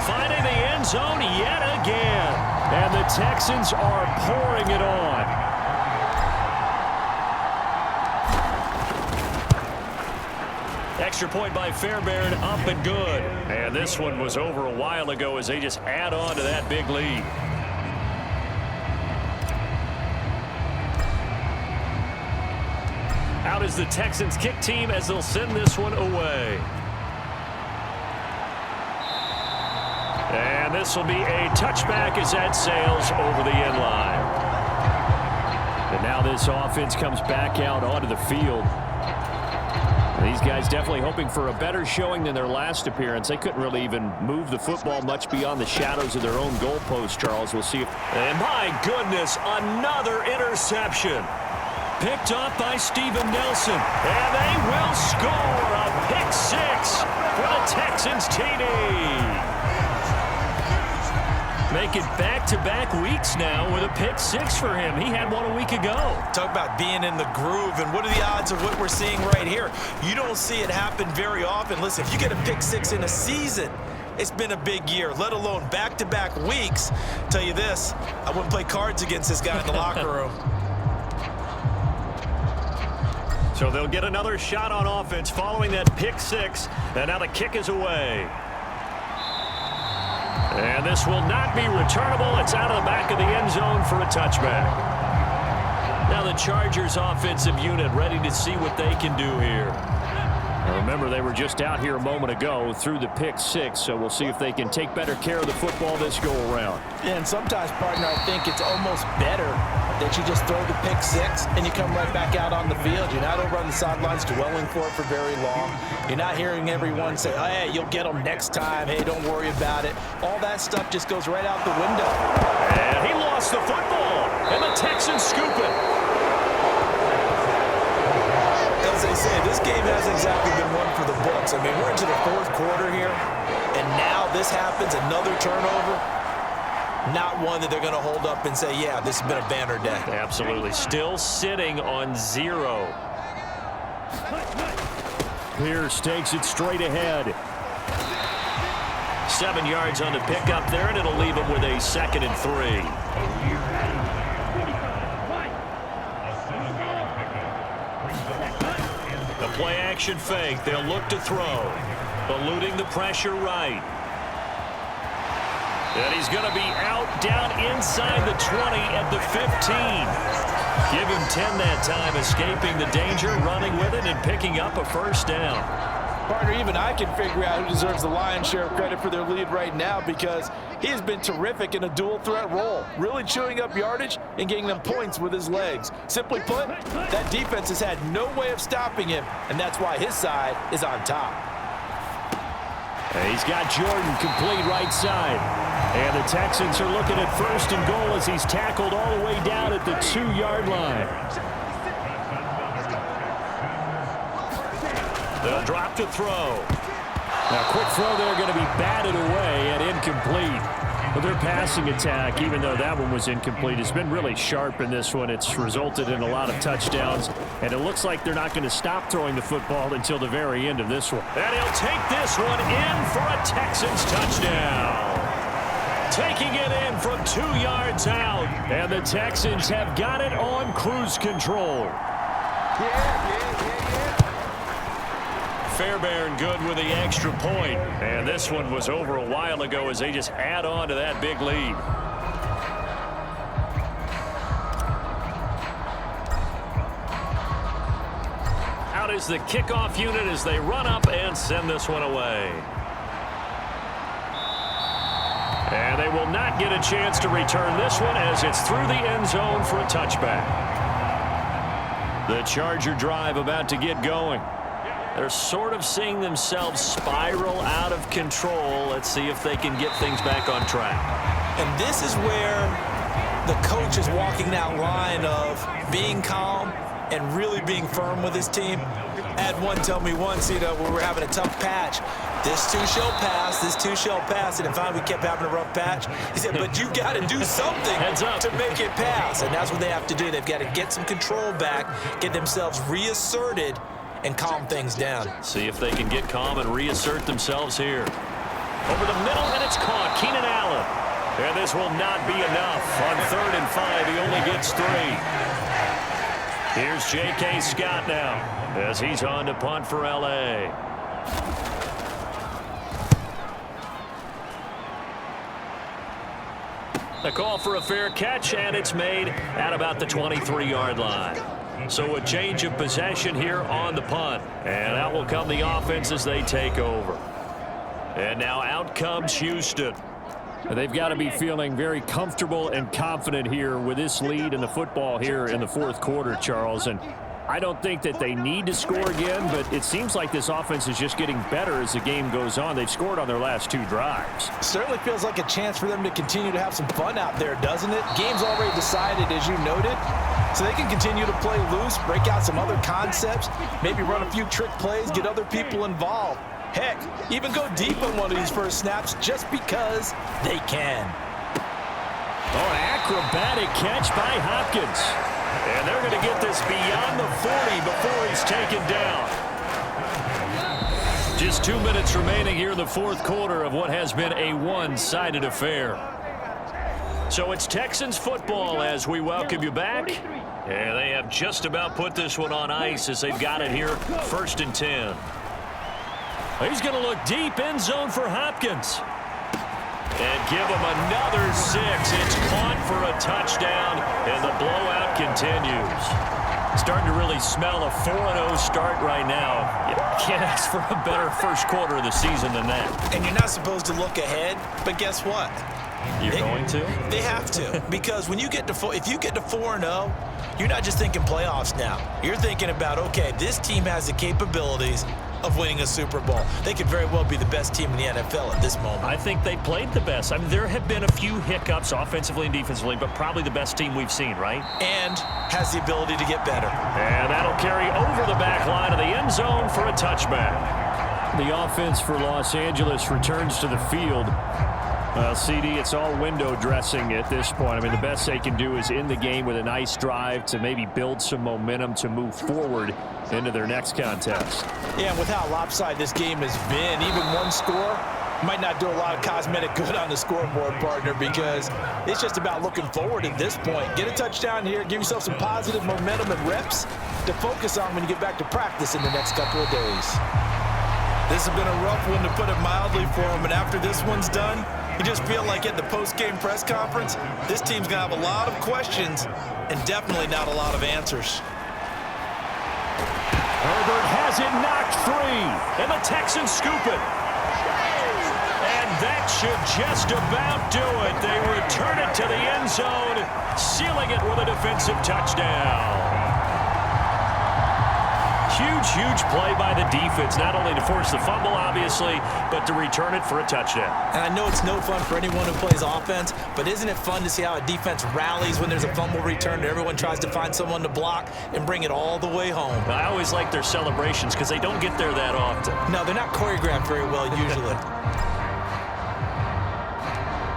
Finding the end zone yet again. And the Texans are pouring it on. Extra point by Fairbairn, up and good. And this one was over a while ago as they just add on to that big lead. Out is the Texans kick team as they'll send this one away. And this will be a touchback as that sails over the end line. And now this offense comes back out onto the field. These guys definitely hoping for a better showing than their last appearance. They couldn't really even move the football much beyond the shadows of their own goalpost, Charles. We'll see if... And my goodness, another interception. Picked up by Steven Nelson. And they will score a pick 6 for the Texans TD. Making back-to-back weeks now with a pick 6 for him. He had one a week ago. Talk about being in the groove, and what are the odds of what we're seeing right here? You don't see it happen very often. Listen, if you get a pick 6 in a season, it's been a big year, let alone back-to-back weeks. Tell you this, I wouldn't play cards against this guy in the locker room. So they'll get another shot on offense following that pick 6, and now the kick is away. And this will not be returnable. It's out of the back of the end zone for a touchback. Now the Chargers offensive unit ready to see what they can do here. Now remember, they were just out here a moment ago through the pick six, so we'll see if they can take better care of the football this go-around. Yeah, and sometimes, partner, I think it's almost better that you just throw the pick six and you come right back out on the field. You're not over on the sidelines dwelling for it for very long. You're not hearing everyone say, oh, hey, you'll get them next time. Hey, don't worry about it. All that stuff just goes right out the window. And he lost the football, and the Texans scoop it. As they say, this game hasn't exactly been one for the books. I mean, we're into the fourth quarter here, and now this happens, another turnover. Not one that they're going to hold up and say, yeah, this has been a banner day. Absolutely. Still sitting on 0. Pierce takes it straight ahead. 7 yards on the pickup there, and it'll leave him with a 2nd and 3. The play-action fake. They'll look to throw. Eluding the pressure right. And he's going to be out down inside the 20 at the 15. Give him 10 that time, escaping the danger, running with it, and picking up a first down. Partner, even I can figure out who deserves the lion's share of credit for their lead right now, because he has been terrific in a dual threat role, really chewing up yardage and getting them points with his legs. Simply put, that defense has had no way of stopping him, and that's why his side is on top. And he's got Jordan complete right side. And the Texans are looking at 1st and goal as he's tackled all the way down at the 2-yard line. They'll drop to throw. Now, quick throw there going to be batted away and incomplete. But their passing attack, even though that one was incomplete, has been really sharp in this one. It's resulted in a lot of touchdowns, and it looks like they're not going to stop throwing the football until the very end of this one. And he'll take this one in for a Texans touchdown. Taking it in from 2 yards out, and the Texans have got it on cruise control. Fairbairn good with the extra point. And this one was over a while ago as they just add on to that big lead. Out is the kickoff unit as they run up and send this one away. And they will not get a chance to return this one as it's through the end zone for a touchback. The Charger drive about to get going. They're sort of seeing themselves spiral out of control. Let's see if they can get things back on track. And this is where the coach is walking that line of being calm and really being firm with his team. I had one tell me once, we were having a tough patch. This too shall pass, this too shall pass. And finally we kept having a rough patch. He said, but you got to do something to make it pass. And that's what they have to do. They've got to get some control back, get themselves reasserted, and calm things down. See if they can get calm and reassert themselves here. Over the middle, and it's caught. Keenan Allen. And this will not be enough. On 3rd and 5, he only gets 3. Here's J.K. Scott now as he's on to punt for L.A. The call for a fair catch, and it's made at about the 23-yard line. So a change of possession here on the punt. And out will come the offense as they take over. And now out comes Houston. They've got to be feeling very comfortable and confident here with this lead in the football here in the 4th quarter, Charles. And I don't think that they need to score again, but it seems like this offense is just getting better as the game goes on. They've scored on their last 2 drives. Certainly feels like a chance for them to continue to have some fun out there, doesn't it? Game's already decided, as you noted. So they can continue to play loose, break out some other concepts, maybe run a few trick plays, get other people involved. Heck, even go deep on one of these first snaps just because they can. Oh, an acrobatic catch by Hopkins. And they're going to get this beyond the 40 before he's taken down. Just 2 minutes remaining here in the 4th quarter of what has been a one-sided affair. So it's Texans football as we welcome you back. And they have just about put this one on ice as they've got it here, 1st and 10. He's going to look deep end zone for Hopkins. And give him another 6. It's caught for a touchdown, and the blowout continues. Starting to really smell a 4-0 start right now. You can't ask for a better first quarter of the season than that. And you're not supposed to look ahead, but guess what? You're going to? They have to, because when you get to if you get to 4-0, you're not just thinking playoffs now. You're thinking about, okay, this team has the capabilities of winning a Super Bowl. They could very well be the best team in the NFL at this moment. I think they played the best. I mean, there have been a few hiccups offensively and defensively, but probably the best team we've seen, right? And has the ability to get better. And that'll carry over the back line of the end zone for a touchback. The offense for Los Angeles returns to the field. CD, it's all window dressing at this point. I mean, the best they can do is in the game with a nice drive to maybe build some momentum to move forward into their next contest. Yeah, and with how lopsided this game has been, even one score might not do a lot of cosmetic good on the scoreboard, partner, because it's just about looking forward at this point. Get a touchdown here, give yourself some positive momentum and reps to focus on when you get back to practice in the next couple of days. This has been a rough one, to put it mildly, for them, and after this one's done, you just feel like at the post-game press conference, this team's going to have a lot of questions and definitely not a lot of answers. Herbert has it knocked free, and the Texans scoop it. And that should just about do it. They return it to the end zone, sealing it with a defensive touchdown. Huge play by the defense, not only to force the fumble, obviously, but to return it for a touchdown. And I know it's no fun for anyone who plays offense, but isn't it fun to see how a defense rallies when there's a fumble return and everyone tries to find someone to block and bring it all the way home? I always like their celebrations because they don't get there that often. No, they're not choreographed very well usually.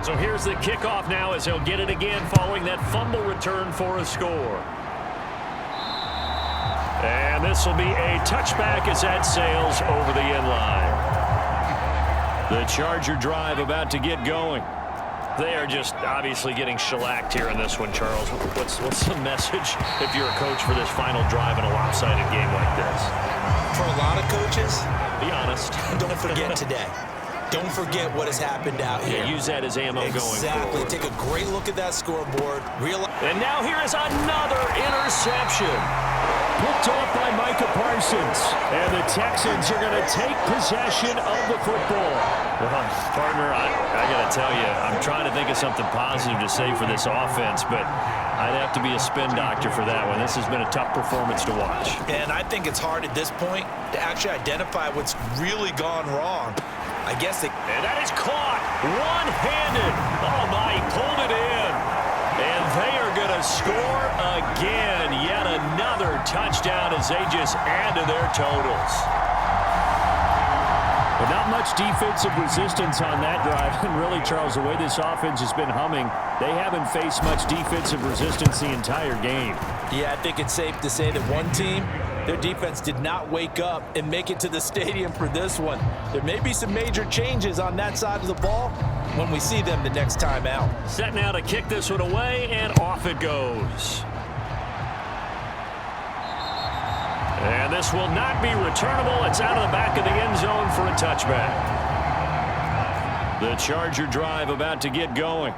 So here's the kickoff now as he'll get it again following that fumble return for a score. And this will be a touchback as that sails over the end line. The Charger drive about to get going. They are just obviously getting shellacked here in this one, Charles. What's the message if you're a coach for this final drive in a lopsided game like this? For a lot of coaches, be honest. Don't forget today. Don't forget what has happened out here. Yeah, use that as ammo going forward. Exactly. Take a great look at that scoreboard. And now here is another interception. Picked off by Micah Parsons. And the Texans are going to take possession of the football. Well, partner, I got to tell you, I'm trying to think of something positive to say for this offense, but I'd have to be a spin doctor for that one. This has been a tough performance to watch. And I think it's hard at this point to actually identify what's really gone wrong. I guess it... And that is caught one-handed. Oh, my, he pulled it in. And they are going to score again. Yet another touchdown as they just add to their totals. But not much defensive resistance on that drive. And really, Charles, the way this offense has been humming, they haven't faced much defensive resistance the entire game. Yeah, I think it's safe to say that one team, their defense did not wake up and make it to the stadium for this one. There may be some major changes on that side of the ball when we see them the next time out. Set now to kick this one away, and off it goes. And this will not be returnable. It's out of the back of the end zone for a touchback. The Charger drive about to get going.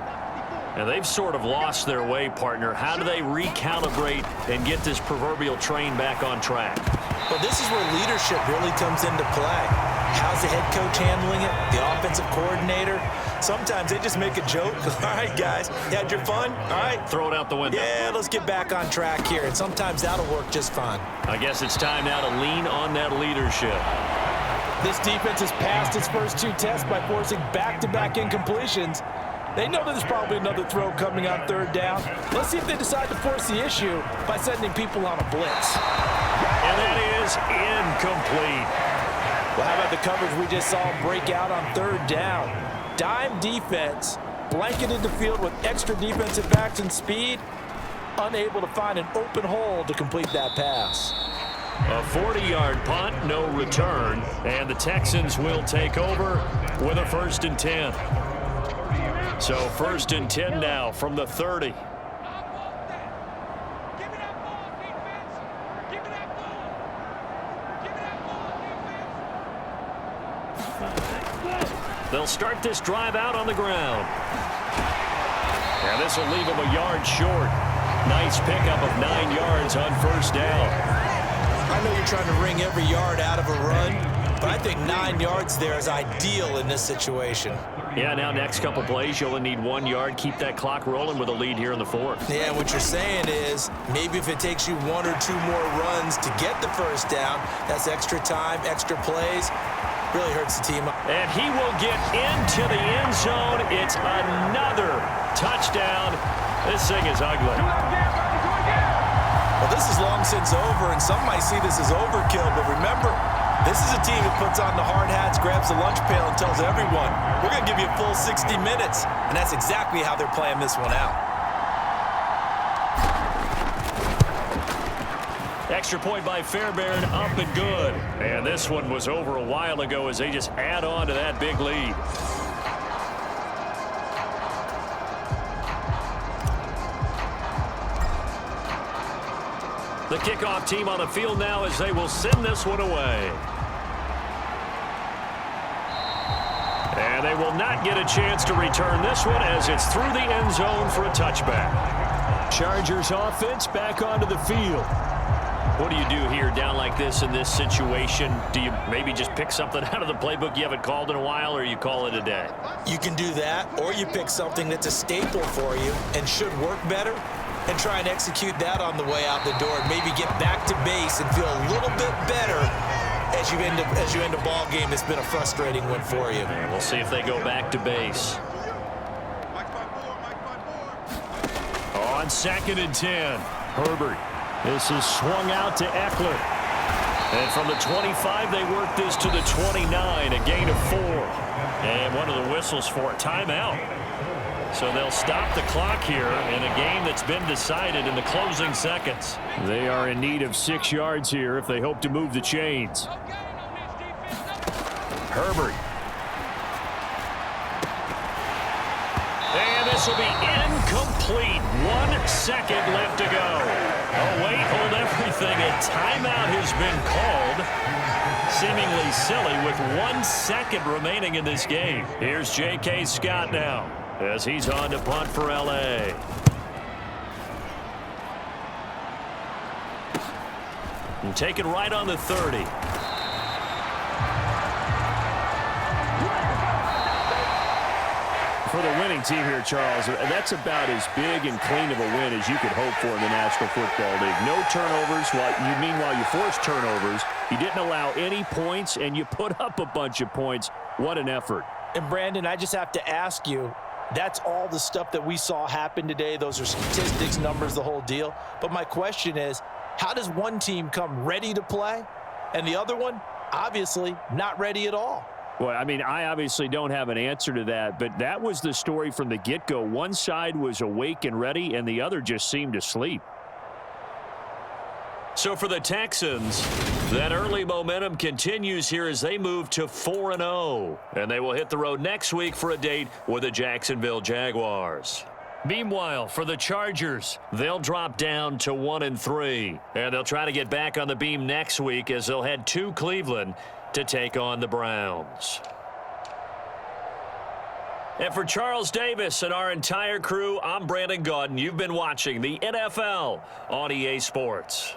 And they've sort of lost their way, partner. How do they recalibrate and get this proverbial train back on track? Well, this is where leadership really comes into play. How's the head coach handling it? The offensive coordinator? Sometimes they just make a joke. All right, guys, you had your fun? All right. Throw it out the window. Yeah, let's get back on track here. And sometimes that'll work just fine. I guess it's time now to lean on that leadership. This defense has passed its first two tests by forcing back-to-back incompletions. They know that there's probably another throw coming on third down. Let's see if they decide to force the issue by sending people on a blitz. And that is incomplete. Well, how about the coverage we just saw break out on third down? Dime defense, blanketed the field with extra defensive backs and speed, unable to find an open hole to complete that pass. A 40-yard punt, no return, and the Texans will take over with a 1st and 10. So 1st and 10 now from the 30. They'll start this drive out on the ground. And this will leave them a yard short. Nice pickup of 9 yards on first down. I know you're trying to wring every yard out of a run, but I think 9 yards there is ideal in this situation. Yeah, now next couple plays, you'll only need 1 yard. Keep that clock rolling with a lead here in the fourth. Yeah, what you're saying is maybe if it takes you 1 or 2 more runs to get the first down, that's extra time, extra plays. Really hurts the team. And he will get into the end zone. It's another touchdown. This thing is ugly. Well, this is long since over, and some might see this as overkill, but remember, this is a team that puts on the hard hats, grabs the lunch pail, and tells everyone, we're going to give you a full 60 minutes. And that's exactly how they're playing this one out. Extra point by Fairbairn, up and good. And this one was over a while ago as they just add on to that big lead. The kickoff team on the field now as they will send this one away. And they will not get a chance to return this one as it's through the end zone for a touchback. Chargers offense back onto the field. What do you do here down like this in this situation? Do you maybe just pick something out of the playbook you haven't called in a while, or you call it a day? You can do that, or you pick something that's a staple for you and should work better and try and execute that on the way out the door and maybe get back to base and feel a little bit better as you end a ball game that's been a frustrating one for you. And we'll see if they go back to base. On 2nd and 10, Herbert. This is swung out to Eckler. And from the 25, they work this to the 29, a gain of 4. And one of the whistles for a timeout. So they'll stop the clock here in a game that's been decided in the closing seconds. They are in need of 6 yards here if they hope to move the chains. Herbert. And this will be incomplete. 1 second left to go. Oh, wait, hold everything. A timeout has been called. Seemingly silly with 1 second remaining in this game. Here's J.K. Scott now as he's on to punt for L.A. And taken right on the 30. For the winning team here, Charles, that's about as big and clean of a win as you could hope for in the National Football League. No turnovers. Meanwhile, you forced turnovers. You didn't allow any points, and you put up a bunch of points. What an effort. And, Brandon, I just have to ask you, that's all the stuff that we saw happen today. Those are statistics, numbers, the whole deal. But my question is, how does one team come ready to play, and the other one, obviously, not ready at all? Well, I mean, I obviously don't have an answer to that, but that was the story from the get-go. One side was awake and ready, and the other just seemed asleep. So for the Texans, that early momentum continues here as they move to 4-0. And they will hit the road next week for a date with the Jacksonville Jaguars. Meanwhile, for the Chargers, they'll drop down to 1-3. And they'll try to get back on the beam next week as they'll head to Cleveland to take on the Browns. And for Charles Davis and our entire crew, I'm Brandon Gaudin. You've been watching the NFL on EA Sports.